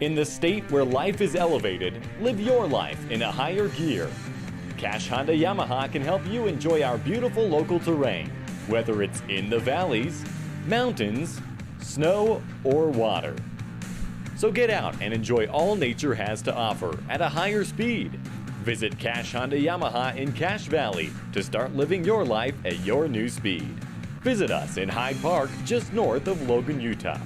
In the state where life is elevated, live your life in a higher gear. Cash Honda Yamaha can help you enjoy our beautiful local terrain, whether it's in the valleys, mountains, snow, or water. So get out and enjoy all nature has to offer at a higher speed. Visit Cash Honda Yamaha in Cache Valley to start living your life at your new speed. Visit us in Hyde Park, just north of Logan, Utah.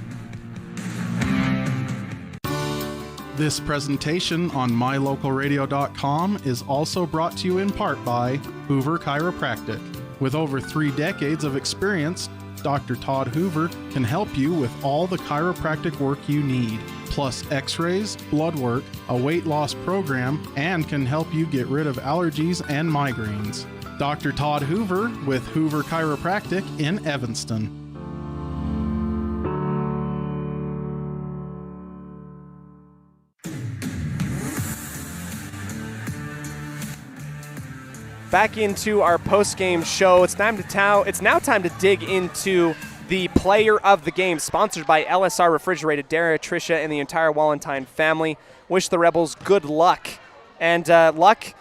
This presentation on mylocalradio.com is also brought to you in part by Hoover Chiropractic. With over 3 decades of experience, Dr. Todd Hoover can help you with all the chiropractic work you need, plus x-rays, blood work, a weight loss program, and can help you get rid of allergies and migraines. Dr. Todd Hoover with Hoover Chiropractic in Evanston. Back into our post-game show. It's now time to dig into the player of the game, sponsored by LSR Refrigerated. Dara, Tricia, and the entire Wallentine family wish the Rebels good luck. And luck,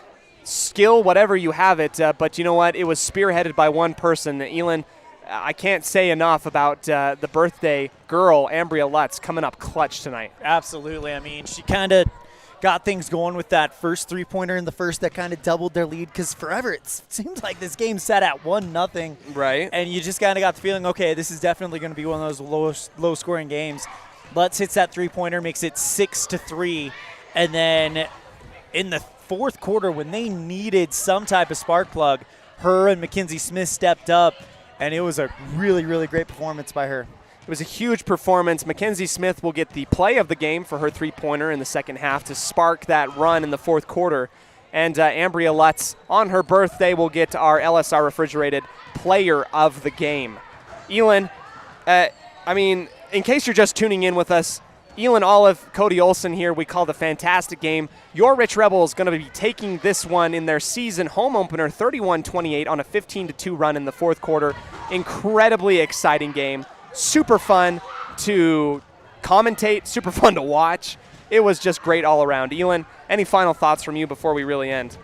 skill, whatever you have it. But you know what? It was spearheaded by one person. Elin, I can't say enough about the birthday girl, Ambria Lutz, coming up clutch tonight. Absolutely. I mean, she kind of got things going with that first three-pointer in the first that kind of doubled their lead, because forever it seems like this game sat at 1-0. Right. And you just kind of got the feeling, okay, this is definitely going to be one of those low-scoring games. Lutz hits that three-pointer, makes it 6-3. And then in the fourth quarter, when they needed some type of spark plug, her and Mackenzie Smith stepped up, and it was a really, really great performance by her. It was a huge performance. Mackenzie Smith will get the play of the game for her three-pointer in the second half to spark that run in the fourth quarter. And Ambria Lutz, on her birthday, will get our LSR Refrigerated Player of the Game. Elin, in case you're just tuning in with us, Elin Olive, Cody Olsen here. We called a fantastic game. Your Rich Rebels going to be taking this one in their season home opener, 31-28 on a 15-2 run in the fourth quarter. Incredibly exciting game. Super fun to commentate, super fun to watch. It was just great all around. Elin, any final thoughts from you before we really end?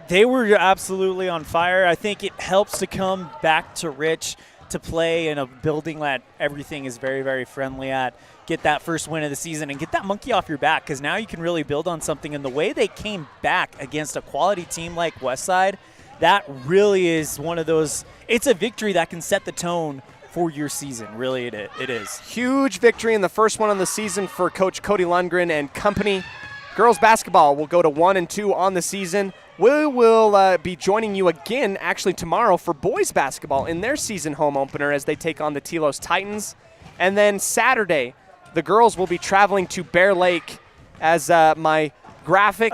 They were absolutely on fire. I think it helps to come back to Rich to play in a building that everything is very, very friendly at. Get that first win of the season and get that monkey off your back, because now you can really build on something. And the way they came back against a quality team like Westside, that really is one of those – it's a victory that can set the tone for your season. Really, it is. Huge victory in the first one of the season for Coach Cody Lundgren and company. Girls basketball will go to 1-2 on the season. We will be joining you again actually tomorrow for boys basketball in their season home opener as they take on the Telos Titans. And then Saturday, the girls will be traveling to Bear Lake, as my graphic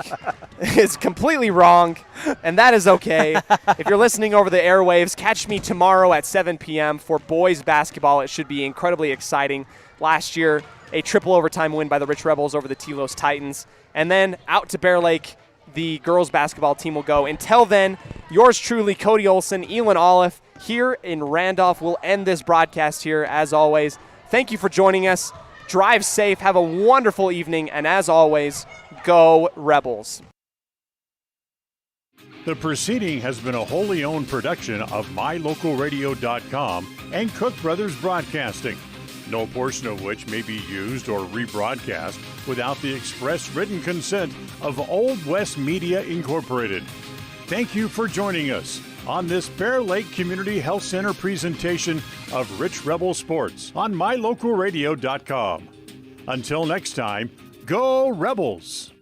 is completely wrong, and that is okay. If you're listening over the airwaves, catch me tomorrow at 7 p.m. for boys basketball. It should be incredibly exciting. Last year, a triple overtime win by the Rich Rebels over the Telos Titans. And then out to Bear Lake, the girls basketball team will go. Until then, yours truly, Cody Olsen, Elin Olive, here in Randolph. We'll end this broadcast here, as always. Thank you for joining us. Drive safe. Have a wonderful evening. And as always, go Rebels. The proceeding has been a wholly owned production of MyLocalRadio.com and Cook Brothers Broadcasting, no portion of which may be used or rebroadcast without the express written consent of Old West Media Incorporated. Thank you for joining us on this Bear Lake Community Health Center presentation of Rich Rebel Sports on MyLocalRadio.com. Until next time, go Rebels!